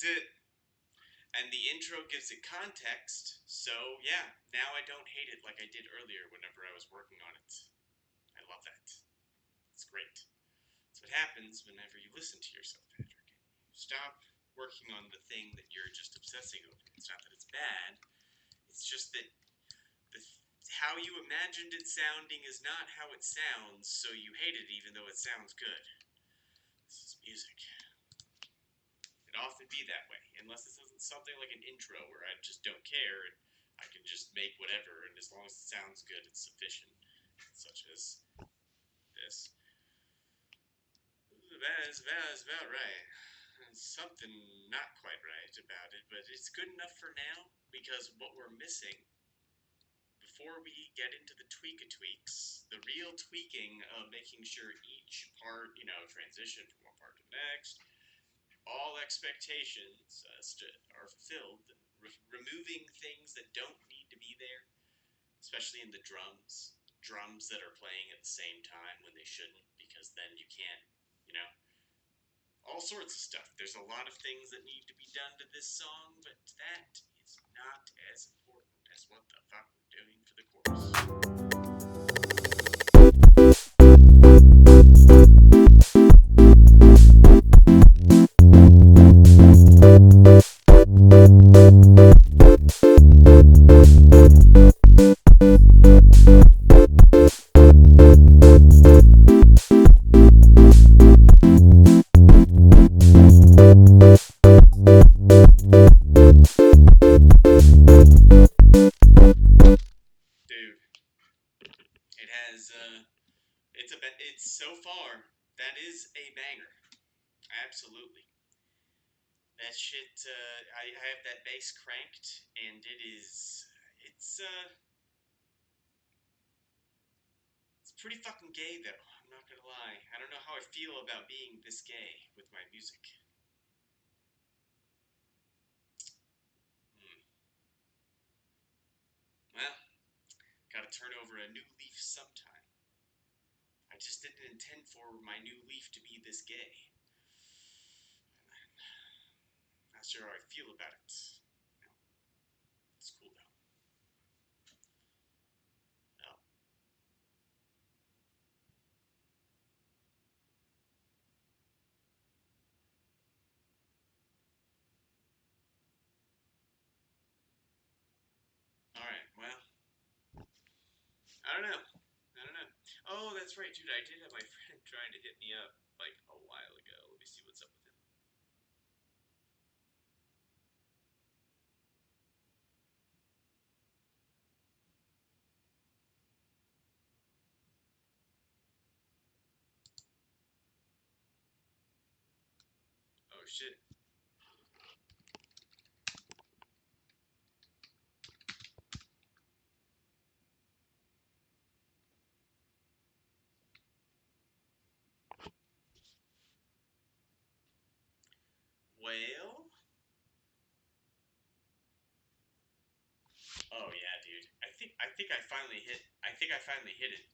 That's it. And the intro gives it context, so yeah, now I don't hate it like I did earlier whenever I was working on it. I love that. It's great. That's what happens whenever you listen to yourself, Patrick. You stop working on the thing that you're just obsessing over. It's not that it's bad, it's just that the, how you imagined it sounding is not how it sounds, so you hate it even though it sounds good. This is music. It often be that way, unless this isn't something like an intro where I just don't care and I can just make whatever, and as long as it sounds good, it's sufficient. Such as this. That's about right. Something not quite right about it, but it's good enough for now because what we're missing before we get into the tweaks, the real tweaking of making sure each part, transition from one part to the next, all expectations are fulfilled, removing things that don't need to be there, especially in the drums. Drums that are playing at the same time when they shouldn't, because then you can't, all sorts of stuff. There's a lot of things that need to be done to this song, but that is not as important as what the fuck we're doing for the chorus. Dude, it has it's so far that is a banger. Absolutely. That shit I have that bass cranked and it's pretty fucking gay though. I'm not gonna lie. I don't know how I feel about being this gay with my music. Hmm. Well, gotta turn over a new leaf sometime. I just didn't intend for my new leaf to be this gay. Not sure how I feel about it. It's cool though. Oh. Alright, well. I don't know. I don't know. Oh, that's right, dude. I did have my friend trying to hit me up like a while ago. Let me see what's up with him. Oh shit. Well. Oh yeah, dude. I think I finally hit it.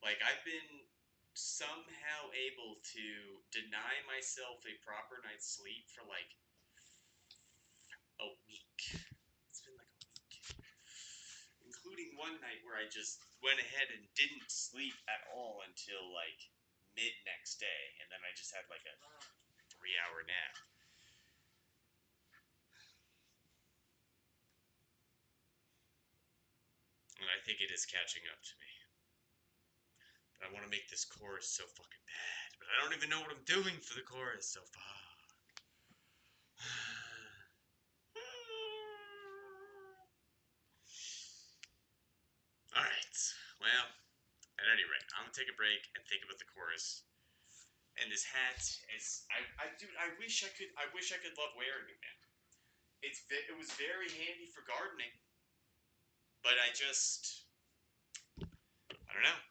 Like I've been somehow able to deny myself a proper night's sleep for like a week. It's been like a week. Including one night where I just went ahead and didn't sleep at all until like mid next day, and then I just had like a 3 hour nap. And I think it is catching up to me. But I want to make this chorus so fucking bad, but I don't even know what I'm doing for the chorus so far. Alright, well, at any rate, I'm gonna take a break and think about the chorus. And this hat is, dude, I wish I could love wearing it, man. It was very handy for gardening, but I don't know.